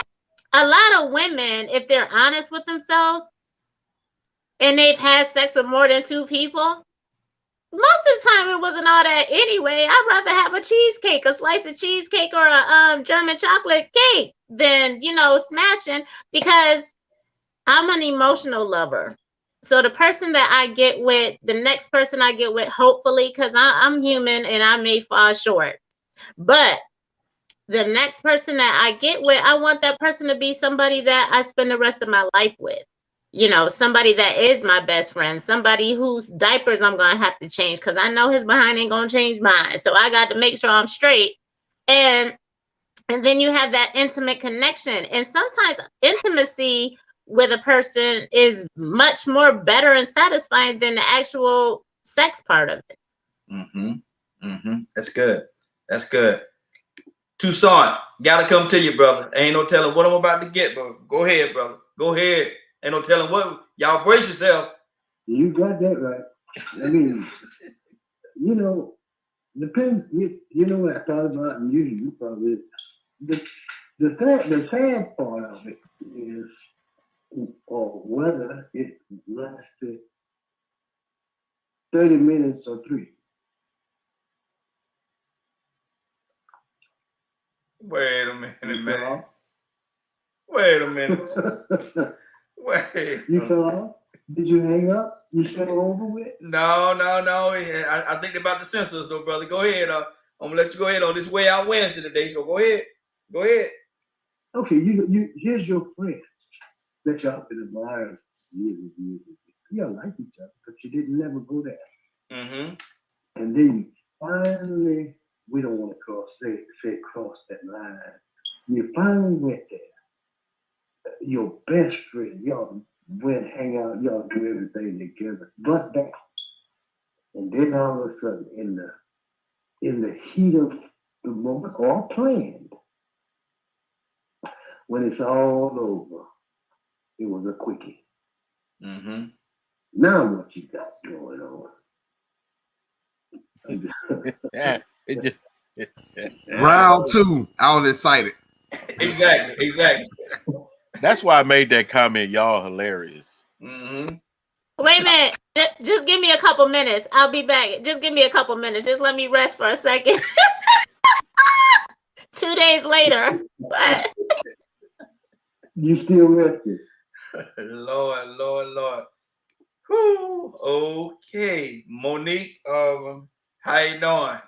a lot of women, if they're honest with themselves and they've had sex with more than 2 people, most of the time it wasn't all that anyway. I'd rather have a cheesecake, a slice of cheesecake, or a German chocolate cake than, you know, smashing, because I'm an emotional lover. So the person that I get with, the next person I get with, hopefully, because I'm human and I may fall short, but the next person that I get with, I want that person to be somebody that I spend the rest of my life with. You know, somebody that is my best friend, somebody whose diapers I'm going to have to change, because I know his behind ain't going to change mine. So I got to make sure I'm straight. And then you have that intimate connection. And sometimes intimacy with a person is much more better and satisfying than the actual sex part of it. That's good. That's good. Tucson, gotta come to you, brother. Ain't no telling what I'm about to get, bro. Go ahead, brother. Go ahead. Ain't no telling what. Y'all brace yourself. You got that right. I mean, you know, depends. You know what I thought about, and you probably the sad part of it is, or whether it lasted 30 minutes or 3. Wait a minute, man. Wait a minute. Wait. You fell off? Did you hang up? You fell over with? No. I think about the censors, though, brother. Go ahead. I'm gonna let you go ahead on this way out Wednesday today. So go ahead. Go ahead. Okay, you here's your friend that y'all been admiring years and years. Y'all like each other, but you didn't never go there. And then finally, we don't want to cross that line. You finally went there. Your best friend, y'all went hang out, y'all do everything together, but that. And then all of a sudden, in the heat of the moment, all planned, when it's all over, it was a quickie. Now what you got going on? Round 2, I was excited. Exactly. That's why I made that comment. Y'all hilarious. Wait a minute. Just give me a couple minutes. I'll be back. Just give me a couple minutes. Just let me rest for a second. 2 days later. You still rested? Lord. Whew. Okay, Monique. How you doing?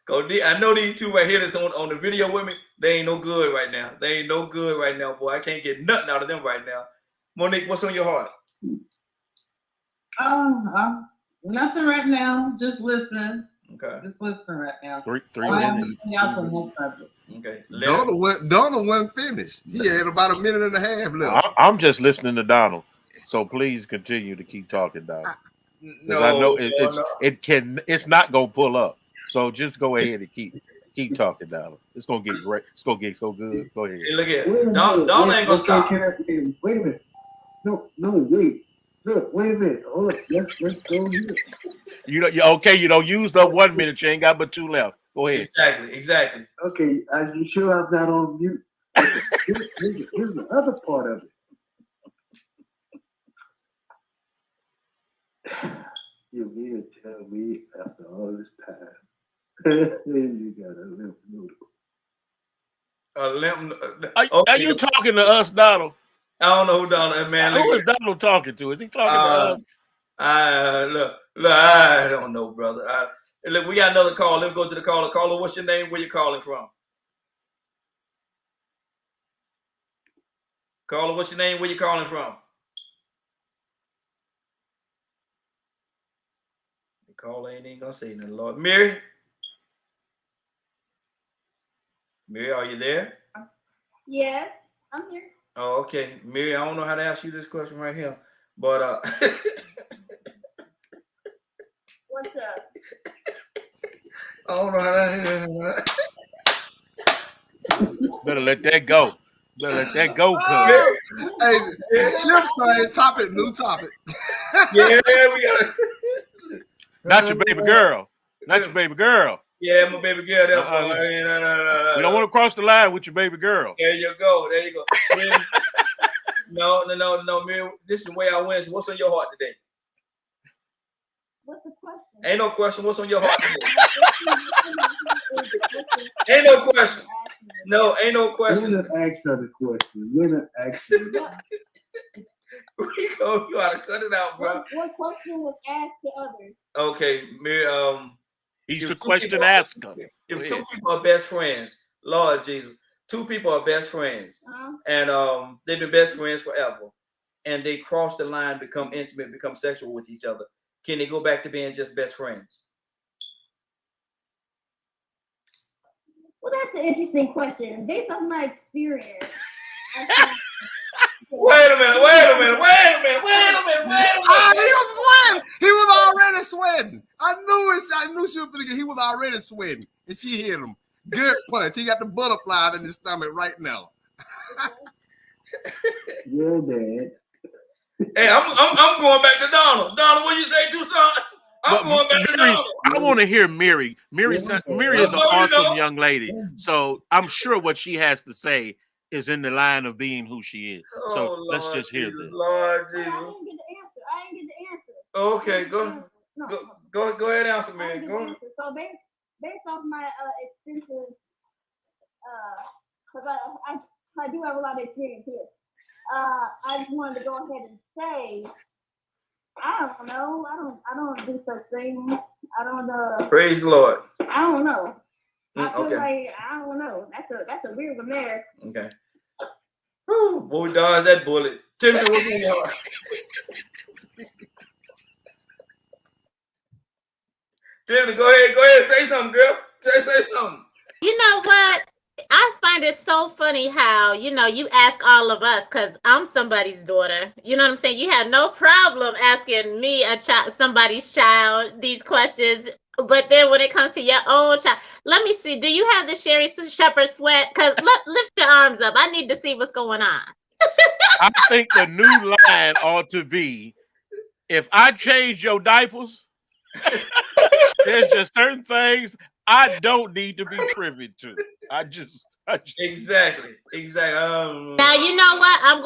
Cody, I know these two right here that's on the video with me. They ain't no good right now. Boy. I can't get nothing out of them right now. Monique, what's on your heart? Nothing right now. Just listening. Okay. Just listening right now. Three minutes. Okay. Donald wasn't finished. He had about a minute and a half left. I'm just listening to Donald. So please continue to keep talking, Donald. Because I know it's not gonna pull up. So just go ahead and keep talking, Donald. It's gonna get great. It's gonna get so good. Go ahead. Hey, look at Donald ain't gonna stop. Wait a minute. No, wait. Look, wait a minute. Hold on. Let's go here. You used up 1 minute. You ain't got but 2 left. Go ahead. Exactly. Okay, are you sure I'm not on mute? Here's the other part of it. You mean to tell me after all this time, you got a limp noodle? Are you talking to us, Donald? I don't know who Donald is, man. Who is Donald talking to? Is he talking to us? Look, I don't know, brother. Look, we got another call. Let me go to the caller. Caller, what's your name? Where you calling from? Caller, what's your name? Where you calling from? The caller ain't even gonna say nothing, Lord. Mary? Mary, are you there? Yes, I'm here. Oh, okay. Mary, I don't know how to ask you this question right here, but What's up? I don't know how to. Better let that go. Better let that go, cuz. Hey, shift topic, new topic. Yeah, we got. Not your baby girl. Not your baby girl. Yeah, my baby girl. No. You don't want to cross the line with your baby girl. There you go. Man, no, man. This is the way I win. So what's on your heart today? What's the question? Ain't no question. What's on your heart today? Ain't no question. No, ain't no question. You're not asking the question. You're not asking. You gotta cut it out, bro. What question was asked to others? Okay, Mary, he's the question asker. If two people are best friends, Lord Jesus, two people are best friends, and they've been best friends forever, and they cross the line, become intimate, become sexual with each other. Can they go back to being just best friends? Well, that's an interesting question. Based on my experience, Wait a minute. He was already sweating. I knew she was gonna get. He was already sweating, and she hit him. Good punch. He got the butterflies in his stomach right now. Yeah, Dad. Hey, I'm going back to Donald. Donald, what you say, too, son? I'm going back to Donald. I want to hear Mary. Mary is an awesome young lady. So I'm sure what she has to say is in the line of being who she is. So let's just hear this. Lord Jesus. I didn't get the answer. Okay, go ahead and answer, man. Go. So based off my extensive, because I do have a lot of experience here. I just wanted to go ahead and say, I don't know. I don't do such things. I don't know. Praise the Lord. I don't know. I feel Okay. like I don't know. That's a weird one there. Okay. Whew, boy, dodge that bullet. Timothy, what's in your heart? Timothy, go ahead, say something, girl. Say something. You know what? I find it so funny how, you ask all of us, because I'm somebody's daughter. You know what I'm saying? You have no problem asking me, somebody's child, these questions. But then when it comes to your own child, let me see. Do you have the Sherry Shepherd sweat? Because lift your arms up. I need to see what's going on. I think the new line ought to be, if I change your diapers, there's just certain things I don't need to be privy to. I just exactly. Now you know what? I'm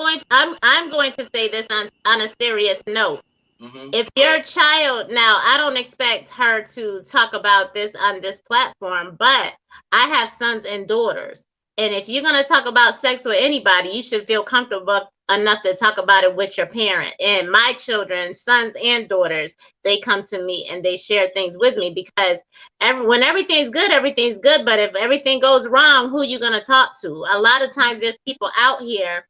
going to say this on a serious note. Mm-hmm. If your child, now I don't expect her to talk about this on this platform, but I have sons and daughters. And if you're going to talk about sex with anybody, you should feel comfortable enough to talk about it with your parent. And my children, sons and daughters, they come to me and they share things with me, because when everything's good, everything's good. But if everything goes wrong, who are you going to talk to? A lot of times there's people out here,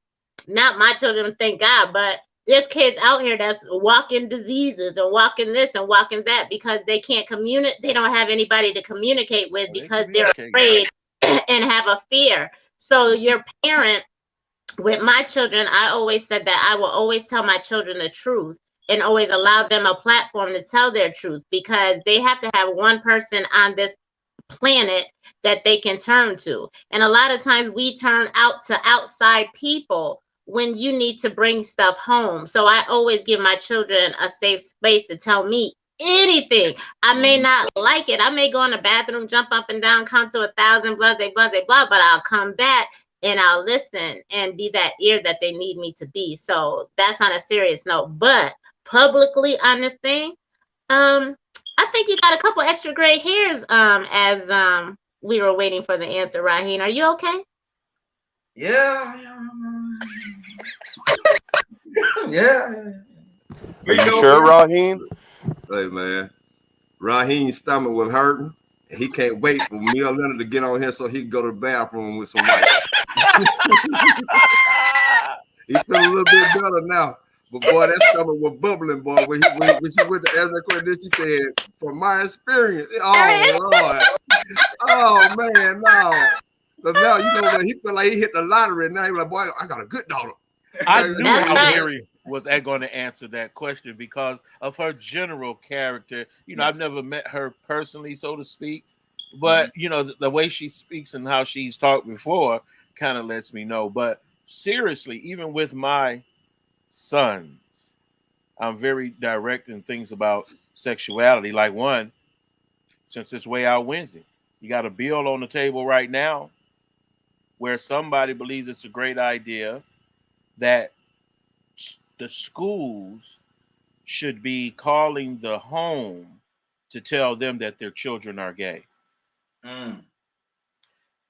not my children, thank God, but there's kids out here that's walking diseases and walking this and walking that because they can't communicate. They don't have anybody to communicate with because they're afraid and have a fear. So your parent, with my children, I always said that I will always tell my children the truth and always allow them a platform to tell their truth, because they have to have one person on this planet that they can turn to. And a lot of times we turn out to outside people when you need to bring stuff home. So I always give my children a safe space to tell me anything. I may not like it. I may go in the bathroom, jump up and down, count to 1,000, blah, blah, blah, blah, but I'll come back and I'll listen and be that ear that they need me to be. So that's on a serious note. But publicly on this thing, I think you got a couple extra gray hairs as we were waiting for the answer, Raheem. Are you okay? Yeah. Yeah. Are you sure, Raheem? Hey, man. Raheem's stomach was hurting. And he can't wait for me or Leonard to get on here so he can go to the bathroom with some wipes. He feel a little bit better now. But boy, that stomach was bubbling, boy. When she went to answer that question, she said, from my experience. Oh, Lord. Oh, man, no. Because now, you know, he feel like he hit the lottery. Now he's like, boy, I got a good daughter. I knew how Mary was going to answer that question because of her general character. You know, I've never met her personally, so to speak. But, you know, the way she speaks and how she's talked before kind of lets me know. But seriously, even with my sons, I'm very direct in things about sexuality. Like one, since it's Way Out Wednesday, you got a bill on the table right now where somebody believes it's a great idea that the schools should be calling the home to tell them that their children are gay.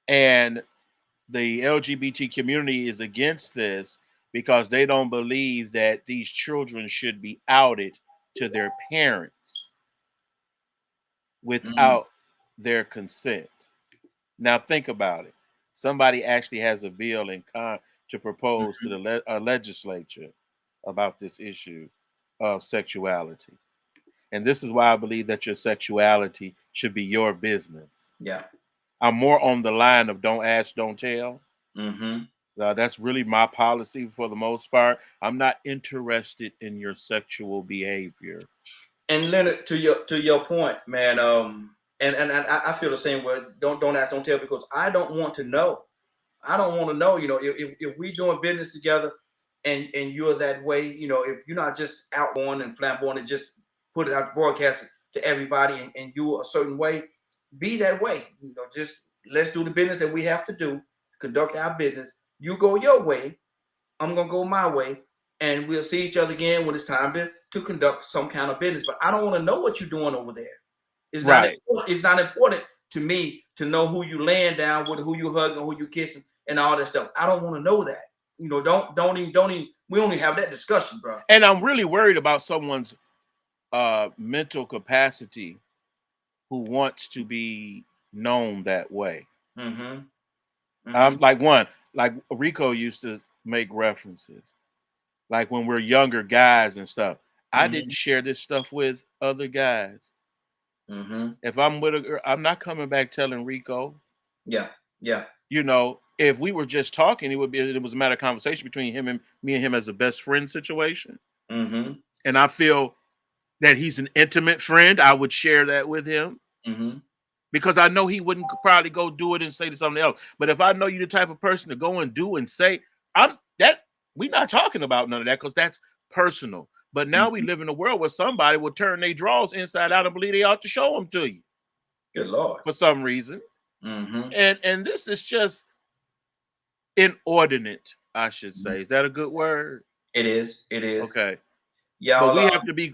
And the LGBT community is against this because they don't believe that these children should be outed to their parents without their consent. Now think about it. Somebody actually has a bill to propose to the legislature about this issue of sexuality. And this is why I believe that your sexuality should be your business. Yeah. I'm more on the line of don't ask, don't tell. That's really my policy for the most part. I'm not interested in your sexual behavior. And Leonard, to your point, man, and I feel the same way. Don't ask, don't tell, because I don't want to know. I don't want to know. You know, if we doing business together, and you're that way, you know, if you're not just outgoing and flamboyant and just put it out, broadcast it to everybody, and you're a certain way, be that way. You know, just let's do the business that we have to do, conduct our business. You go your way, I'm gonna go my way, and we'll see each other again when it's time to conduct some kind of business. But I don't want to know what you're doing over there. It's not important. It's not important to me to know who you laying down with, who you hugging, who you kissing, and all that stuff. I don't want to know that. You know, don't even. We only have that discussion, bro. And I'm really worried about someone's mental capacity who wants to be known that way. Like Rico used to make references, like when we're younger guys and stuff. I didn't share this stuff with other guys. If I'm with a girl, I'm not coming back telling Rico. Yeah. You know, if we were just talking, it was a matter of conversation between me and him as a best friend situation. And I feel that he's an intimate friend. I would share that with him. Because I know he wouldn't probably go do it and say to something else. But if I know you're the type of person to go and do and say, we're not talking about none of that because that's personal. But now we live in a world where somebody will turn their drawers inside out and believe they ought to show them to you. Good Lord. For some reason. And this is just inordinate, I should say. Is that a good word? It is. Okay. Yeah. But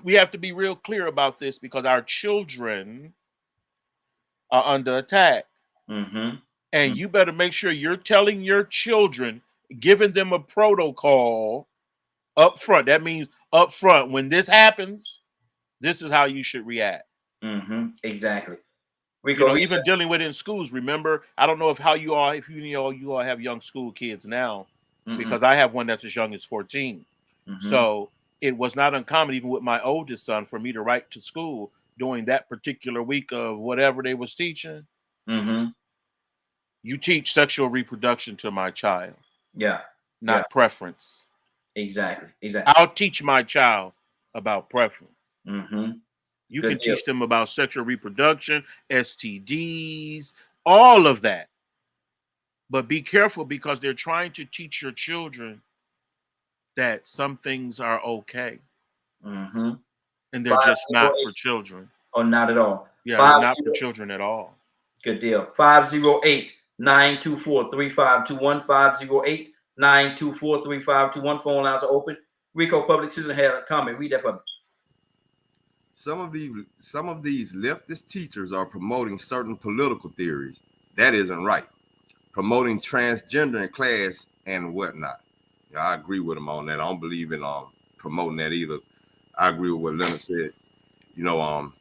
we have to be real clear about this because our children are under attack. And you better make sure you're telling your children, giving them a protocol up front. That means up front, when this happens, this is how you should react. Exactly. You know, even dealing with it in schools. Remember, I don't know if you all have young school kids now, because I have one that's as young as 14. So it was not uncommon, even with my oldest son, for me to write to school during that particular week of whatever they was teaching. You teach sexual reproduction to my child. Not preference. Exactly. I'll teach my child about preference. You can teach them about sexual reproduction, STDs, all of that. But be careful because they're trying to teach your children that some things are okay. And they're just not for children. Or not at all. Yeah, they're not for children at all. Good deal. 508-924-3521. 508-924-3521. Phone lines are open. Rico Public Citizen had a comment. Read that for me. Some of these leftist teachers are promoting certain political theories. That isn't right. Promoting transgender in class and whatnot. Yeah, I agree with him on that. I don't believe in promoting that either. I agree with what Leonard said. You know,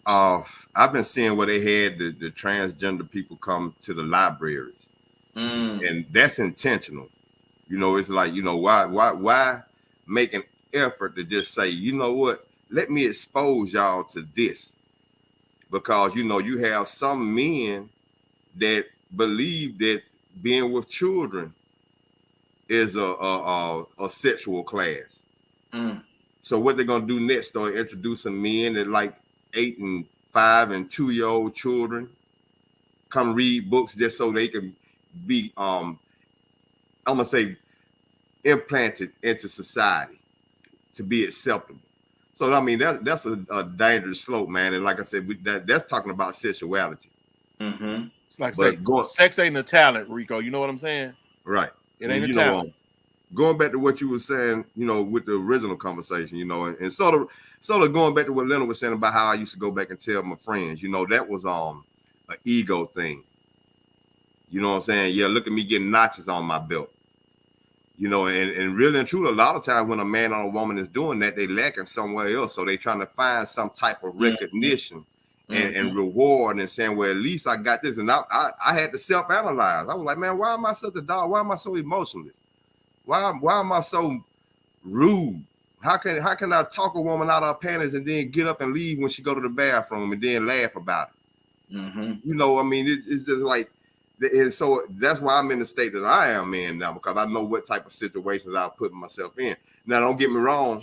I've been seeing where they had the transgender people come to the libraries, and that's intentional. You know, it's like, you know, why make an effort to just say, you know what, let me expose y'all to this, because you know you have some men that believe that being with children is a sexual class. So what they're gonna do next? Start introducing men that like 8 and 5 and 2-year-old children come read books just so they can be I'm gonna say implanted into society to be acceptable. So I mean that's a dangerous slope, man. And like I said, that's talking about sexuality. It's like sex ain't a talent, Rico. You know what I'm saying? Right. It ain't a talent. Going back to what you were saying, you know, with the original conversation, you know, and sort of going back to what Leonard was saying about how I used to go back and tell my friends, you know, that was an ego thing. You know what I'm saying? Yeah, look at me getting notches on my belt. You know, and really and truly, a lot of times when a man or a woman is doing that, they lacking somewhere else. So they trying to find some type of recognition and reward, and saying, well, at least I got this. And I had to self-analyze. I was like, man, why am I such a dog? Why am I so emotionless? Why am I so rude? How can I talk a woman out of her panties and then get up and leave when she go to the bathroom and then laugh about it? You know, I mean, it's just like, and so that's why I'm in the state that I am in now, because I know what type of situations I'll put myself in. Now, don't get me wrong.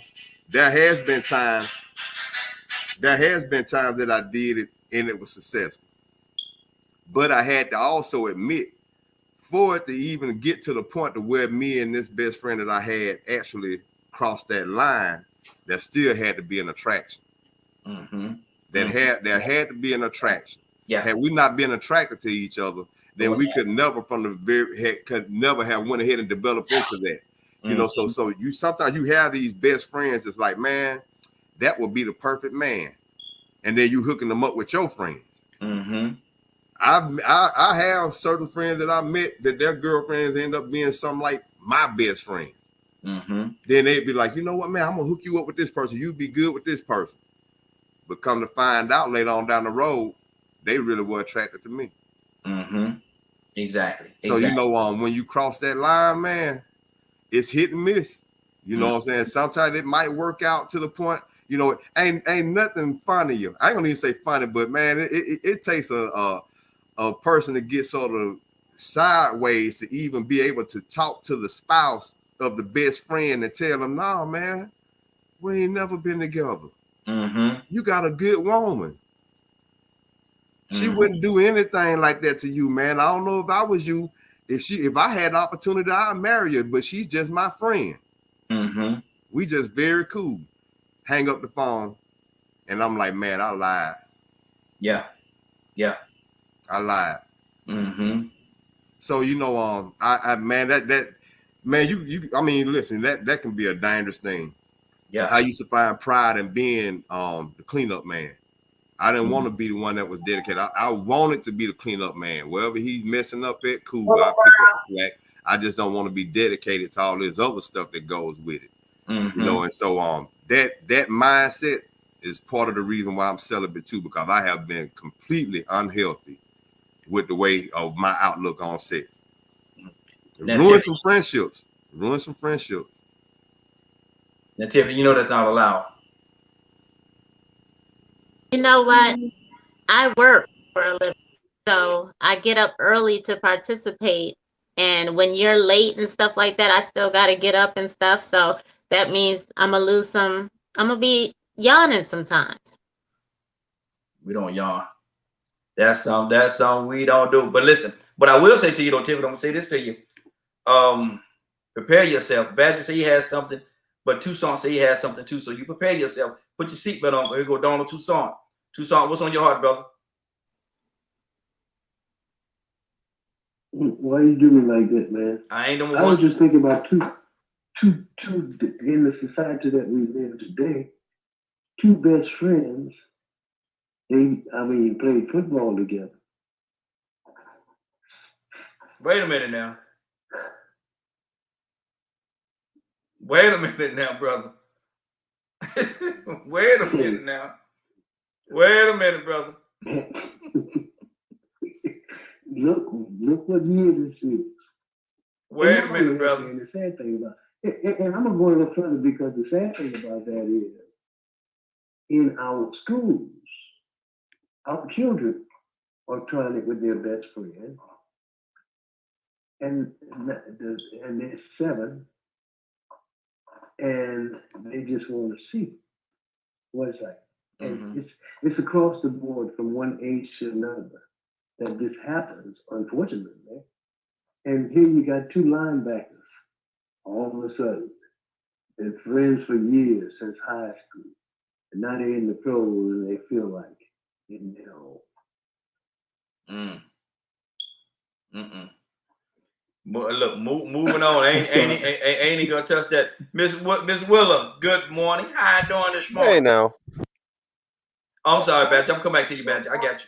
There has been times that I did it and it was successful. But I had to also admit, for it to even get to the point to where me and this best friend that I had actually crossed that line, there still had to be an attraction. There had to be an attraction. Yeah. Had we not been attracted to each other, then we could never have went ahead and developed into that. You know, so you sometimes you have these best friends that's like, man, that would be the perfect man. And then you hooking them up with your friends. I have certain friends that I met that their girlfriends end up being some like my best friend. Then they'd be like, you know what, man, I'm gonna hook you up with this person. You'd be good with this person. But come to find out later on down the road, they really were attracted to me. Exactly. So you know, when you cross that line, man, it's hit and miss. You know what I'm saying? Sometimes it might work out to the point, you know, ain't nothing funnier. I ain't gonna even say funny, but man, it takes a person to get sort of sideways to even be able to talk to the spouse of the best friend and tell them, nah, man, we ain't never been together. You got a good woman. She wouldn't do anything like that to you, man. I don't know if I was you. If I had the opportunity, I'd marry her, but she's just my friend. We just very cool. Hang up the phone, and I'm like, man, I lied. Yeah. I lied. So you know, I man, that man, you I mean, listen, that can be a dangerous thing. Yeah. I used to find pride in being the cleanup man. I didn't want to be the one that was dedicated. I wanted to be the cleanup man. Wherever he's messing up at, cool. I pick up the slack. I just don't want to be dedicated to all this other stuff that goes with it. You know, and so that mindset is part of the reason why I'm celibate too, because I have been completely unhealthy with the way of my outlook on sex. Ruin some friendships. Now, Tiffany, you know that's not allowed. You know what? I work for a living, so I get up early to participate. And when you're late and stuff like that, I still got to get up and stuff. So that means I'm going to be yawning sometimes. We don't yawn. That's something we don't do. But listen, but I will say to you, though, Tiffany, I'm going to say this to you. Prepare yourself. Badger say he has something But Tucson said he has something too. So you prepare yourself. Put your seatbelt on. Here go Donald Tucson. Tucson, what's on your heart, brother? Why you do me like that, man? I ain't number I one. was just thinking about two in the society that we live in today. Two best friends. They played football together. Wait a minute now. Wait a minute now, brother. Wait a minute now. Wait a minute, brother. Look what year this is. Wait a minute, brother. And the sad thing about it, and I'm gonna go a little further because the sad thing about that is in our schools, our children are trying it with their best friend, and they're 7, and they just want to see what it's like. And it's across the board from one age to another that this happens, unfortunately. And here you got 2 linebackers all of a sudden. They're friends for years since high school. And now they're in the pros and they feel like getting it home. Look, moving on. Ain't he gonna touch that? Miss Willa, good morning. How you doing this morning? Hey now. I'm sorry, Badge. I'm coming back to you, Badge. I got you.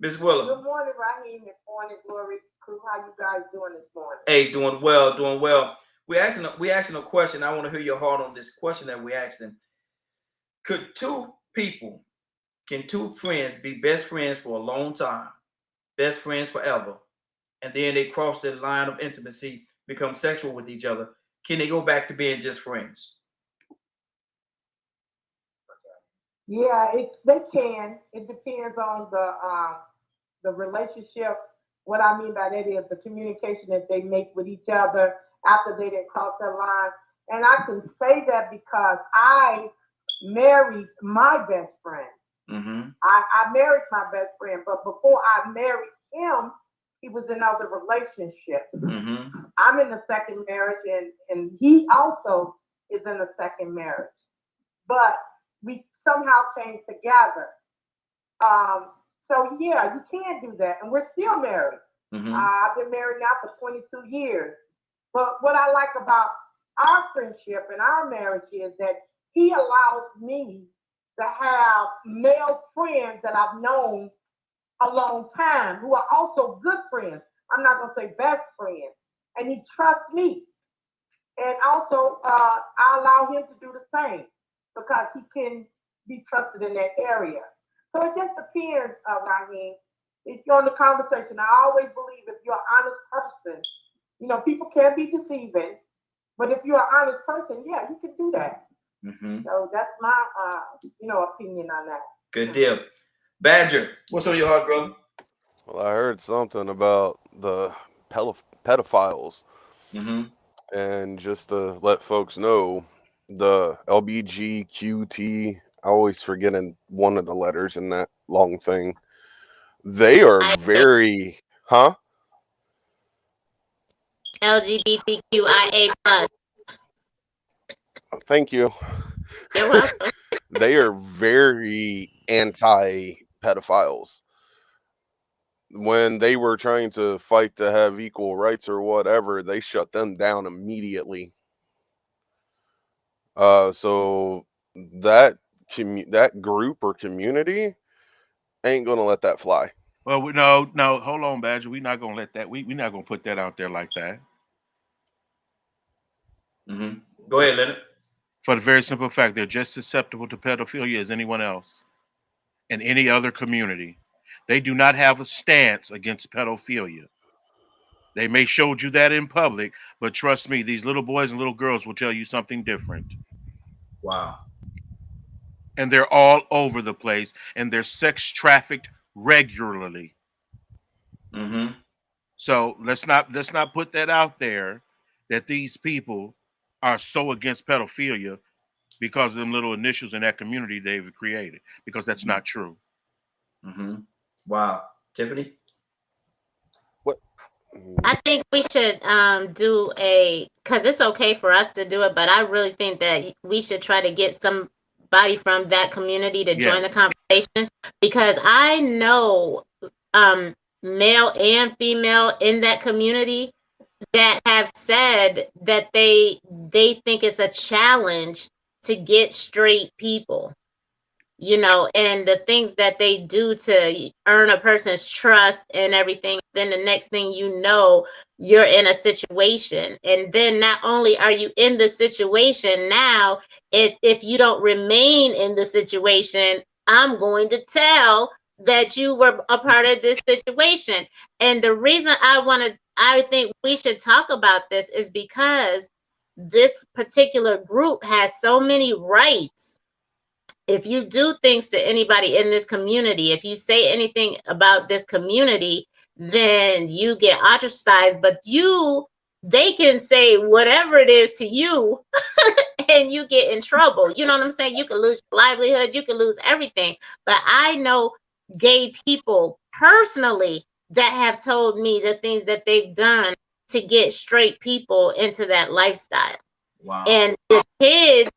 Miss Willa. Good morning, Raheem and Morning Glory crew. How you guys doing this morning? Hey, doing well, doing well. We asking a question. I want to hear your heart on this question that we asking. Can 2 friends be best friends for a long time, best friends forever, and then they cross the line of intimacy, become sexual with each other? Can they go back to being just friends? Yeah, they can. It depends on the relationship. What I mean by that is the communication that they make with each other after they didn't cross that line. And I can say that because I married my best friend. I married my best friend, but before I married him, he was in other relationships. I'm in a second marriage, and he also is in a second marriage. But we somehow came together. So yeah, you can do that, and we're still married. I've been married now for 22 years. But what I like about our friendship and our marriage is that he allows me to have male friends that I've known a long time who are also good friends. I'm not gonna say best friends, and he trusts me. And also, I allow him to do the same because he can be trusted in that area. So it just depends, Raheem. If you're in the conversation, I always believe if you're an honest person, people can be deceiving, but if you're an honest person, yeah, you can do that. So that's my, opinion on that. Good deal. Badger, what's on your heart, brother? Well, I heard something about the pedophiles. And just to let folks know, the LBGQT, I always forgetting one of the letters in that long thing. They are very, LGBTQIA+. Thank you. You're welcome. They are very anti-pedophiles. When they were trying to fight to have equal rights or whatever, they shut them down immediately. So that group or community ain't gonna let that fly. Well, no, hold on, Badger. We're not gonna let that. We're not gonna put that out there like that. Go ahead, Leonard. For the very simple fact, they're just susceptible to pedophilia as anyone else in any other community. They do not have a stance against pedophilia. They may showed you that in public, but trust me, these little boys and little girls will tell you something different. Wow. And they're all over the place, and they're sex trafficked regularly. So let's not put that out there that these people are so against pedophilia because of them little initials in that community they've created, because that's not true. Wow. Tiffany? I think we should do because it's okay for us to do it, but I really think that we should try to get somebody from that community to join the Yes. conversation, because I know male and female in that community that have said that they think it's a challenge to get straight people, and the things that they do to earn a person's trust and everything. Then the next thing you know, you're in a situation. And then not only are you in the situation, now it's, if you don't remain in the situation, I'm going to tell that you were a part of this situation. And the reason I think we should talk about this is because this particular group has so many rights. If you do things to anybody in this community, if you say anything about this community, then you get ostracized. But they can say whatever it is to you and you get in trouble. You know what I'm saying? You can lose your livelihood, you can lose everything. But I know gay people personally that have told me the things that they've done to get straight people into that lifestyle. Wow. And the kids,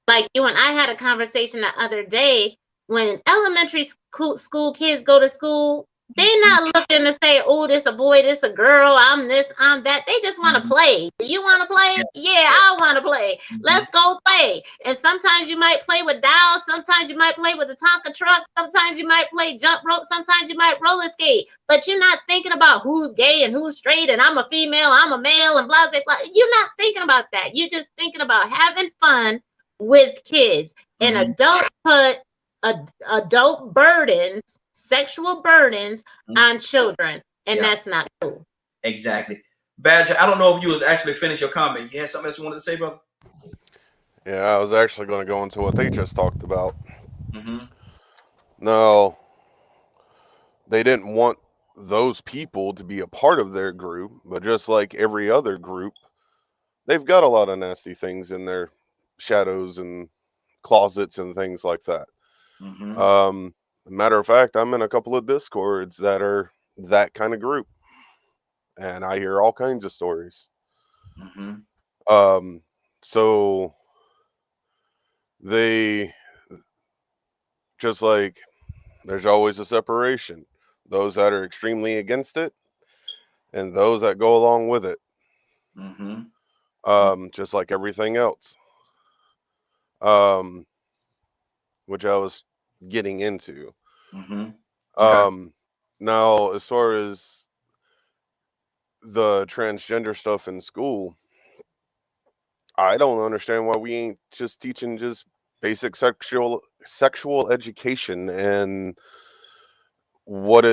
like you and I had a conversation the other day, when elementary school kids go to school, they're not looking to say, oh, this a boy, this a girl, I'm this, I'm that. They just want to play. Do you want to play? Yeah, I want to play. Let's go play. And sometimes you might play with dolls. Sometimes you might play with a Tonka truck. Sometimes you might play jump rope. Sometimes you might roller skate. But you're not thinking about who's gay and who's straight and I'm a female, I'm a male, and blah, blah, blah. You're not thinking about that. You're just thinking about having fun with kids. And adults put adult burdens, sexual burdens on children, and that's not cool. Exactly. Badger, I don't know if you was actually finished your comment. You had something else you wanted to say, brother? Yeah, I was actually going to go into what they just talked about. No, they didn't want those people to be a part of their group, but just like every other group, they've got a lot of nasty things in their shadows and closets and things like that. Matter of fact, I'm in a couple of discords that are that kind of group, and I hear all kinds of stories. So they just like, there's always a separation. Those that are extremely against it and those that go along with it. Just like everything else. Which I was getting into. Now, as far as the transgender stuff in school, I don't understand why we ain't just teaching just basic sexual education and what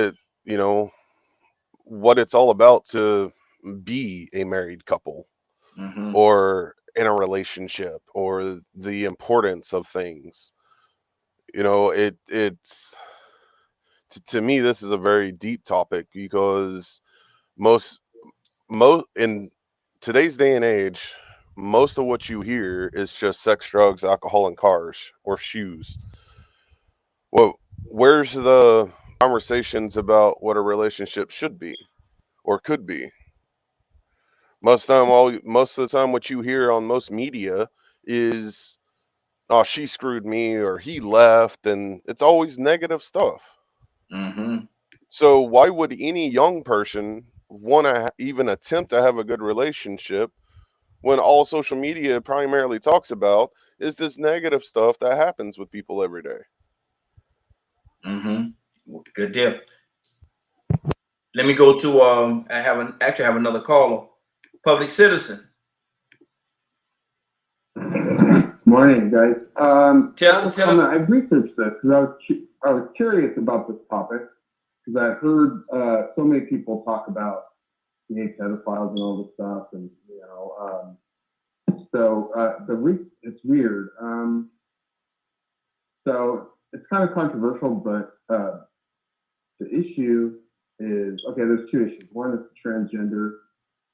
what it's all about to be a married couple or in a relationship, or the importance of things. It's to me, this is a very deep topic, because most in today's day and age, most of what you hear is just sex, drugs, alcohol, and cars or shoes. Well, where's the conversations about what a relationship should be or could be? Most of the time, what you hear on most media is, "Oh, she screwed me," or "he left," and it's always negative stuff. So why would any young person want to even attempt to have a good relationship when all social media primarily talks about is this negative stuff that happens with people every day? Good deal. Let me go to I have another caller. Public citizen. Morning, guys. Tell I researched this because I was curious about this topic, because I've heard so many people talk about gay pedophiles and all this stuff, and it's weird. So it's kind of controversial, but the issue is, okay, there's two issues. One is the transgender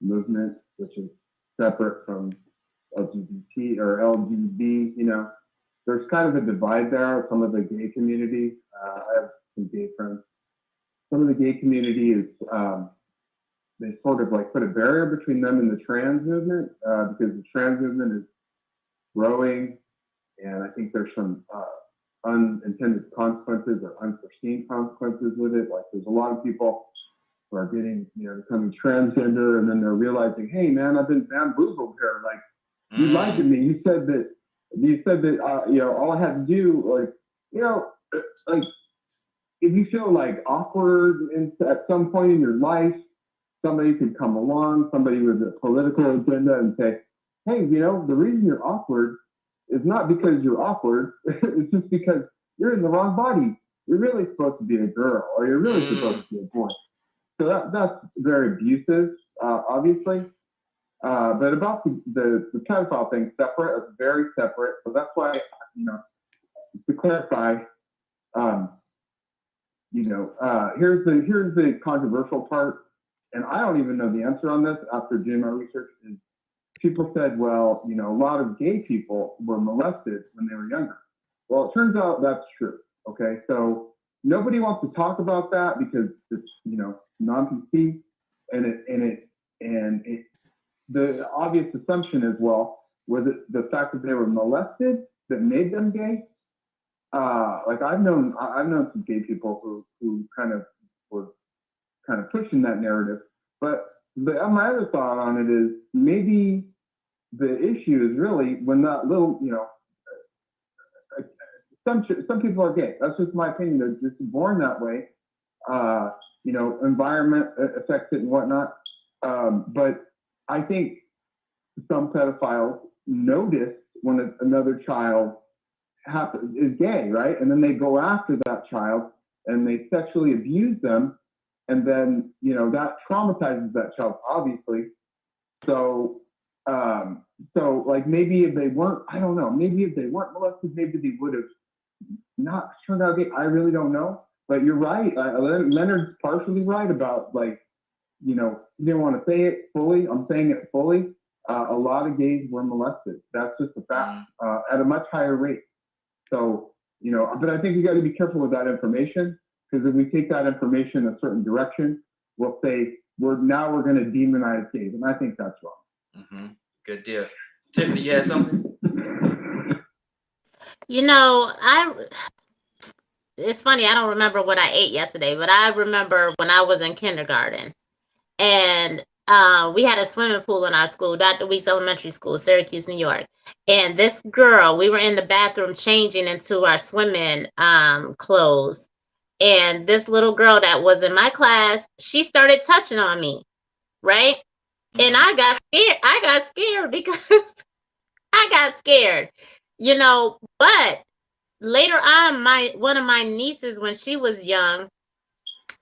movement, which is separate from LGBT or LGB. There's kind of a divide there. Some of the gay community, I have some gay friends. Some of the gay community is they sort of like put a barrier between them and the trans movement because the trans movement is growing, and I think there's some unintended consequences or unforeseen consequences with it. Like there's a lot of people who are getting, becoming transgender, and then they're realizing, hey man, I've been bamboozled here. Like you lied to me. You said that all I had to do, like if you feel like awkward at some point in your life, somebody could come along, somebody with a political agenda, and say, hey, the reason you're awkward is not because you're awkward. It's just because you're in the wrong body. You're really supposed to be a girl, or you're really supposed to be a boy. So that's very abusive, obviously. But about the pedophile thing, separate, it's very separate. So that's why, to clarify, here's the controversial part, and I don't even know the answer on this after doing my research. Is people said, well, a lot of gay people were molested when they were younger. Well, it turns out that's true. Okay, so nobody wants to talk about that because it's non-PC, and the obvious assumption is, well, was it the fact that they were molested that made them gay? Like I've known some gay people who kind of were kind of pushing that narrative, but my other thought on it is maybe the issue is really when that little, some people are gay. That's just my opinion. They're just born that way. Environment affects it and whatnot. But I think some pedophiles notice when another child is gay, right? And then they go after that child and they sexually abuse them. And then, that traumatizes that child, obviously. So like maybe if they weren't, I don't know, maybe if they weren't molested, maybe they would have not turned out gay. I really don't know. But you're right. Leonard's partially right about, like, he didn't want to say it fully. I'm saying it fully. A lot of gays were molested. That's just a fact, at a much higher rate. So, but I think you got to be careful with that information, because if we take that information a certain direction, we'll say we're going to demonize gays, and I think that's wrong. Mm-hmm. Good deal. Tiffany, you had something? It's funny, I don't remember what I ate yesterday, but I remember when I was in kindergarten, and we had a swimming pool in our school, Dr. Weeks Elementary School, Syracuse, New York. And this girl, we were in the bathroom changing into our swimming clothes. And this little girl that was in my class, she started touching on me, right? And I got scared. I got scared because I got scared, but later on, one of my nieces, when she was young,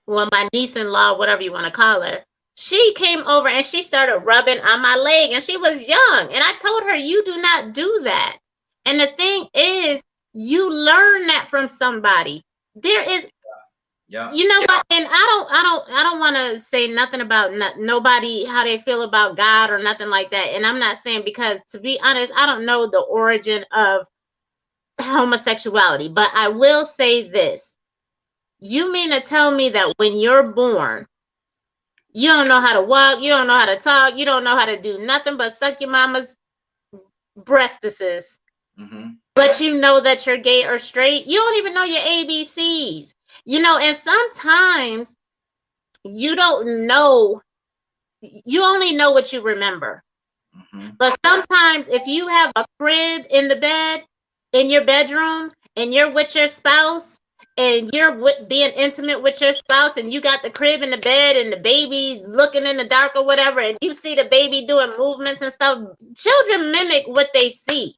well, my niece-in-law, whatever you want to call her, she came over and she started rubbing on my leg, and she was young. And I told her, you do not do that. And the thing is, you learn that from somebody. There is, you know what? And I don't want to say nothing about nobody, how they feel about God or nothing like that. And I'm not saying, because to be honest, I don't know the origin of homosexuality, but I will say this. You mean to tell me that when you're born, you don't know how to walk, you don't know how to talk, you don't know how to do nothing but suck your mama's breastises, but you know that you're gay or straight? You don't even know your ABCs, and sometimes you don't know, you only know what you remember. But sometimes if you have a crib in the bed, in your bedroom, and you're with your spouse, and you're being intimate with your spouse, and you got the crib in the bed and the baby looking in the dark or whatever, and you see the baby doing movements and stuff, children mimic what they see.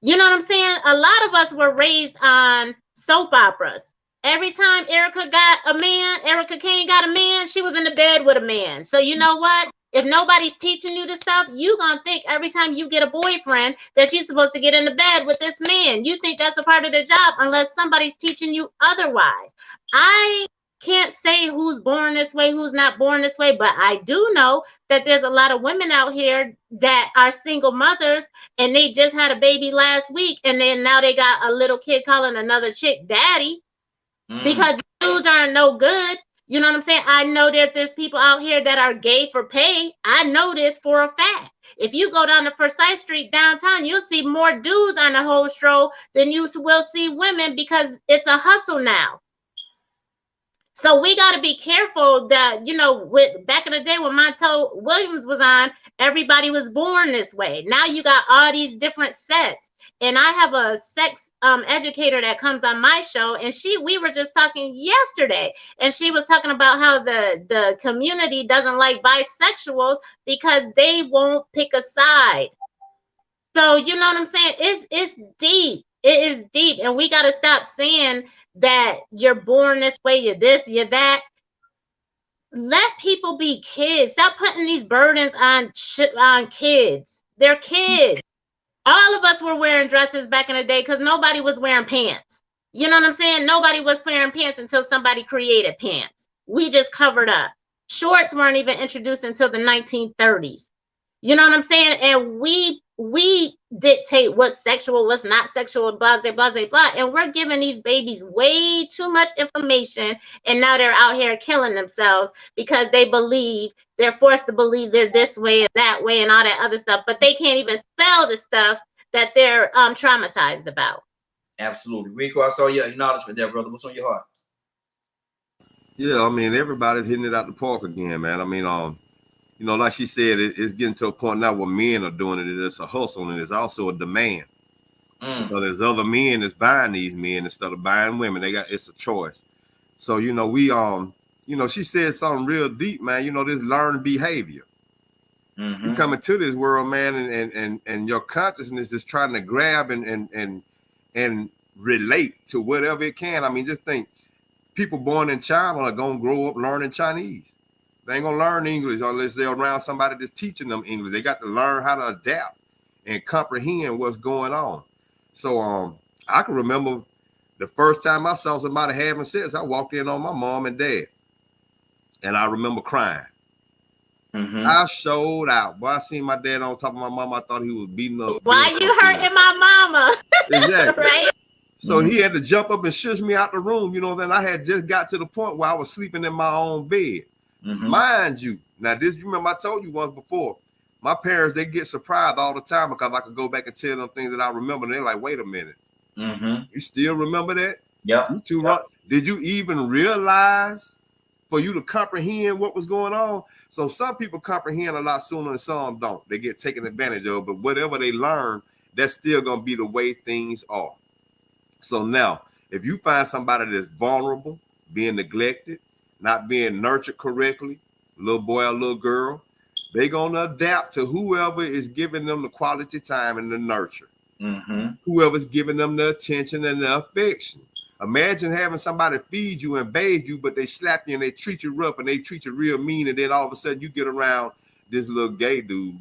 You know what I'm saying? A lot of us were raised on soap operas. Every time Erica Kane got a man, she was in the bed with a man. So you know what? If nobody's teaching you this stuff, you gonna think every time you get a boyfriend that you're supposed to get in the bed with this man. You think that's a part of the job unless somebody's teaching you otherwise. I can't say who's born this way, who's not born this way, but I do know that there's a lot of women out here that are single mothers, and they just had a baby last week, and then now they got a little kid calling another chick daddy because dudes aren't no good. You know what I'm saying? I know that there's people out here that are gay for pay. I know this for a fact. If you go down to Forsyth Street downtown, you'll see more dudes on the whole stroll than you will see women, because it's a hustle now. So we got to be careful that, you know, with back in the day when Montel Williams was on, everybody was born this way. Now you got all these different sets. And I have a sex educator that comes on my show, and we were just talking yesterday, and she was talking about how the community doesn't like bisexuals because they won't pick a side. So you know what I'm saying? It's deep. It is deep, and we got to stop saying that you're born this way, you're this, you're that. Let people be kids. Stop putting these burdens on kids. They're kids. All of us were wearing dresses back in the day because nobody was wearing pants. You know what I'm saying? Nobody was wearing pants until somebody created pants. We just covered up. Shorts weren't even introduced until the 1930s. You know what I'm saying? And we dictate what's sexual, what's not sexual, blah, blah, blah, blah. And we're giving these babies way too much information. And now they're out here killing themselves because they're forced to believe they're this way and that way and all that other stuff. But they can't even spell the stuff that they're traumatized about. Absolutely. Rico, I saw your acknowledgement there, brother. What's on your heart? Yeah, I mean, everybody's hitting it out the park again, man. I mean, you know, like she said, it's getting to a point now where men are doing it. It's a hustle, and it's also a demand. Because there's other men that's buying these men instead of buying women. It's a choice. So, you know, you know, she said something real deep, man. You know, this learned behavior. You come into this world, man, and your consciousness is trying to grab and relate to whatever it can. I mean, just think, people born in China are gonna grow up learning Chinese. They ain't gonna learn English unless they're around somebody that's teaching them English. They got to learn how to adapt and comprehend what's going on. So I can remember the first time I saw somebody having sex, I walked in on my mom and dad, and I remember crying. I showed out. Boy, I seen my dad on top of my mom. I thought he was beating up. Why you hurting my mama? Exactly. Right? So he had to jump up and shush me out the room. You know, then I had just got to the point where I was sleeping in my own bed. Mind you, now this, you remember I told you once before, my parents, they get surprised all the time because I could go back and tell them things that I remember. And they're like, wait a minute. You still remember that? Yeah. You too wrong. Did you even realize for you to comprehend what was going on? So some people comprehend a lot sooner and some don't. They get taken advantage of, but whatever they learn, that's still going to be the way things are. So now, if you find somebody that's vulnerable, being neglected, not being nurtured correctly, little boy or little girl, they're going to adapt to whoever is giving them the quality time and the nurture. Whoever's giving them the attention and the affection. Imagine having somebody feed you and bathe you, but they slap you and they treat you rough and they treat you real mean, and then all of a sudden you get around this little gay dude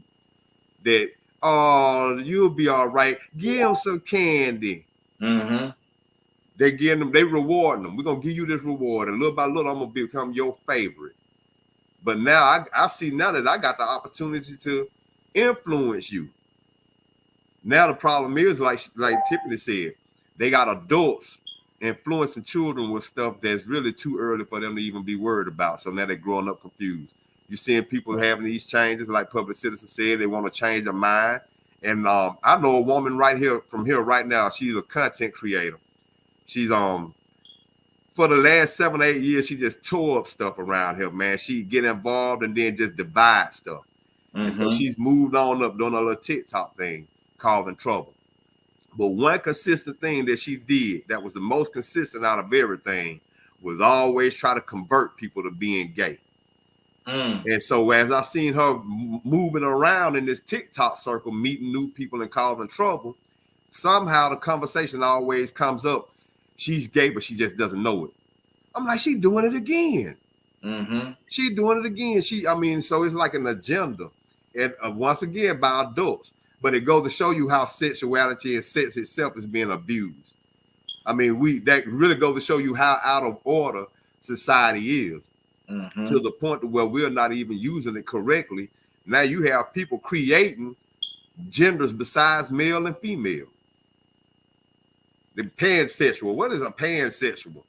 that, oh, you'll be all right. Give him some candy. They give them, they rewarding them. We're gonna give you this reward, and little by little, I'm gonna become your favorite. But now I see now that I got the opportunity to influence you. Now the problem is, like Tiffany said, they got adults influencing children with stuff that's really too early for them to even be worried about. So now they're growing up confused. You're seeing people having these changes, like Public Citizen said, they want to change their mind. And I know a woman right here from here right now. She's a content creator. She's for the last 7 or 8 years, she just tore up stuff around here, man. She get involved and then just divide stuff. And so she's moved on up doing a little TikTok thing, causing trouble. But one consistent thing that she did that was the most consistent out of everything was always try to convert people to being gay. And so as I seen her moving around in this TikTok circle, meeting new people and causing trouble, somehow the conversation always comes up. She's gay, but she just doesn't know it. I'm like, she doing it again. She doing it again. So it's like an agenda. And once again, by adults. But it goes to show you how sexuality and sex itself is being abused. I mean, that really goes to show you how out of order society is. To the point where we're not even using it correctly. Now you have people creating genders besides male and female. The pansexual. What is a pansexual?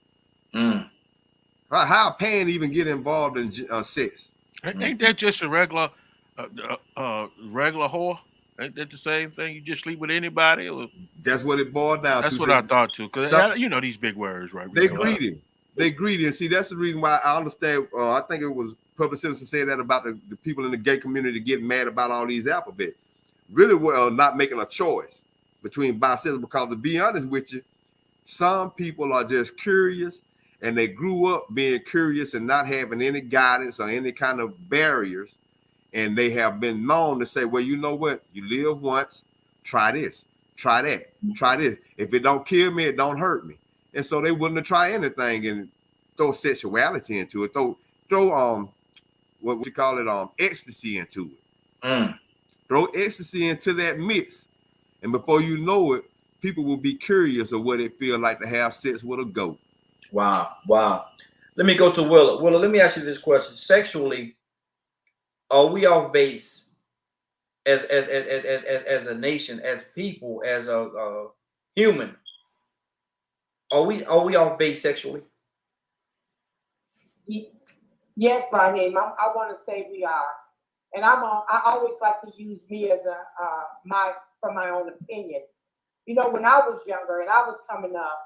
How pan even get involved in sex? Ain't that just a regular whore? Ain't that the same thing? You just sleep with anybody? Or... That's what it boiled down to. That's what I thought too. Because you know these big words, right? They greedy. They greedy. And see, that's the reason why I understand. I think it was Public Citizen saying that about the people in the gay community getting mad about all these alphabet. Really, well, not making a choice between bisexual, because to be honest with you, some people are just curious, and they grew up being curious and not having any guidance or any kind of barriers. And they have been known to say, well, you know what? You live once, try this, try that, try this. If it don't kill me, it don't hurt me. And so they willing to try anything and throw sexuality into it, throw what we call it, ecstasy into it. Throw ecstasy into that mix. And before you know it, people will be curious of what it feels like to have sex with a goat. Wow. Let me go to Willa. Willa, let me ask you this question. Sexually, are we off base as a nation, as people, as a human? Are we off base sexually? Yes, Raheem. I want to say we are, and I always like to use me as my own opinion. You know, when I was younger and I was coming up,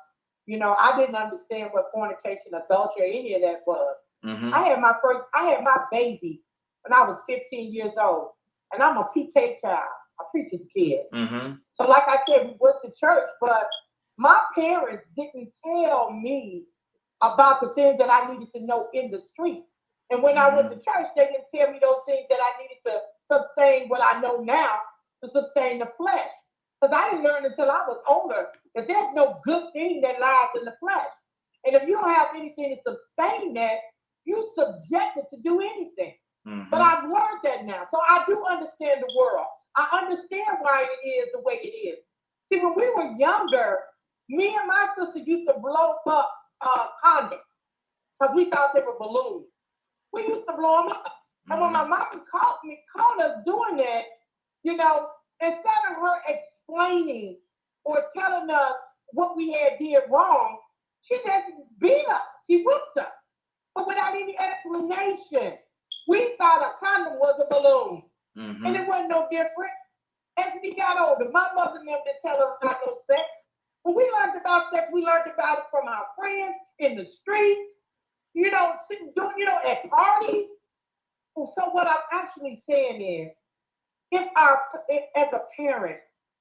you know, I didn't understand what fornication, adultery, any of that was. I had my baby when I was 15 years old, and I'm a PK child, a preacher's kid. So like I said, we went to church, but my parents didn't tell me about the things that I needed to know in the street. And when I went to church, they didn't tell me those things that I needed to sustain what I know now to sustain the flesh. Because I didn't learn until I was older that there's no good thing that lies in the flesh. And if you don't have anything to sustain that, you're subjected to do anything. But I've learned that now. So I do understand the world. I understand why it is the way it is. See, when we were younger, me and my sister used to blow up condoms because we thought they were balloons. We used to blow them up. And when my mom caught us doing that, you know, instead of her explaining or telling us what we had did wrong, she just beat us. She whipped us. But without any explanation, we thought a condom was a balloon. And it wasn't no different. As we got older, my mother and them didn't tell us about no sex. When we learned about sex, we learned about it from our friends in the street, you know, at parties. So what I'm actually saying is, if as a parent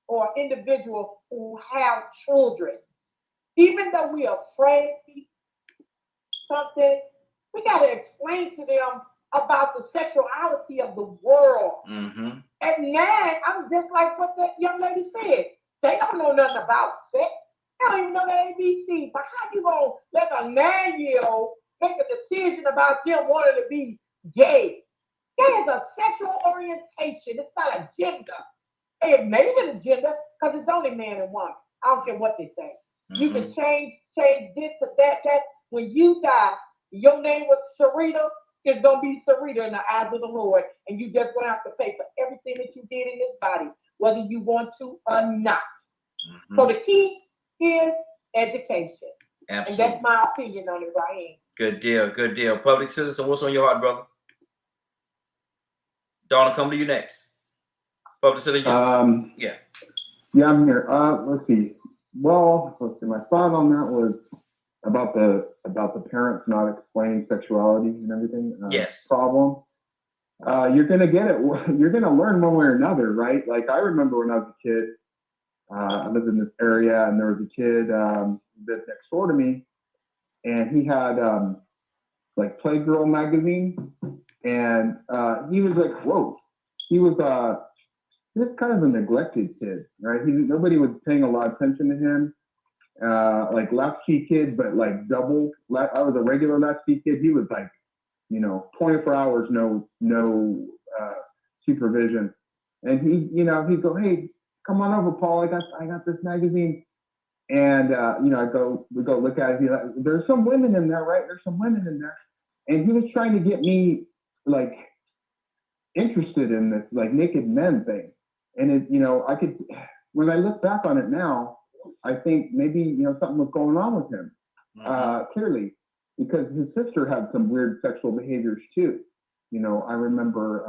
or individual who have children, even though we are afraid of something, we got to explain to them about the sexuality of the world. At 9, I'm just like what that young lady said. They don't know nothing about sex. They don't even know the ABC. But how you gonna let a 9-year-old make a decision about them wanting to be gay? That is a sexual orientation. It's not a gender. They made it a gender because it's only man and woman. I don't care what they say. You can change this to that. When you die, your name was Sarita. It's going to be Sarita in the eyes of the Lord. And you just going to have to pay for everything that you did in this body, whether you want to or not. So the key is education. Absolutely. And that's my opinion on it, Raheem. Good deal. Public Citizen, what's on your heart, brother? Donna, come to you next. Public Citizen. Yeah, I'm here. Let's see. Well, my thought on that was about the parents not explaining sexuality and everything. Yes. Problem. You're gonna get it. You're gonna learn one way or another, right? Like I remember when I was a kid. I lived in this area, and there was a kid that next door to me, and he had like Playgirl magazine, and he was like, whoa, he was kind of a neglected kid, right? Nobody was paying a lot of attention to him. Like latchkey kid, but like double. I was a regular latchkey kid. He was like, 24 hours, no supervision. And he'd go, hey, come on over, Paul. I got this magazine. And we go look at it. He's like, there's some women in there, right? There's some women in there. And he was trying to get me like interested in this like naked men thing. And I could, when I look back on it now, I think maybe something was going on with him, clearly. because his sister had some weird sexual behaviors too. You know, I remember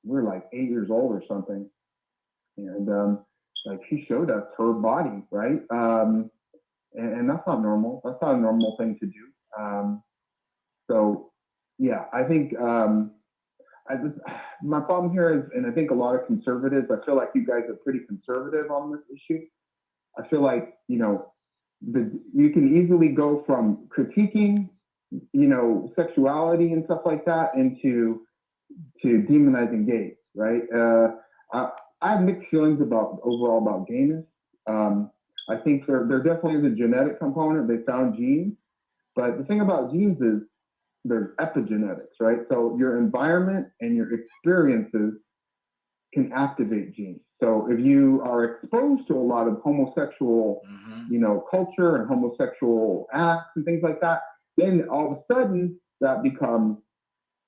we were like 8 years old or something, and like she showed us her body, right? And that's not normal. That's not a normal thing to do. So yeah, I think my problem here is, and I think a lot of conservatives, I feel like you guys are pretty conservative on this issue. I feel like, you know, you can easily go from critiquing, you know, sexuality and stuff like that into demonizing gays, right? I have mixed feelings overall about gayness. I think there definitely is a genetic component. They found genes, but the thing about genes is there's epigenetics, right? So your environment and your experiences can activate genes. So if you are exposed to a lot of homosexual, you know, culture and homosexual acts and things like that, then all of a sudden that becomes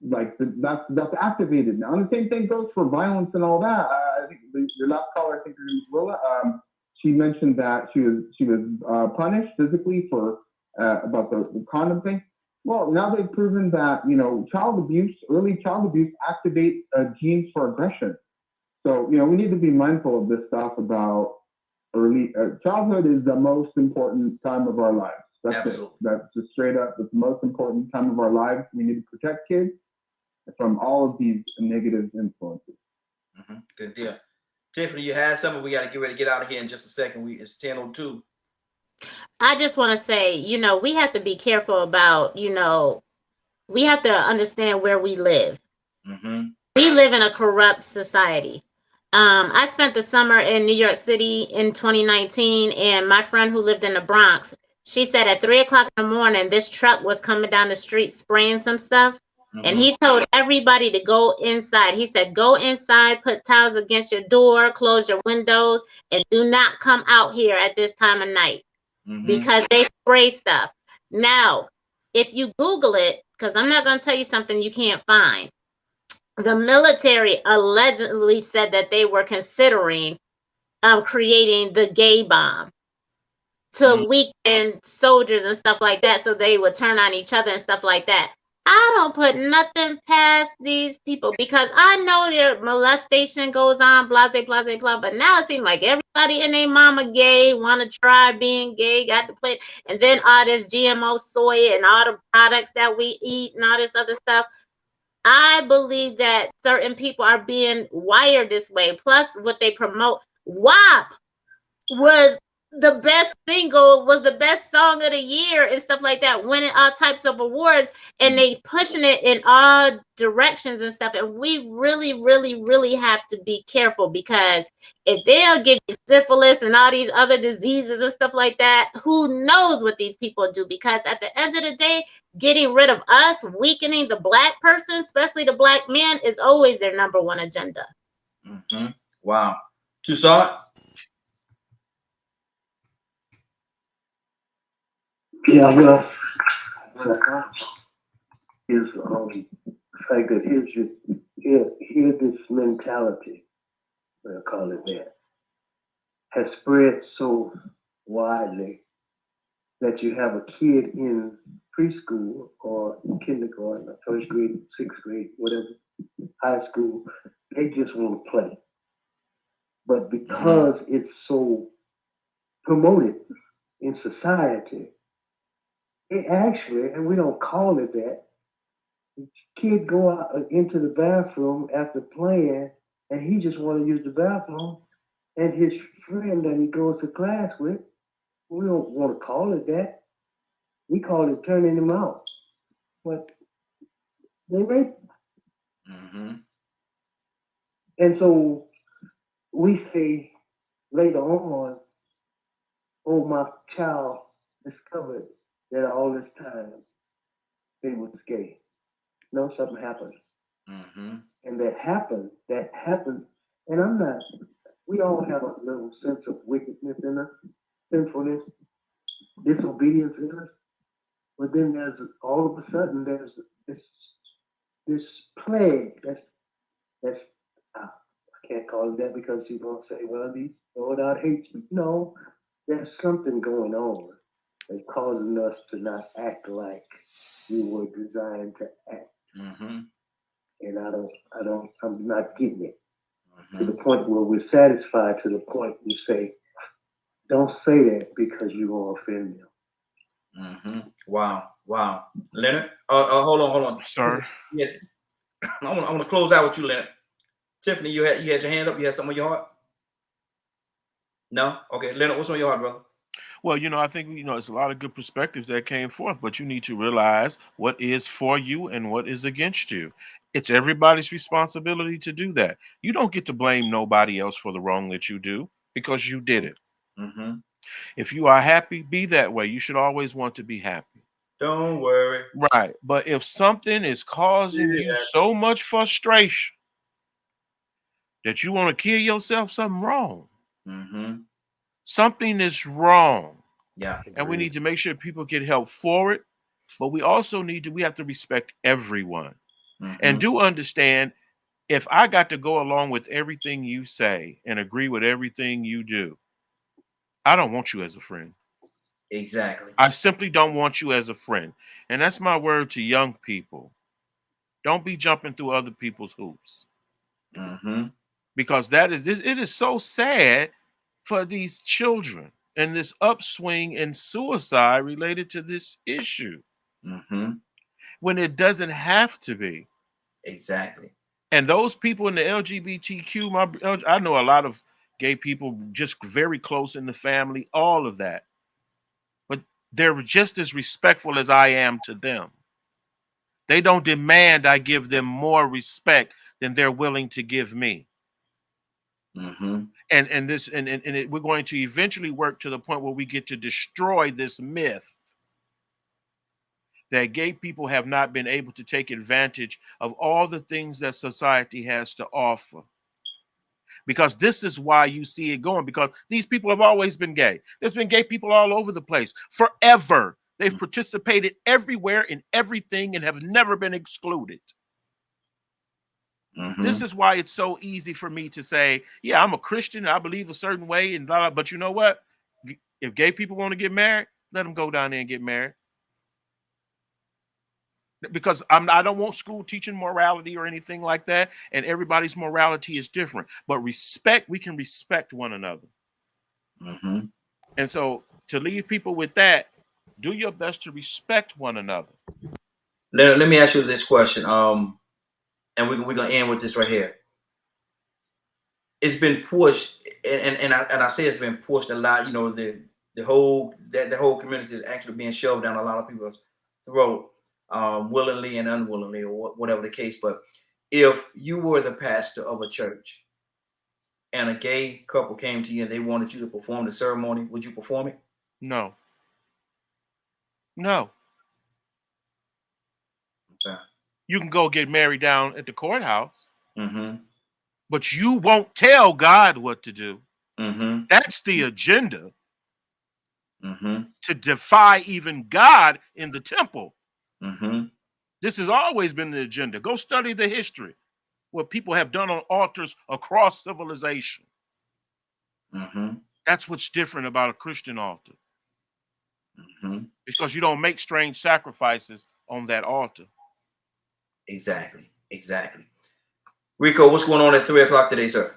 like that's activated now. And the same thing goes for violence and all that. I think your last caller, I think her name was Willa, she mentioned that she was punished physically for about the condom thing. Well, now they've proven that, you know, early child abuse activates genes for aggression. So, you know, we need to be mindful of this stuff about early childhood is the most important time of our lives. That's Absolutely. It. That's just straight up. It's the most important time of our lives. We need to protect kids from all of these negative influences. Good deal. Tiffany, you had something. We got to get ready to get out of here in just a second. It's 10:02. I just want to say, you know, we have to be careful about, you know, we have to understand where we live. We live in a corrupt society. I spent the summer in New York City in 2019, and my friend who lived in the Bronx, she said at 3:00 in the morning, this truck was coming down the street spraying some stuff. And he told everybody to go inside. He said, go inside, put towels against your door, close your windows, and do not come out here at this time of night because they spray stuff. Now, if you Google it, because I'm not going to tell you something you can't find, the military allegedly said that they were considering creating the gay bomb to weaken soldiers and stuff like that, so they would turn on each other and stuff like that. I don't put nothing past these people because I know their molestation goes on, blah, blah, blah, blah. But now it seems like everybody and their mama gay, want to try being gay, got to play. And then all this GMO soy and all the products that we eat and all this other stuff. I believe that certain people are being wired this way. Plus, what they promote, WAP was the best single, was the best song of the year and stuff like that, winning all types of awards, and they pushing it in all directions and stuff. And we really, really, really have to be careful because if they'll give you syphilis and all these other diseases and stuff like that, who knows what these people do? Because at the end of the day, getting rid of us, weakening the black person, especially the black man, is always their number one agenda. Wow. Toussaint? Yeah, well, is the fact that here this mentality, we'll call it that, has spread so widely that you have a kid in preschool or kindergarten, or first grade, sixth grade, whatever, high school, they just want to play. But because it's so promoted in society, it actually, and we don't call it that, kid go out into the bathroom after playing, and he just want to use the bathroom, and his friend that he goes to class with, we don't want to call it that. We call it turning him out. But they rape. And so we say later on, oh, my child discovered that all this time they was gay. No, something happened. And that happened, and I'm not, we all have a little sense of wickedness in us, sinfulness, disobedience in us. But then there's, all of a sudden, there's this plague that's I can't call it that because you're going to say, well, these, oh, that hates me. No, there's something going on and causing us to not act like we were designed to act. Mm-hmm. And I'm not getting it. To the point where we're satisfied, to the point we say, don't say that because you're going to offend them. Mm-hmm. Wow. Leonard? Hold on. Sir. Yeah. I want to close out with you, Leonard. Tiffany, you had your hand up. You had something on your heart? No? Okay. Leonard, what's on your heart, brother? Well, I think, it's a lot of good perspectives that came forth, but you need to realize what is for you and what is against you. It's everybody's responsibility to do that. You don't get to blame nobody else for the wrong that you do because you did it. Mm-hmm. If you are happy, be that way. You should always want to be happy. Don't worry. Right. But if something is causing you so much frustration that you want to kill yourself, something wrong. Mm-hmm. Something is wrong. Yeah. And we need to make sure people get help for it. But we also we have to respect everyone. Mm-hmm. And do understand, if I got to go along with everything you say and agree with everything you do, I don't want you as a friend. Exactly. I simply don't want you as a friend. And that's my word to young people. Don't be jumping through other people's hoops. Mm-hmm. Because it is so sad for these children and this upswing in suicide related to this issue. Mm-hmm. When it doesn't have to be. Exactly. And those people in the LGBTQ, I know a lot of gay people just very close in the family, all of that. But they're just as respectful as I am to them. They don't demand I give them more respect than they're willing to give me. Mm-hmm. And we're going to eventually work to the point where we get to destroy this myth that gay people have not been able to take advantage of all the things that society has to offer. Because this is why you see it going, because these people have always been gay. There's been gay people all over the place forever. They've participated everywhere in everything and have never been excluded. Mm-hmm. This is why it's so easy for me to say, yeah, I'm a Christian, I believe a certain way, and blah, blah, but you know what? If gay people want to get married, let them go down there and get married. Because I don't want school teaching morality or anything like that, and everybody's morality is different. But respect, we can respect one another. Mm-hmm. And so to leave people with that, do your best to respect one another. Let me ask you this question. And we're gonna end with this right here. It's been pushed, and I say it's been pushed a lot. The whole community is actually being shoved down a lot of people's throat, willingly and unwillingly, or whatever the case. But if you were the pastor of a church and a gay couple came to you and they wanted you to perform the ceremony, would you perform it? No. No. Okay. You can go get married down at the courthouse, mm-hmm. but you won't tell God what to do. Mm-hmm. That's the agenda. Mm-hmm. To defy even God in the temple. Mm-hmm. This has always been the agenda. Go study the history, what people have done on altars across civilization. Mm-hmm. That's what's different about a Christian altar. Mm-hmm. Because you don't make strange sacrifices on that altar. Exactly. Rico, what's going on at 3:00 today, sir?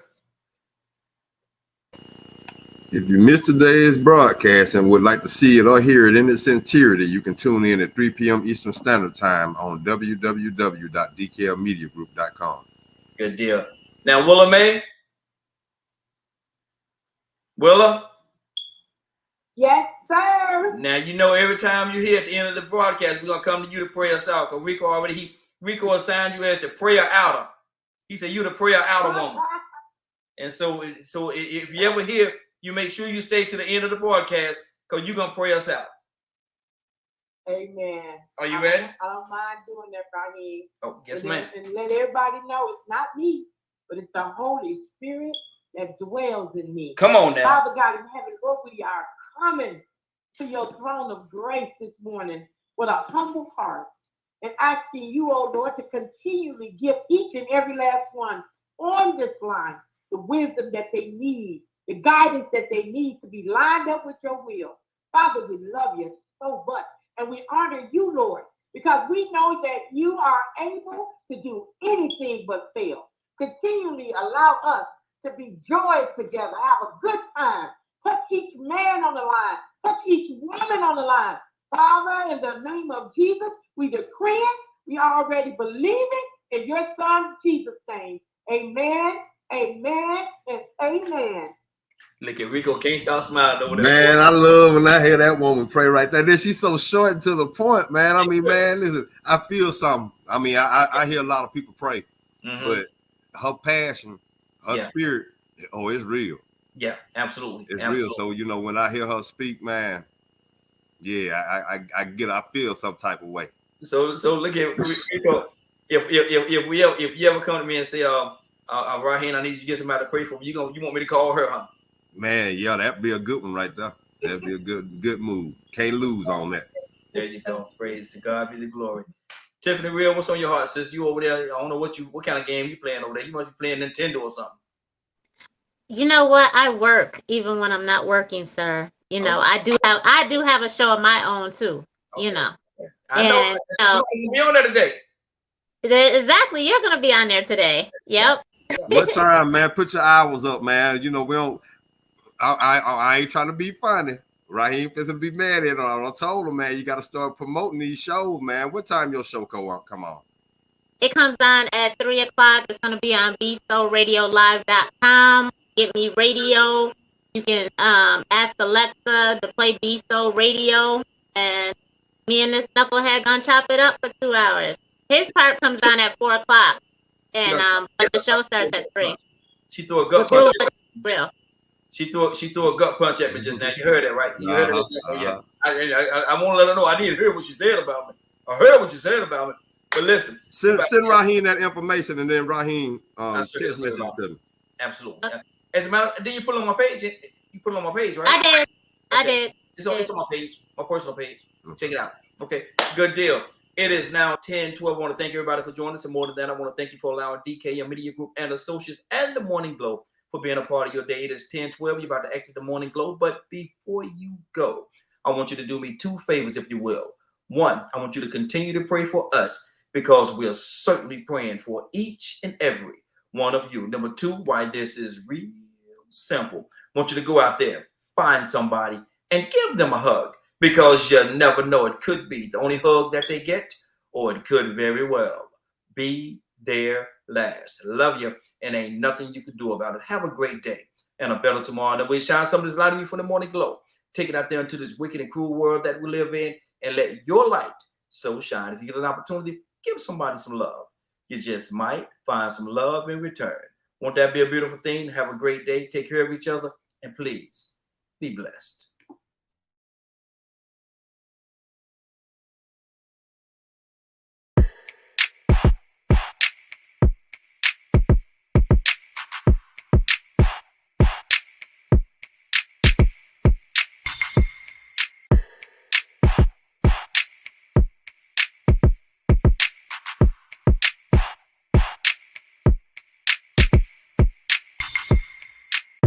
If you missed today's broadcast and would like to see it or hear it in its entirety, you can tune in at 3 p.m. Eastern Standard Time on www.dklmediagroup.com. Good deal. Now, Willa May? Willa? Yes, sir. Now, every time you're here at the end of the broadcast, we're going to come to you to pray us out. Because Rico assigned you as the prayer outer. He said you're the prayer outer woman. And so if you ever hear, you make sure you stay to the end of the broadcast because you're going to pray us out. Amen. Are you ready? I don't mind doing that, Raheem. Oh, yes, ma'am. And let everybody know it's not me, but it's the Holy Spirit that dwells in me. Come on now. Father God in heaven, Lord, we are coming to your throne of grace this morning with a humble heart and asking you, oh Lord, to continually give each and every last one on this line the wisdom that they need, the guidance that they need to be lined up with your will. Father, we love you we know that you are able to do anything but fail. Continually allow us to be joyous together, have a good time. Touch each man on the line, touch each woman on the line. Father, in the name of Jesus, we decree it. We already believe it in your son Jesus' name. Amen, amen, and amen. Look at Rico, can't stop smiling over there. Man, I love when I hear that woman pray right there. Then she's so short and to the point, man. I mean, man, listen, I feel something. I mean, I hear a lot of people pray, but her passion, her spirit, oh, it's real. Yeah, absolutely. It's real. So, you know, when I hear her speak, man, yeah, I feel some type of way. So look at Rico. If you ever come to me and say, Raheem, I need you to get somebody to pray for me, you want me to call her, huh? Man, yeah, that'd be a good one right there. That'd be a good move. Can't lose on that. There you go. Praise to God be the glory. Tiffany Real, what's on your heart, sis? You over there? I don't know what kind of game you playing over there. You must be playing Nintendo or something. You know what? I work even when I'm not working, sir. You know, I do have a show of my own too. Okay. You know. I know. So you'll be on there today. Exactly. You're gonna be on there today. Yep. What time, man? Put your hours up, man. You know, we don't. I ain't trying to be funny. Raheem doesn't be mad at all. I told him, man, you got to start promoting these shows, man. What time your show come on? It comes on at 3 o'clock. It's going to be on BSoulRadioLive.com. Get Me Radio. You can ask Alexa to play B-Soul Radio. And me and this knucklehead gonna chop it up for 2 hours. His part comes on at 4 o'clock. And but the show starts at 3. She threw a gut punch. Real. She threw a gut punch at me just now. You heard that, right? You heard it. Yeah. I want to let her know I need to hear what you said about me. I heard what you said about me. But listen, send Raheem that information, and then Raheem text message to him. Absolutely. As a matter, did you put it on my page? You put it on my page, right? I did. It's on my page, my personal page. Check it out. Okay, good deal. It is now 10:12. I want to thank everybody for joining us. And more than that, I want to thank you for allowing DK, Media Group, and Associates, and the Morning Glow for being a part of your day. It is 10:12. You're about to exit the Morning Glow. But before you go, I want you to do me 2 favors, if you will. 1, I want you to continue to pray for us because we're certainly praying for each and every one of you. Number 2, why this is real simple. I want you to go out there, find somebody, and give them a hug because you never know. It could be the only hug that they get, or it could very well be their last. Love you, and ain't nothing you can do about it. Have a great day and a better tomorrow. And we shine some of this light on you from the Morning Glow. Take it out there into this wicked and cruel world that we live in and let your light so shine. If you get an opportunity, give somebody some love. You just might find some love in return. Won't that be a beautiful thing? Have a great day. Take care of each other. And please be blessed.